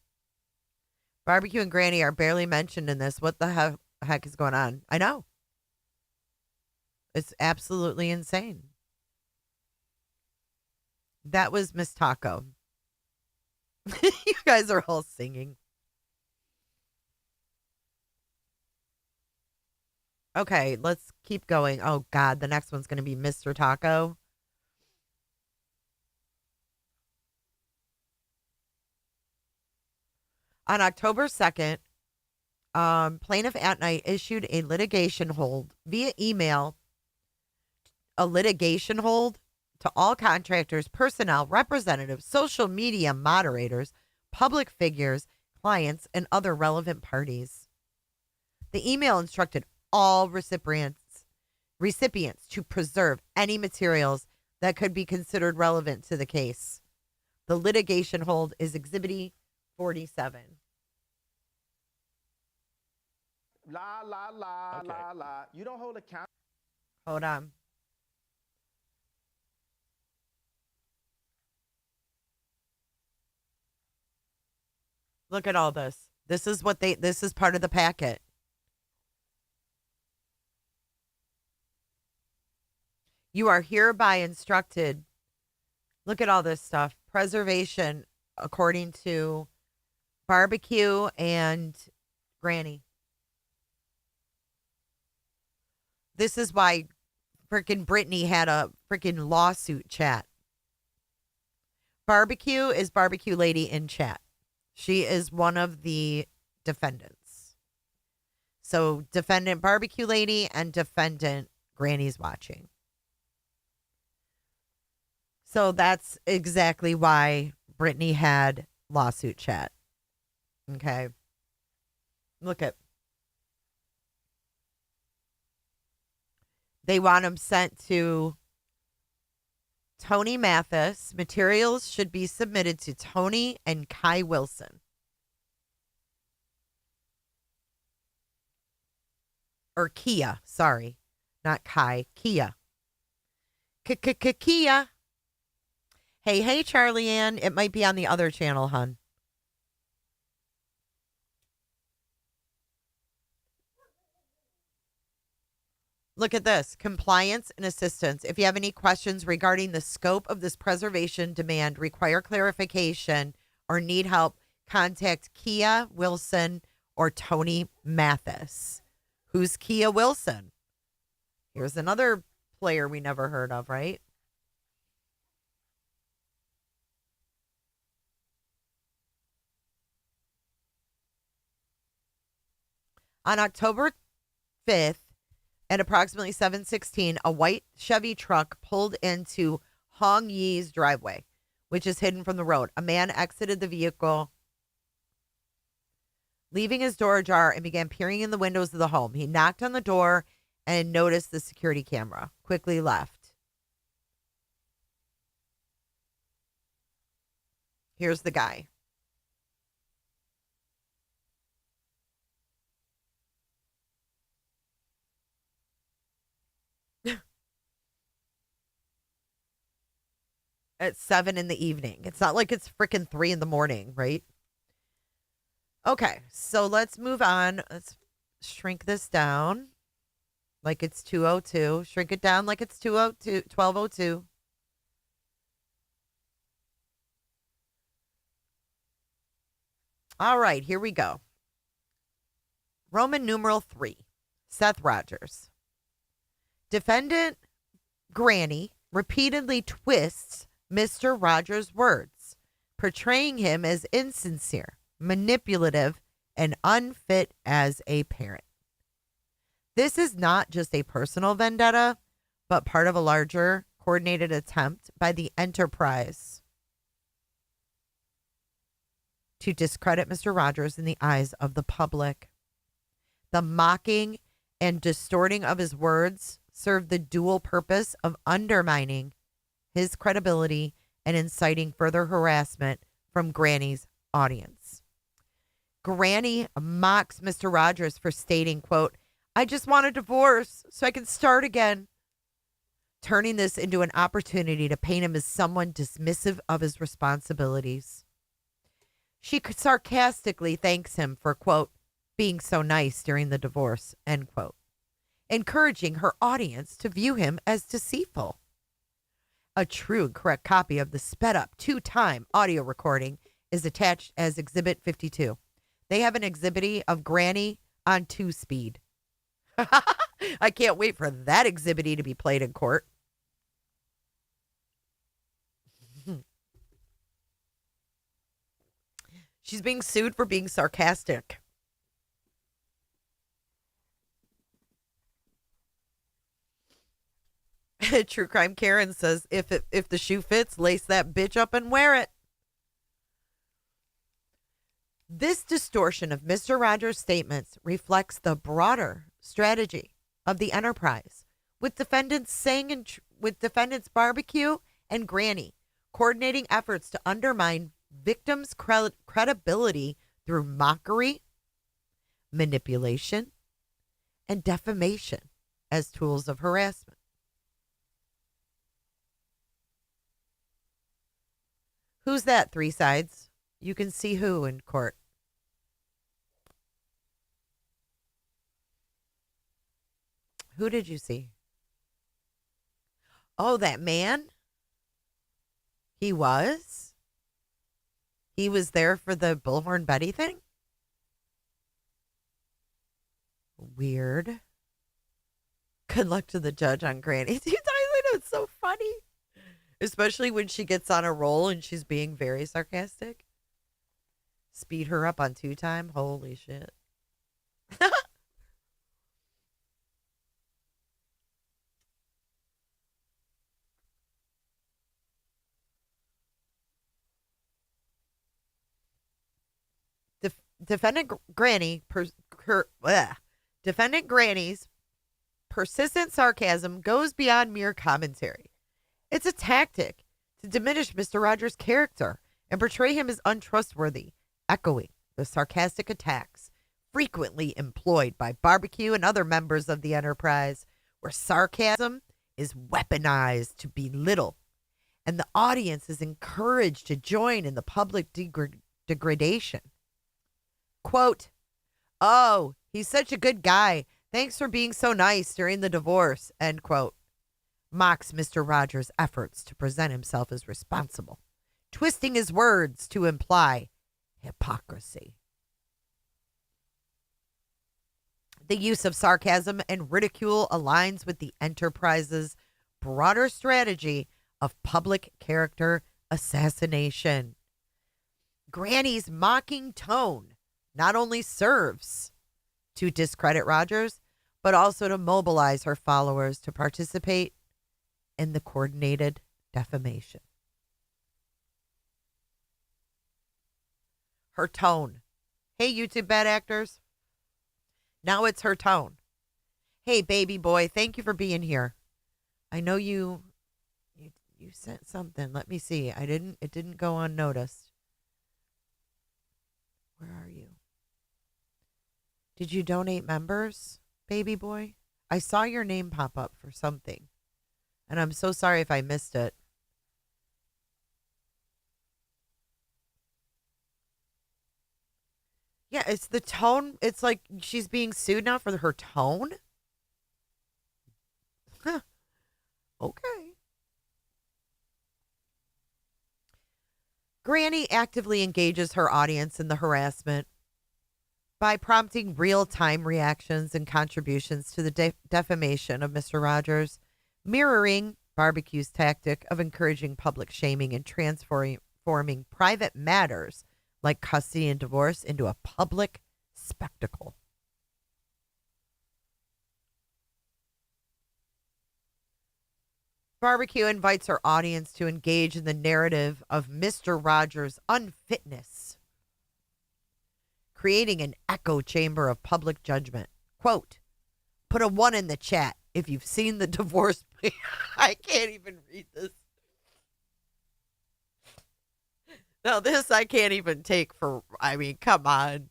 Barbecue and Granny are barely mentioned in this. What the heck is going on? I know. It's absolutely insane. That was Miss Taco. You guys are all singing. Okay, let's keep going. Oh, God, the next one's going to be Mr. Taco. On October 2nd, plaintiff at night issued a litigation hold via email, a litigation hold to all contractors, personnel, representatives, social media moderators, public figures, clients, and other relevant parties. The email instructed all recipients to preserve any materials that could be considered relevant to the case. The litigation hold is Exhibit 47. La, la, la, Okay. la, la. You don't hold account. Hold on. Look at all this. This is part of the packet. You are hereby instructed. Look at all this stuff. Preservation, according to Barbecue and Granny. This is why freaking Brittany had a freaking lawsuit chat. Barbecue is Barbecue Lady in chat. She is one of the defendants. So defendant Barbecue Lady and defendant Granny's watching. So that's exactly why Brittany had lawsuit chat. Okay. Look at. They want him sent to Tony Mathis. Materials should be submitted to Tony and Kai Wilson. Or Kia, sorry. Not Kai, Kia. Kia. Hey, Charlie Ann. It might be on the other channel, hun. Look at this. Compliance and assistance. If you have any questions regarding the scope of this preservation demand, require clarification, or need help, contact Kia Wilson or Tony Mathis. Who's Kia Wilson? Here's another player we never heard of, right? On October 5th, at approximately 7:16, a white Chevy truck pulled into Hong Yi's driveway, which is hidden from the road. A man exited the vehicle, leaving his door ajar, and began peering in the windows of the home. He knocked on the door and noticed the security camera. Quickly left. Here's the guy. At 7 in the evening. It's not like it's freaking 3 in the morning, right? Okay, so let's move on. Let's shrink this down like it's 2:02. Shrink it down like it's 2:02, 12:02. All right, here we go. Roman numeral 3, Seth Rogers. Defendant Granny repeatedly twists Mr. Rogers' words, portraying him as insincere, manipulative, and unfit as a parent. This is not just a personal vendetta, but part of a larger coordinated attempt by the enterprise to discredit Mr. Rogers in the eyes of the public. The mocking and distorting of his words served the dual purpose of undermining his credibility and inciting further harassment from Granny's audience. Granny mocks Mr. Rogers for stating, quote, "I just want a divorce so I can start again," turning this into an opportunity to paint him as someone dismissive of his responsibilities. She sarcastically thanks him for, quote, "being so nice during the divorce," end quote, encouraging her audience to view him as deceitful. A true and correct copy of the sped-up 2-time audio recording is attached as Exhibit 52. They have an exhibit of Granny on 2-speed. I can't wait for that exhibit to be played in court. She's being sued for being sarcastic. True Crime Karen says, if the shoe fits, lace that bitch up and wear it. This distortion of Mr. Rogers' statements reflects the broader strategy of the enterprise, with defendants Barbecue and Granny coordinating efforts to undermine victims' credibility through mockery, manipulation, and defamation as tools of harassment. Who's that, Three Sides? You can see who in court. Who did you see? Oh, that man? He was? He was there for the Bullhorn Betty thing? Weird. Good luck to the judge on Granny. It's so funny. Especially when she gets on a roll and she's being very sarcastic. Speed her up on 2-time. Holy shit. Defendant Granny's persistent sarcasm goes beyond mere commentary. It's a tactic to diminish Mr. Rogers' character and portray him as untrustworthy, echoing the sarcastic attacks frequently employed by Barbecue and other members of the enterprise, where sarcasm is weaponized to belittle, and the audience is encouraged to join in the public degradation. Quote, "Oh, he's such a good guy. Thanks for being so nice during the divorce," end quote, mocks Mr. Rogers' efforts to present himself as responsible, twisting his words to imply hypocrisy. The use of sarcasm and ridicule aligns with the enterprise's broader strategy of public character assassination. Granny's mocking tone not only serves to discredit Rogers, but also to mobilize her followers to participate in the coordinated defamation. Her tone. Hey, YouTube bad actors. Now it's her tone. Hey, baby boy, thank you for being here. I know you sent something. Let me see. It didn't go unnoticed. Where are you? Did you donate members, baby boy? I saw your name pop up for something, and I'm so sorry if I missed it. Yeah, it's the tone. It's like she's being sued now for her tone. Huh. Okay. Granny actively engages her audience in the harassment by prompting real-time reactions and contributions to the defamation of Mr. Rogers, mirroring Barbecue's tactic of encouraging public shaming and transforming private matters like custody and divorce into a public spectacle. Barbecue invites her audience to engage in the narrative of Mr. Rogers' unfitness, creating an echo chamber of public judgment. Quote, put a 1 in the chat if you've seen the divorce. I can't even read this. Now, this I can't even take for, I mean, come on.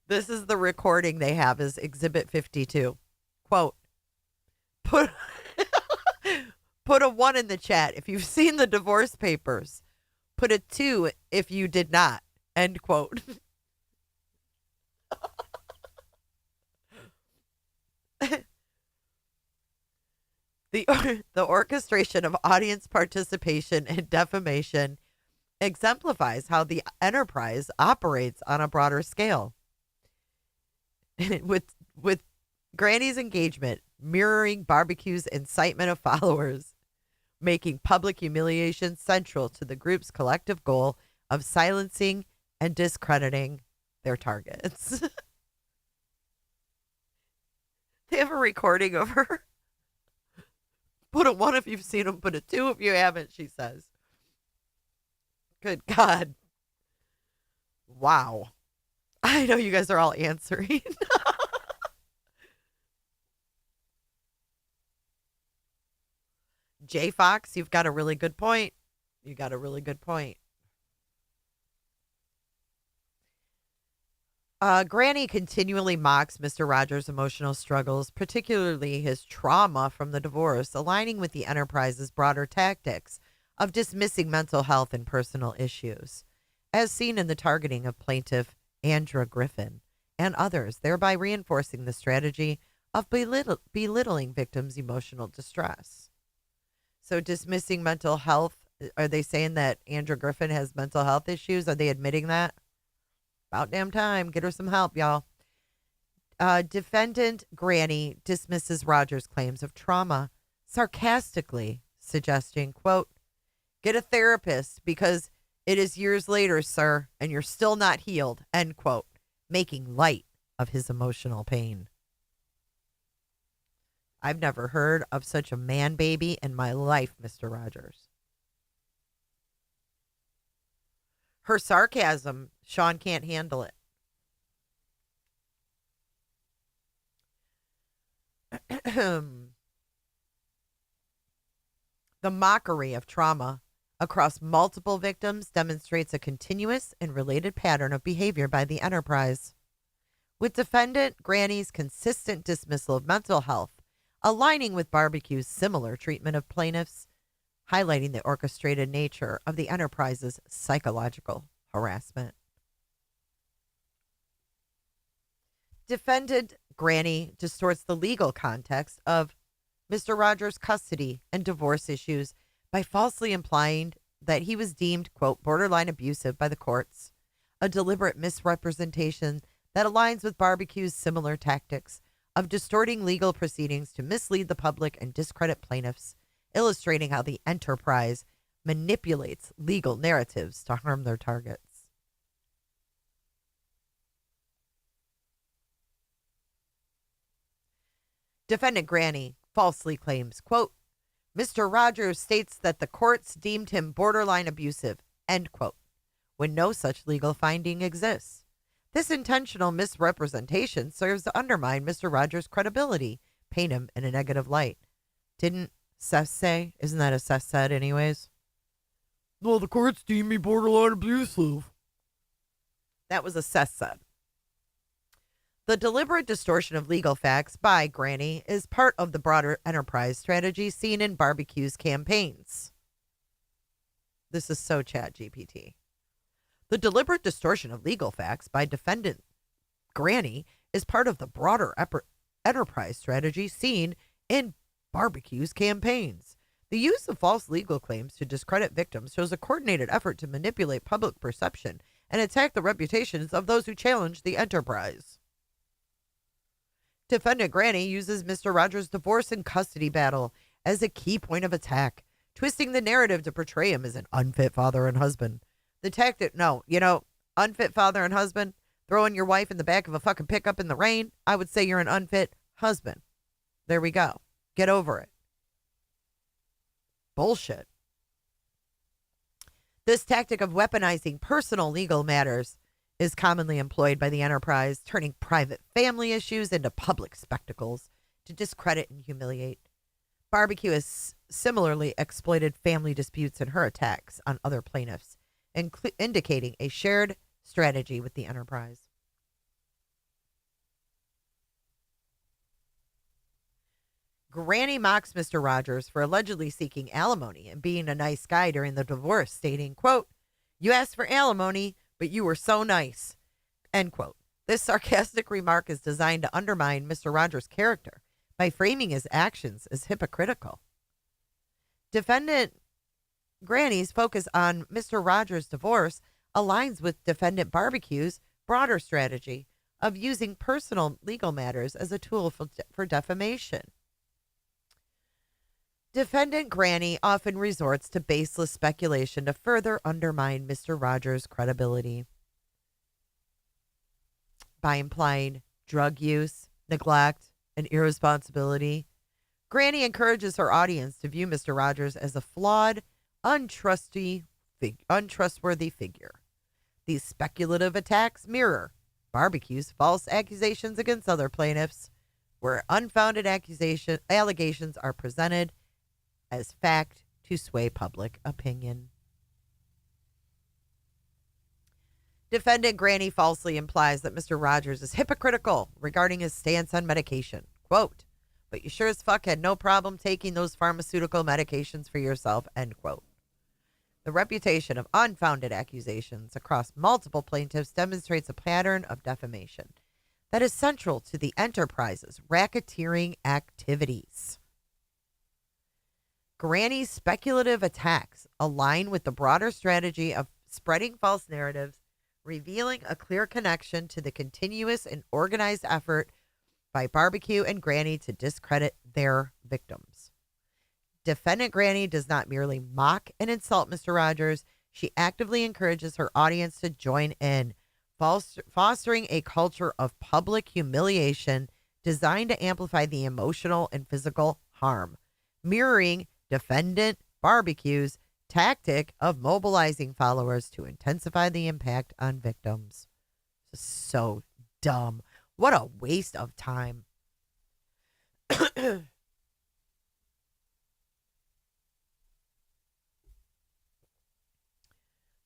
This is the recording they have as Exhibit 52. Quote, put a 1 in the chat if you've seen the divorce papers. Put a 2 if you did not. End quote. The orchestration of audience participation in defamation exemplifies how the enterprise operates on a broader scale. With Granny's engagement mirroring Barbecue's incitement of followers, making public humiliation central to the group's collective goal of silencing and discrediting their targets. They have a recording of her. Put a 1 if you've seen them, put a 2 if you haven't, she says. Good God. Wow. I know you guys are all answering. J Fox, you've got a really good point. You got a really good point. Granny continually mocks Mr. Rogers' emotional struggles, particularly his trauma from the divorce, aligning with the enterprise's broader tactics of dismissing mental health and personal issues, as seen in the targeting of plaintiff Andra Griffin and others, thereby reinforcing the strategy of belittling victims' emotional distress. So dismissing mental health, are they saying that Andra Griffin has mental health issues? Are they admitting that? About damn time. Get her some help, y'all. Defendant Granny dismisses Rogers' claims of trauma, sarcastically suggesting, quote, get a therapist because it is years later, sir, and you're still not healed, end quote, making light of his emotional pain. I've never heard of such a man baby in my life, Mr. Rogers. Her sarcasm, Sean can't handle it. The mockery of trauma across multiple victims demonstrates a continuous and related pattern of behavior by the enterprise. With defendant Granny's consistent dismissal of mental health aligning with Barbecue's similar treatment of plaintiffs, highlighting the orchestrated nature of the enterprise's psychological harassment. Defendant Granny distorts the legal context of Mr. Rogers' custody and divorce issues by falsely implying that he was deemed, quote, borderline abusive by the courts, a deliberate misrepresentation that aligns with Barbecue's similar tactics of distorting legal proceedings to mislead the public and discredit plaintiffs, illustrating how the enterprise manipulates legal narratives to harm their targets. Defendant Granny falsely claims, quote, Mr. Rogers states that the courts deemed him borderline abusive, end quote, when no such legal finding exists. This intentional misrepresentation serves to undermine Mr. Rogers' credibility, paint him in a negative light. Didn't Seth say? Isn't that a Seth said anyways? Well, the courts deemed me borderline abusive. That was a Seth said. The deliberate distortion of legal facts by Granny is part of the broader enterprise strategy seen in Barbecue's campaigns. This is so Chat GPT. The deliberate distortion of legal facts by defendant Granny is part of the broader enterprise strategy seen in Barbecue's campaigns. The use of false legal claims to discredit victims shows a coordinated effort to manipulate public perception and attack the reputations of those who challenge the enterprise. Defendant Granny uses Mr. Rogers' divorce and custody battle as a key point of attack, twisting the narrative to portray him as an unfit father and husband. The tactic, unfit father and husband, throwing your wife in the back of a fucking pickup in the rain, I would say you're an unfit husband. There we go. Get over it. Bullshit. This tactic of weaponizing personal legal matters is commonly employed by the enterprise, turning private family issues into public spectacles to discredit and humiliate. Barbecue has similarly exploited family disputes in her attacks on other plaintiffs, indicating a shared strategy with the enterprise. Granny mocks Mr. Rogers for allegedly seeking alimony and being a nice guy during the divorce, stating, quote, you asked for alimony, but you were so nice, end quote. This sarcastic remark is designed to undermine Mr. Rogers' character by framing his actions as hypocritical. Defendant Granny's focus on Mr. Rogers' divorce aligns with Defendant Barbecue's broader strategy of using personal legal matters as a tool for defamation. Defendant Granny often resorts to baseless speculation to further undermine Mr. Rogers' credibility by implying drug use, neglect, and irresponsibility. Granny encourages her audience to view Mr. Rogers as a flawed, untrustworthy figure. These speculative attacks mirror Barbecue's false accusations against other plaintiffs, where unfounded allegations are presented as fact to sway public opinion. Defendant Granny falsely implies that Mr. Rogers is hypocritical regarding his stance on medication. Quote, but you sure as fuck had no problem taking those pharmaceutical medications for yourself, end quote. The reputation of unfounded accusations across multiple plaintiffs demonstrates a pattern of defamation that is central to the enterprise's racketeering activities. Granny's speculative attacks align with the broader strategy of spreading false narratives, revealing a clear connection to the continuous and organized effort by Barbecue and Granny to discredit their victims. Defendant Granny does not merely mock and insult Mr. Rogers, she actively encourages her audience to join in, fostering a culture of public humiliation designed to amplify the emotional and physical harm, mirroring Defendant Barbecue's tactic of mobilizing followers to intensify the impact on victims. So dumb. What a waste of time.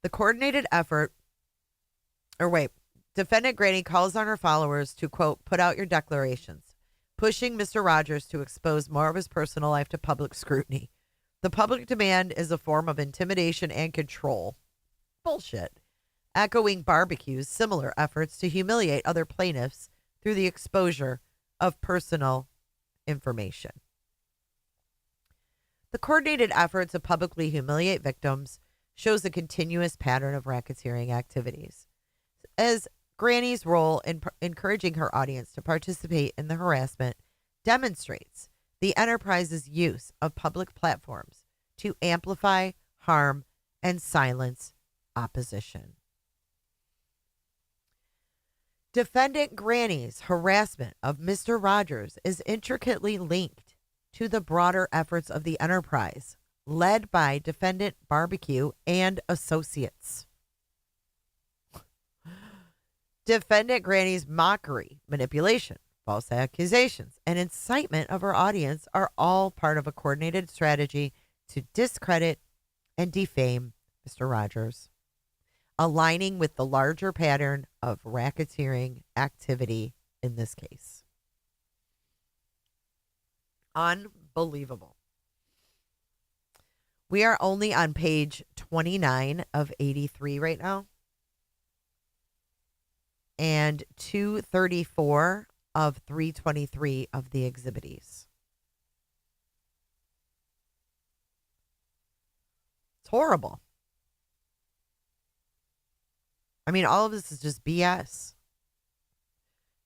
The coordinated effort, defendant Granny calls on her followers to, quote, put out your declarations, pushing Mr. Rogers to expose more of his personal life to public scrutiny. The public demand is a form of intimidation and control. Bullshit. Echoing Barbecue's similar efforts to humiliate other plaintiffs through the exposure of personal information. The coordinated effort to publicly humiliate victims shows a continuous pattern of racketeering activities, as Granny's role in encouraging her audience to participate in the harassment demonstrates the enterprise's use of public platforms to amplify, harm, and silence opposition. Defendant Granny's harassment of Mr. Rogers is intricately linked to the broader efforts of the enterprise, led by Defendant Barbecue and associates. Defendant Granny's mockery, manipulation, false accusations, and incitement of her audience are all part of a coordinated strategy to discredit and defame Mr. Rogers, aligning with the larger pattern of racketeering activity in this case. Unbelievable. We are only on page 29 of 83 right now, and 234 of 323 of the exhibities. It's horrible. I mean, all of this is just BS.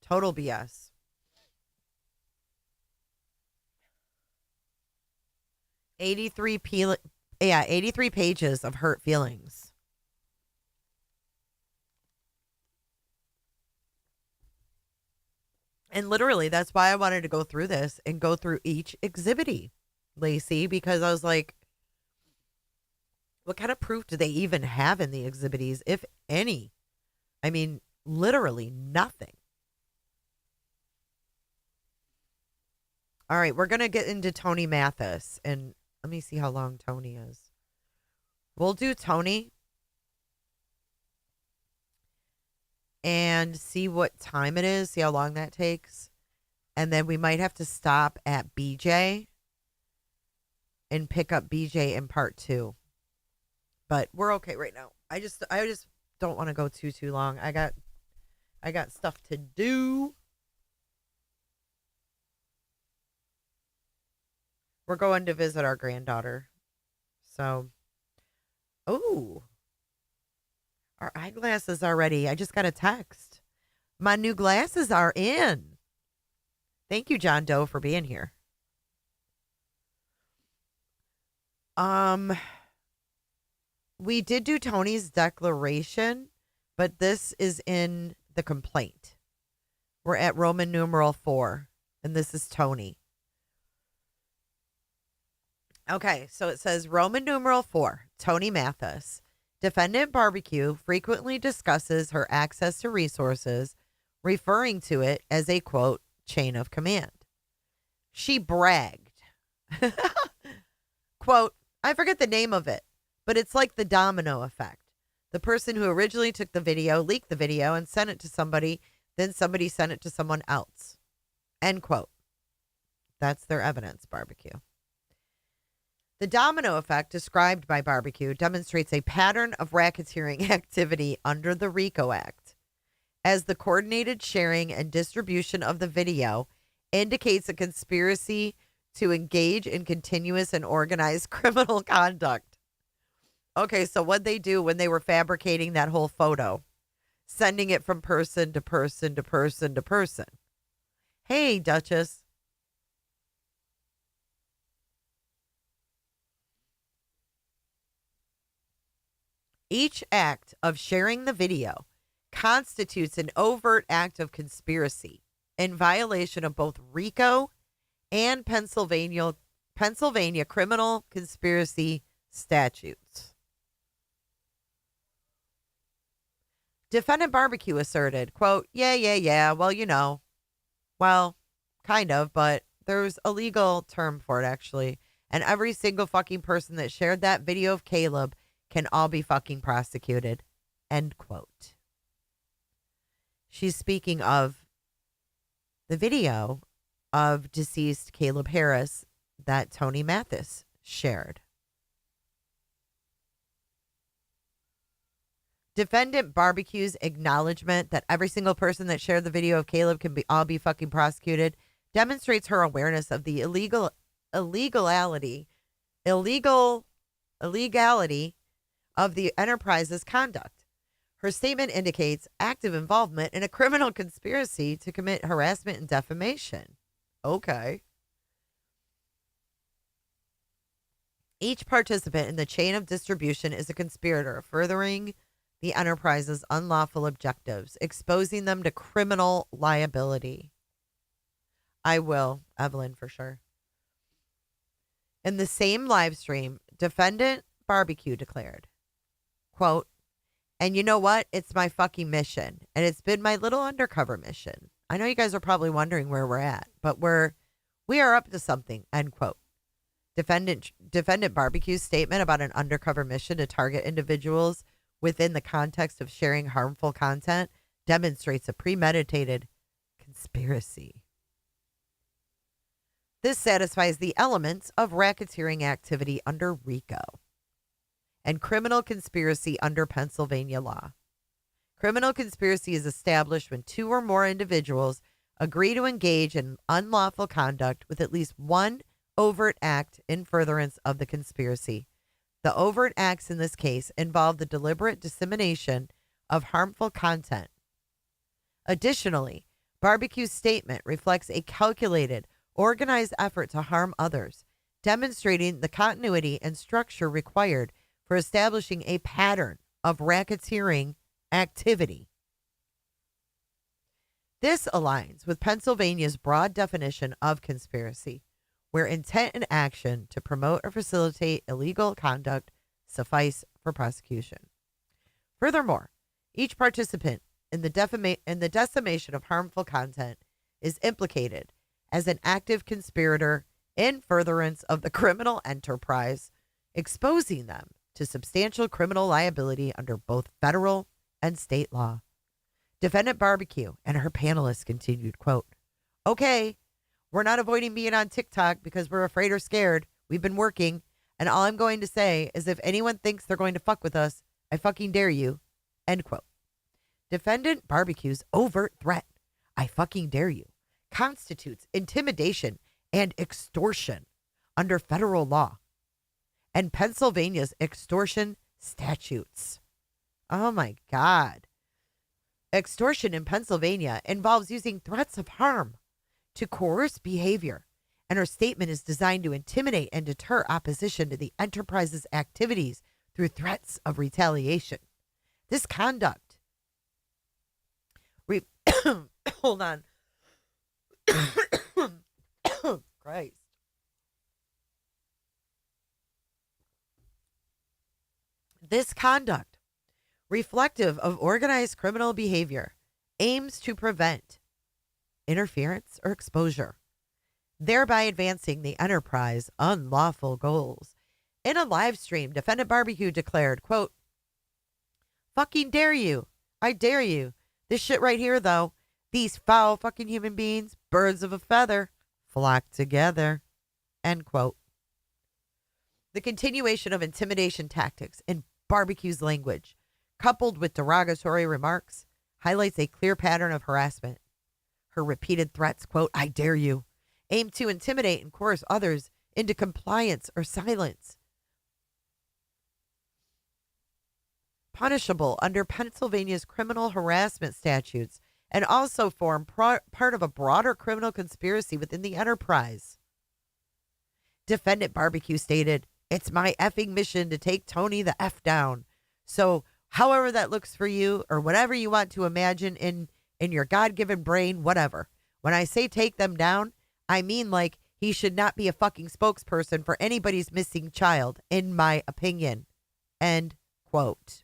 Total BS. 83 pages of hurt feelings. And literally, that's why I wanted to go through this and go through each exhibity, Lacey, because I was like, what kind of proof do they even have in the exhibities, if any? I mean, literally nothing. All right, we're going to get into Tony Mathis, and let me see how long Tony is. We'll do Tony and see what time it is, see how long that takes. And then we might have to stop at BJ and pick up BJ in part 2. But we're okay right now. I just don't want to go too long. I got stuff to do. We're going to visit our granddaughter. So, oh, our eyeglasses are ready. I just got a text. My new glasses are in. Thank you, John Doe, for being here. We did do Tony's declaration, but this is in the complaint. We're at Roman numeral 4, and this is Tony. Okay, so it says Roman numeral 4, Tony Mathis. Defendant Barbecue frequently discusses her access to resources, referring to it as a, quote, chain of command. She bragged. Quote, I forget the name of it, but it's like the domino effect. The person who originally took the video leaked the video and sent it to somebody, then somebody sent it to someone else. End quote. That's their evidence, Barbecue. The domino effect described by Barbecue demonstrates a pattern of racketeering activity under the RICO Act, as the coordinated sharing and distribution of the video indicates a conspiracy to engage in continuous and organized criminal conduct. Okay, so what'd they do when they were fabricating that whole photo? Sending it from person to person to person to person. Hey, Duchess. Each act of sharing the video constitutes an overt act of conspiracy in violation of both RICO and Pennsylvania criminal conspiracy statutes. Defendant Barbecue asserted, quote, yeah, well, you know. Well, kind of, but There's a legal term for it, actually. And every single fucking person that shared that video of Caleb can all be fucking prosecuted. End quote. She's speaking of the video of deceased Caleb Harris that Tony Mathis shared. Defendant Barbecue's acknowledgement that every single person that shared the video of Caleb can all be fucking prosecuted demonstrates her awareness of the illegality of the enterprise's conduct. Her statement indicates active involvement in a criminal conspiracy to commit harassment and defamation. Okay. Each participant in the chain of distribution is a conspirator, furthering the enterprise's unlawful objectives, exposing them to criminal liability. I will, Evelyn, for sure. In the same live stream, Defendant Barbecue declared, quote, "And you know what? It's my fucking mission. And it's been my little undercover mission. I know you guys are probably wondering where we're at, but we are up to something," end quote. Defendant Barbecue's statement about an undercover mission to target individuals within the context of sharing harmful content demonstrates a premeditated conspiracy. This satisfies the elements of racketeering activity under RICO and criminal conspiracy under Pennsylvania law. Criminal conspiracy is established when two or more individuals agree to engage in unlawful conduct with at least one overt act in furtherance of the conspiracy. The overt acts in this case involve the deliberate dissemination of harmful content. Additionally, Barbecue's statement reflects a calculated, organized effort to harm others, demonstrating the continuity and structure required for establishing a pattern of racketeering activity. This aligns with Pennsylvania's broad definition of conspiracy, where intent and action to promote or facilitate illegal conduct suffice for prosecution. Furthermore, each participant in the decimation of harmful content is implicated as an active conspirator in furtherance of the criminal enterprise, exposing them to substantial criminal liability under both federal and state law. Defendant Barbecue and her panelists continued, quote, "Okay, we're not avoiding being on TikTok because we're afraid or scared. We've been working, and all I'm going to say is if anyone thinks they're going to fuck with us, I fucking dare you," end quote. Defendant Barbecue's overt threat, "I fucking dare you," constitutes intimidation and extortion under federal law and Pennsylvania's extortion statutes. Oh my God. Extortion in Pennsylvania involves using threats of harm to coerce behavior, and her statement is designed to intimidate and deter opposition to the enterprise's activities through threats of retaliation. This conduct hold on. Christ. This conduct, reflective of organized criminal behavior, aims to prevent interference or exposure, thereby advancing the enterprise's unlawful goals. In a live stream, Defendant Barbecue declared, quote, "Fucking dare you. I dare you. This shit right here, though, these foul fucking human beings, birds of a feather, flock together," end quote. The continuation of intimidation tactics in Barbecue's language, coupled with derogatory remarks, highlights a clear pattern of harassment. Her repeated threats, quote, "I dare you," aim to intimidate and coerce others into compliance or silence. Punishable under Pennsylvania's criminal harassment statutes, and also form part of a broader criminal conspiracy within the enterprise. Defendant Barbecue stated, "It's my effing mission to take Tony the F down. So however that looks for you, or whatever you want to imagine in your God-given brain, whatever. When I say take them down, I mean like he should not be a fucking spokesperson for anybody's missing child, in my opinion." End quote.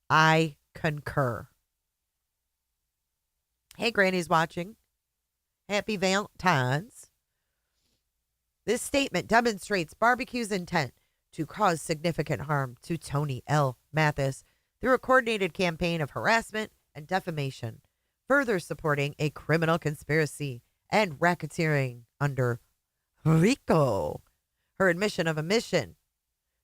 I concur. Hey, Granny's watching. Happy Valentine's. This statement demonstrates barbecue's intent to cause significant harm to Tony L. Mathis through a coordinated campaign of harassment and defamation, further supporting a criminal conspiracy and racketeering under RICO. Her admission of a mission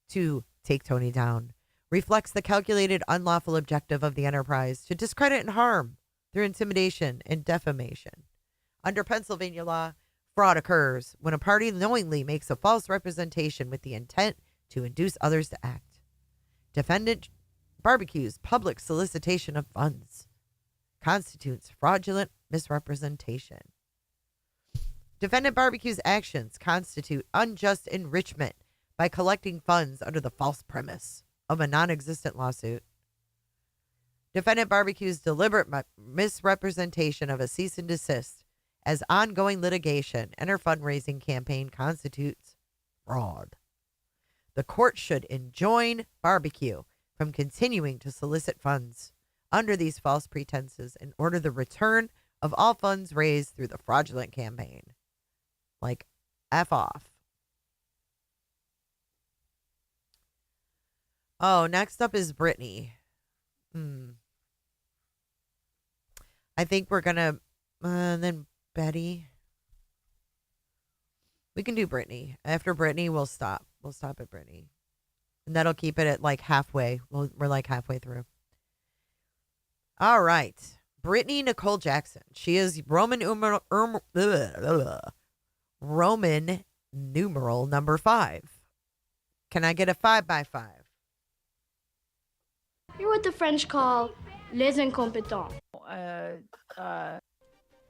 to take Tony down reflects the calculated unlawful objective of the enterprise to discredit and harm through intimidation and defamation. Under Pennsylvania law, fraud occurs when a party knowingly makes a false representation with the intent to induce others to act. Defendant barbecue's public solicitation of funds constitutes fraudulent misrepresentation. Defendant barbecue's actions constitute unjust enrichment by collecting funds under the false premise of a non-existent lawsuit. Defendant barbecue's deliberate misrepresentation of a cease and desist as ongoing litigation and her fundraising campaign constitutes fraud. The court should enjoin barbecue from continuing to solicit funds under these false pretenses and order the return of all funds raised through the fraudulent campaign. Like, F off. Oh, next up is Brittany. I think we're going to, then Betty. We can do Brittany. After Brittany, we'll stop. We'll stop at Brittany. And that'll keep it at like halfway. We're like halfway through. All right. Brittany Nicole Jackson. She is Roman numeral number 5. Can I get a 5x5? You're what the French call les incompetents.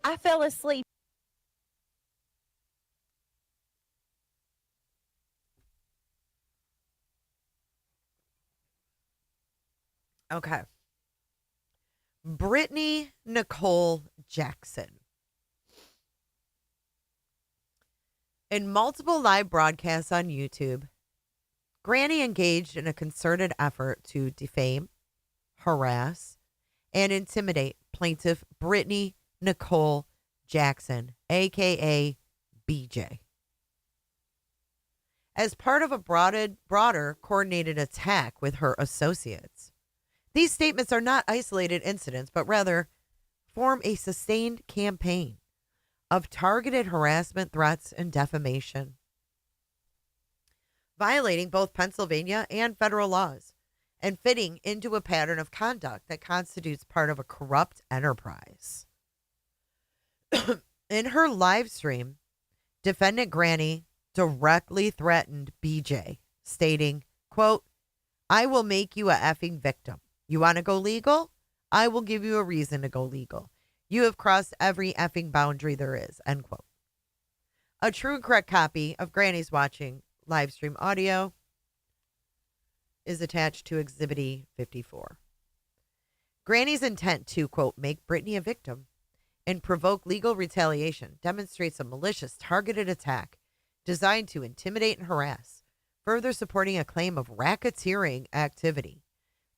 I fell asleep. Okay. Brittany Nicole Jackson. In multiple live broadcasts on YouTube, Granny engaged in a concerted effort to defame, harass, and intimidate plaintiff Brittany Nicole Jackson, a.k.a. BJ. As part of a broader coordinated attack with her associates. These statements are not isolated incidents, but rather form a sustained campaign of targeted harassment, threats, and defamation, violating both Pennsylvania and federal laws and fitting into a pattern of conduct that constitutes part of a corrupt enterprise. In her live stream, defendant Granny directly threatened BJ, stating, quote, "I will make you a effing victim. You want to go legal? I will give you a reason to go legal. You have crossed every effing boundary there is," end quote. A true and correct copy of Granny's watching live stream audio is attached to Exhibit 54. Granny's intent to, quote, make Brittany a victim and provoke legal retaliation demonstrates a malicious targeted attack designed to intimidate and harass, further supporting a claim of racketeering activity.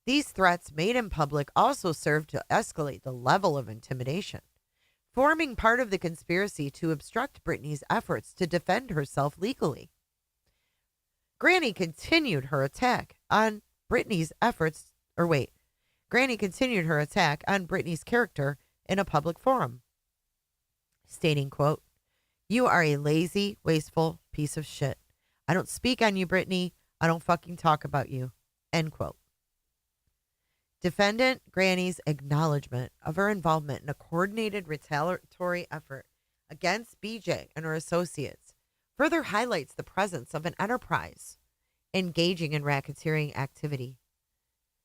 These threats made in public also serve to escalate the level of intimidation, forming part of the conspiracy to obstruct Brittany's efforts to defend herself legally. Granny continued her attack on Brittany's character in a public forum, stating, quote, "You are a lazy, wasteful piece of shit. I don't speak on you, Brittany. I don't fucking talk about you," end quote. Defendant Granny's acknowledgement of her involvement in a coordinated retaliatory effort against BJ and her associates further highlights the presence of an enterprise engaging in racketeering activity.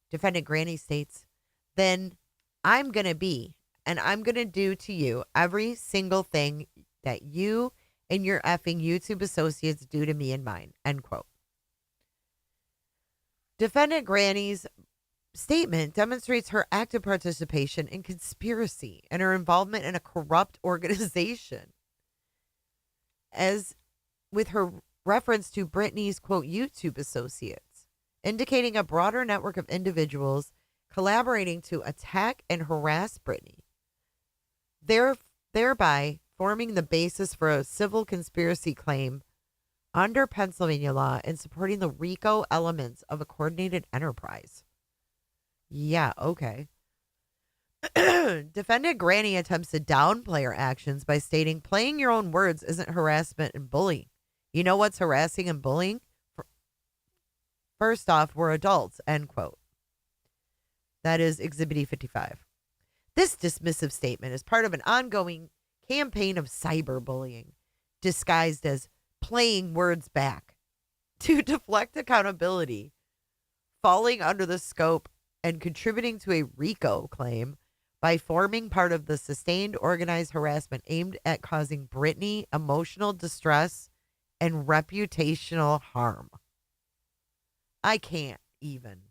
Defendant Granny states, "Then I'm going to be, and I'm going to do to you every single thing that you and your effing YouTube associates do to me and mine," end quote. Defendant Granny's statement demonstrates her active participation in conspiracy and her involvement in a corrupt organization. As with her reference to Brittany's, quote, YouTube associates, indicating a broader network of individuals collaborating to attack and harass Brittany, thereby forming the basis for a civil conspiracy claim under Pennsylvania law and supporting the RICO elements of a coordinated enterprise. Yeah, okay. Defendant Granny attempts to downplay her actions by stating playing your own words isn't harassment and bullying. You know what's harassing and bullying? First off, we're adults, end quote. That is Exhibit 55. This dismissive statement is part of an ongoing campaign of cyberbullying, disguised as playing words back to deflect accountability, falling under the scope and contributing to a RICO claim by forming part of the sustained organized harassment aimed at causing Brittany emotional distress and reputational harm. I can't even.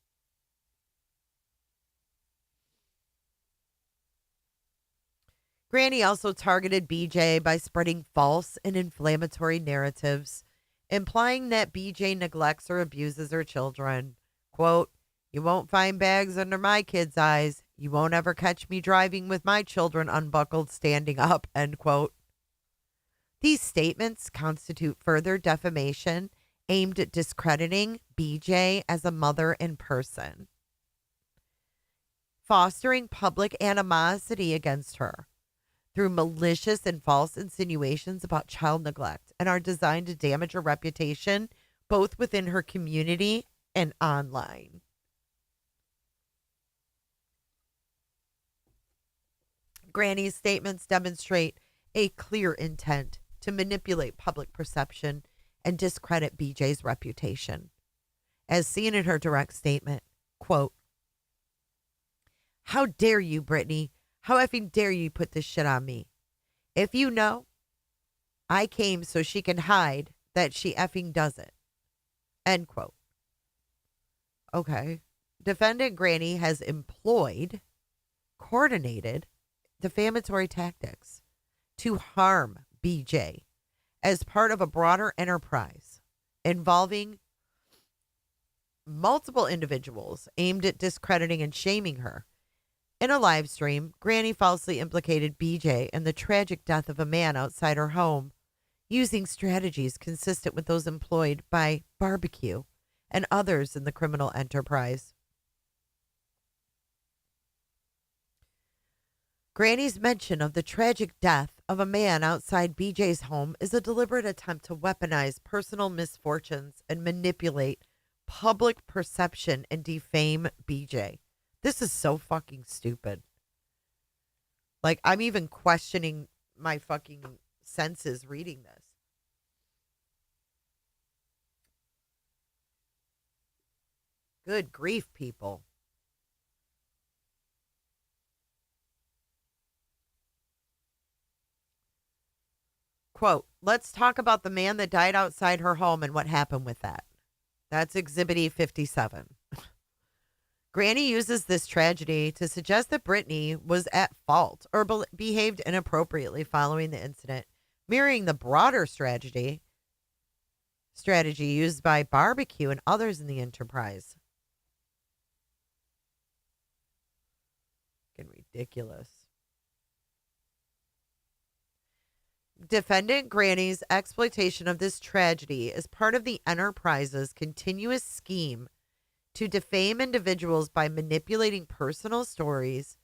Granny also targeted BJ by spreading false and inflammatory narratives, implying that BJ neglects or abuses her children. Quote, "You won't find bags under my kids' eyes. You won't ever catch me driving with my children unbuckled standing up," end quote. These statements constitute further defamation aimed at discrediting BJ as a mother in person, fostering public animosity against her through malicious and false insinuations about child neglect, and are designed to damage her reputation both within her community and online. Granny's statements demonstrate a clear intent to manipulate public perception and discredit BJ's reputation. As seen in her direct statement, quote, "How dare you, Brittany? How effing dare you put this shit on me? If you know, I came so she can hide that she effing does it." End quote. Okay. Defendant Granny has employed coordinated defamatory tactics to harm BJ as part of a broader enterprise involving multiple individuals aimed at discrediting and shaming her. In a live stream, Granny falsely implicated BJ in the tragic death of a man outside her home, using strategies consistent with those employed by Barbecue and others in the criminal enterprise. Granny's mention of the tragic death of a man outside BJ's home is a deliberate attempt to weaponize personal misfortunes and manipulate public perception and defame BJ. This is so fucking stupid. Like, I'm even questioning my fucking senses reading this. Good grief, people. Quote, "Let's talk about the man that died outside her home and what happened with that." That's Exhibit 57. Granny uses this tragedy to suggest that Brittany was at fault or behaved inappropriately following the incident, mirroring the broader strategy used by Barbecue and others in the enterprise. Fucking ridiculous. Defendant Granny's exploitation of this tragedy is part of the enterprise's continuous scheme to defame individuals by manipulating personal stories,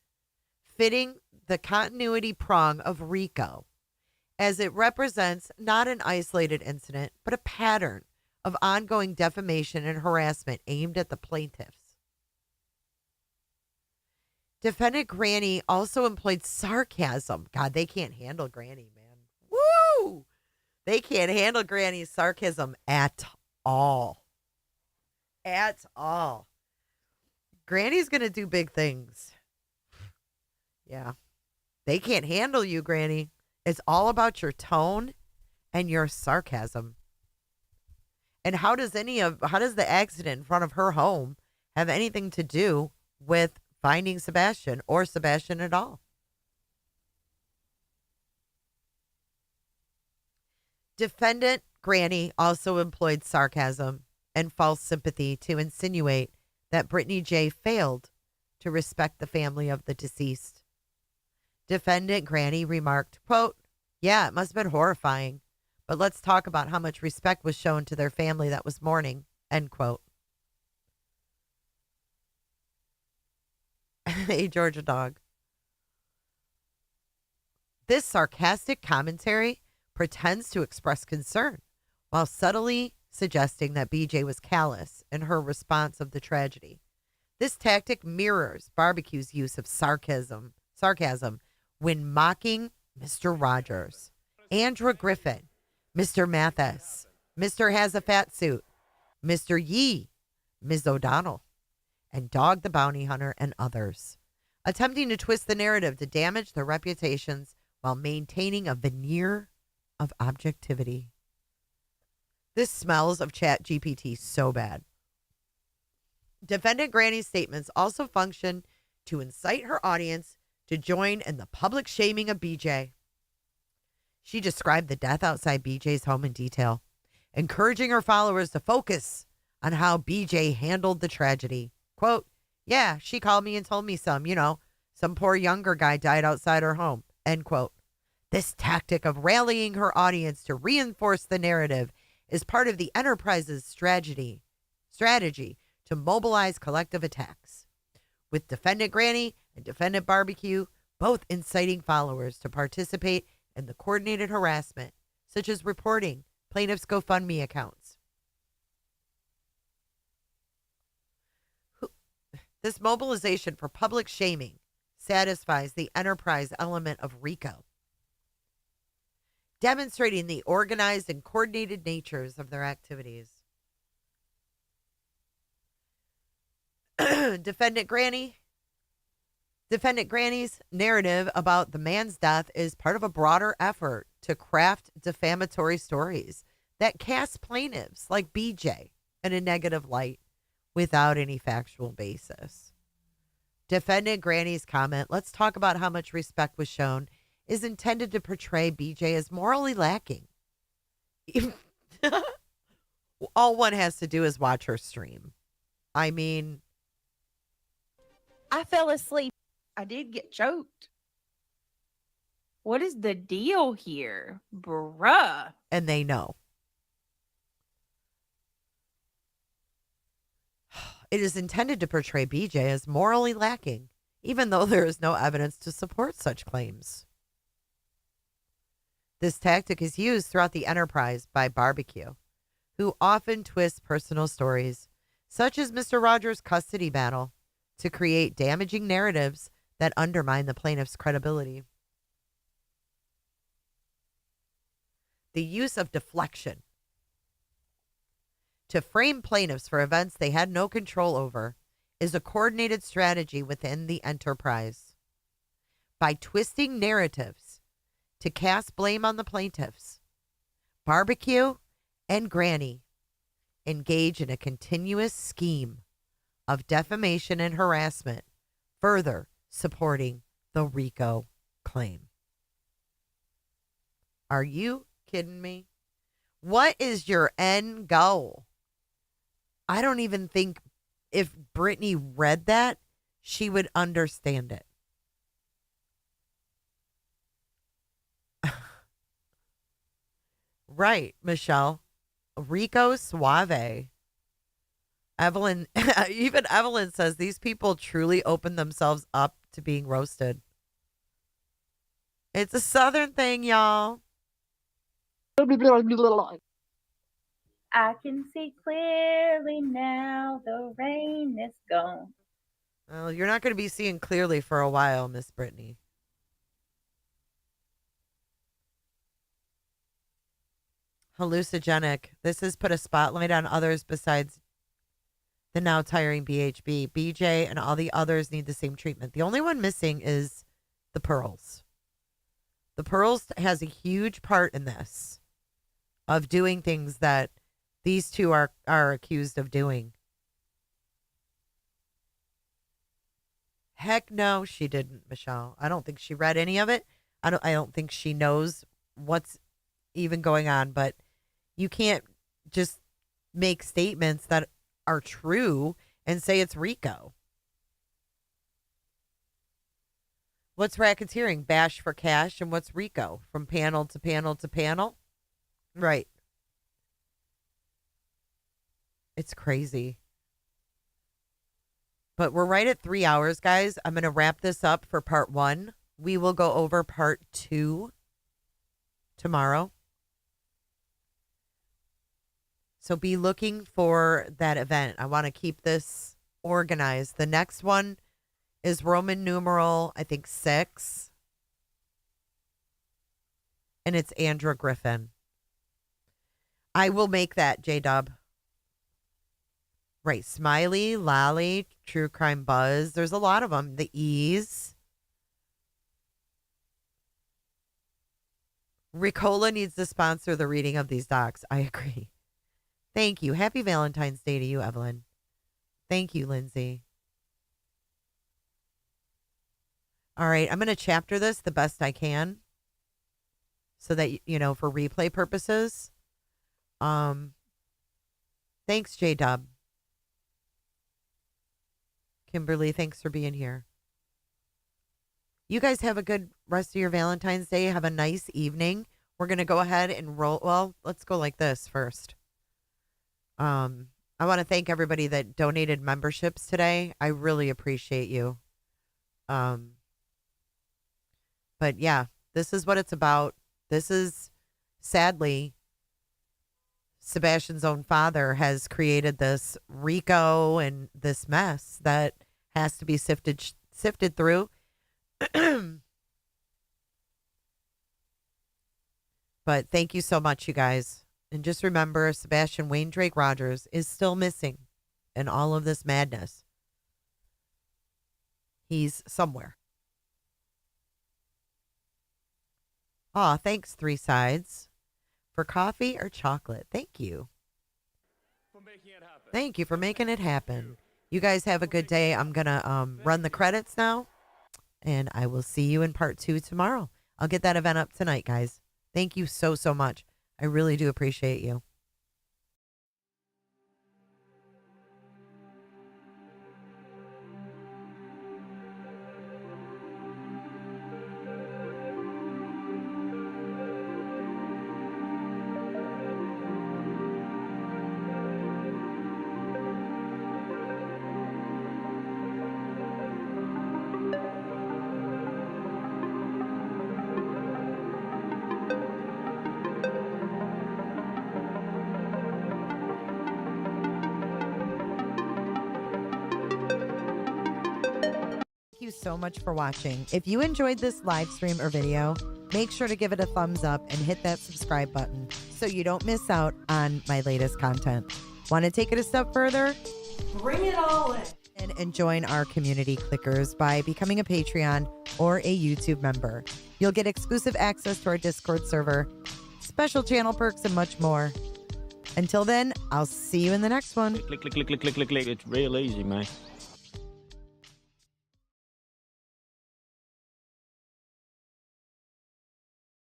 fitting the continuity prong of RICO, as it represents not an isolated incident, but a pattern of ongoing defamation and harassment aimed at the plaintiffs. Defendant Granny also employed sarcasm. God, they can't handle Granny, man. Woo! They can't handle Granny's sarcasm at all. At all. Granny's going to do big things. Yeah. They can't handle you, Granny. It's all about your tone and your sarcasm. And how does the accident in front of her home have anything to do with finding Sebastian or Sebastian at all? Defendant Granny also employed sarcasm and false sympathy to insinuate that Brittany J. failed to respect the family of the deceased. Defendant Granny remarked, quote, "Yeah, it must have been horrifying, But let's talk about how much respect was shown to their family that was mourning, end quote. Hey, Georgia dog. This sarcastic commentary pretends to express concern while subtly suggesting that BJ was callous in her response of the tragedy. This tactic mirrors Barbecue's use of sarcasm when mocking Mr. Rogers, Andra Griffin, Mr. Mathis, Mr. Has a Fat Suit, Mr. Yee, Ms. O'Donnell, and Dog the Bounty Hunter and others, attempting to twist the narrative to damage their reputations while maintaining a veneer of objectivity. This smells of Chat GPT so bad. Defendant Granny's statements also function to incite her audience to join in the public shaming of BJ. She described the death outside BJ's home in detail, encouraging her followers to focus on how BJ handled the tragedy. Quote, yeah, she called me and told me some poor younger guy died outside her home, end quote. This tactic of rallying her audience to reinforce the narrative is part of the enterprise's strategy to mobilize collective attacks, with Defendant Granny and Defendant Barbecue both inciting followers to participate in the coordinated harassment, such as reporting plaintiffs' GoFundMe accounts. This mobilization for public shaming satisfies the enterprise element of RICO, demonstrating the organized and coordinated natures of their activities. Defendant Granny's narrative about the man's death is part of a broader effort to craft defamatory stories that cast plaintiffs like BJ in a negative light without any factual basis. Defendant Granny's comment, let's talk about how much respect was shown, is intended to portray BJ as morally lacking. All one has to do is watch her stream. I mean, I fell asleep. I did get choked. What is the deal here? Bruh. And they know. It is intended to portray BJ as morally lacking, even though there is no evidence to support such claims. This tactic is used throughout the enterprise by Barbecue, who often twists personal stories, such as Mr. Rogers' custody battle, to create damaging narratives that undermine the plaintiff's credibility. The use of deflection to frame plaintiffs for events they had no control over is a coordinated strategy within the enterprise. By twisting narratives to cast blame on the plaintiffs, Barbecue and Granny engage in a continuous scheme of defamation and harassment, further supporting the RICO claim. Are you kidding me? What is your end goal? I don't even think if Brittany read that, she would understand it. Right, Michelle. Rico Suave. Evelyn, even Evelyn says these people truly open themselves up to being roasted. It's a Southern thing, y'all. I can see clearly now, the rain is gone. Well, you're not going to be seeing clearly for a while, Miss Brittany. Hallucinogenic. This has put a spotlight on others besides the now tiring BHB. BJ and all the others need the same treatment. The only one missing is the Pearls. The Pearls has a huge part in this, of doing things that these two are accused of doing. Heck no, she didn't, Michelle. I don't think she read any of it. I don't think she knows what's even going on, but you can't just make statements that are true and say it's RICO. What's racketeering? Bash for cash. And what's RICO? From panel to panel to panel? Right. It's crazy. But we're right at 3 hours, guys. I'm going to wrap this up for part 1. We will go over part 2 tomorrow. So be looking for that event. I want to keep this organized. The next one is Roman numeral, I think 6. And it's Andrew Griffin. I will make that, J-Dub. Right. Smiley, Lolly, True Crime Buzz. There's a lot of them. The E's. Ricola needs to sponsor the reading of these docs. I agree. Thank you. Happy Valentine's Day to you, Evelyn. Thank you, Lindsay. All right. I'm going to chapter this the best I can so that, for replay purposes. Thanks, J-Dub. Kimberly, thanks for being here. You guys have a good rest of your Valentine's Day. Have a nice evening. We're going to go ahead and roll. Well, let's go like this first. I want to thank everybody that donated memberships today. I really appreciate you. But yeah, this is what it's about. This is, sadly, Sebastian's own father has created this RICO and this mess that has to be sifted through. But thank you so much, you guys. And just remember, Sebastian Wayne Drake Rogers is still missing in all of this madness. He's somewhere. Aw, thanks, Three Sides. For coffee or chocolate? Thank you. Thank you for making it happen. You guys have a good day. I'm going to run the credits now. And I will see you in part 2 tomorrow. I'll get that event up tonight, guys. Thank you so, so much. I really do appreciate you. Thank you so much for watching. If you enjoyed this live stream or video, make sure to give it a thumbs up and hit that subscribe button so you don't miss out on my latest content. Want to take it a step further? Bring it all in. And join our community clickers by becoming a Patreon or a YouTube member. You'll get exclusive access to our Discord server, special channel perks, and much more. Until then, I'll see you in the next one. Click. It's real easy, man.